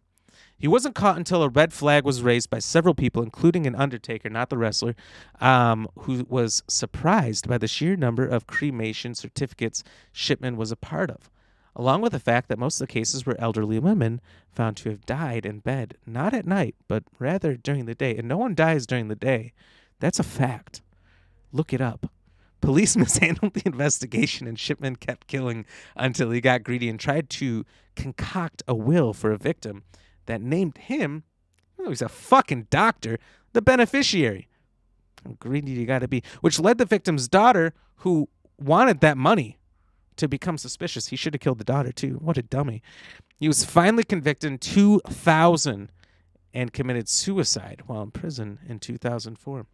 He wasn't caught until a red flag was raised by several people, including an undertaker, not the wrestler, who was surprised by the sheer number of cremation certificates Shipman was a part of, along with the fact that most of the cases were elderly women found to have died in bed, not at night, but rather during the day. And no one dies during the day. That's a fact. Look it up. Police mishandled the investigation, and Shipman kept killing until he got greedy and tried to concoct a will for a victim that named him, he's a fucking doctor, the beneficiary. How greedy you gotta be. Which led the victim's daughter, who wanted that money, to become suspicious. He should have killed the daughter too. What a dummy. He was finally convicted in 2000 and committed suicide while in prison in 2004.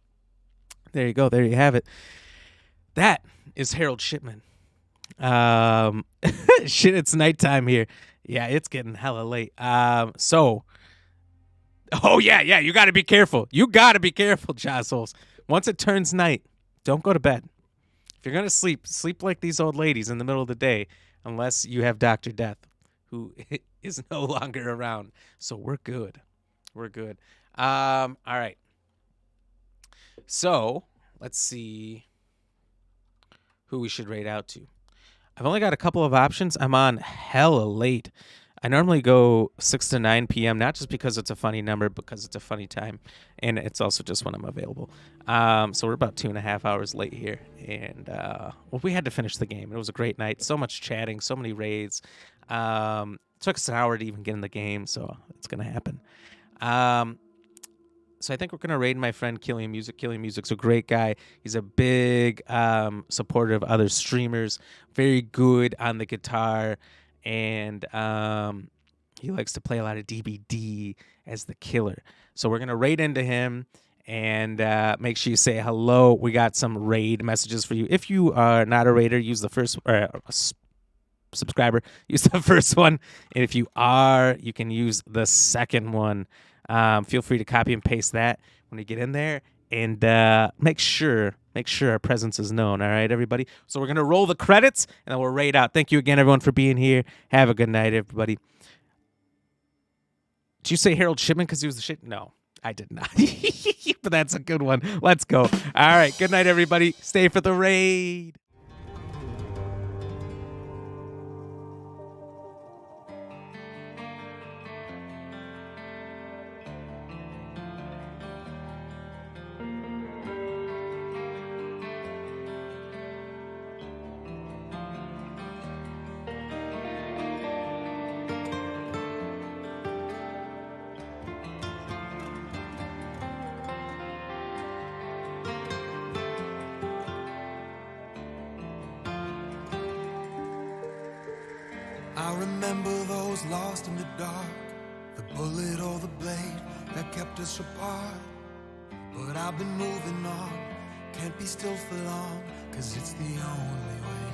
There you go. There you have it. That is Harold Shipman. Shit, it's nighttime here. Yeah, it's getting hella late. You got to be careful. You got to be careful, Jostles. Once it turns night, don't go to bed. If you're going to sleep like these old ladies in the middle of the day, unless you have Dr. Death, who is no longer around. So we're good. We're good. All right. So let's see who we should raid out to. I've only got a couple of options. I'm on hella late. I normally go 6 to 9 p.m., not just because it's a funny number, because it's a funny time, and it's also just when I'm available. So we're about 2.5 hours late here, and we had to finish the game. It was a great night. So much chatting, so many raids. Took us an hour to even get in the game, so it's going to happen. So I think we're going to raid my friend Killian Music. Killian Music's a great guy. He's a big supporter of other streamers, very good on the guitar, and he likes to play a lot of DBD as the killer. So we're going to raid into him, and make sure you say hello. We got some raid messages for you. If you are not a raider, use the first subscriber. Use the first one. And if you are, you can use the second one. Feel free to copy and paste that when you get in there, and make sure our presence is known. All right, everybody. So we're gonna roll the credits, and then we'll raid out. Thank you again, everyone, for being here. Have a good night, everybody. Did you say Harold Shipman because he was the shit? No, I did not. But that's a good one. Let's go. All right. Good night, everybody. Stay for the raid. I remember those lost in the dark, the bullet or the blade that kept us apart. But I've been moving on, can't be still for long, 'cause it's the only way.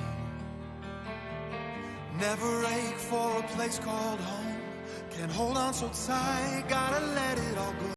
Never ache for a place called home, can't hold on so tight, gotta let it all go.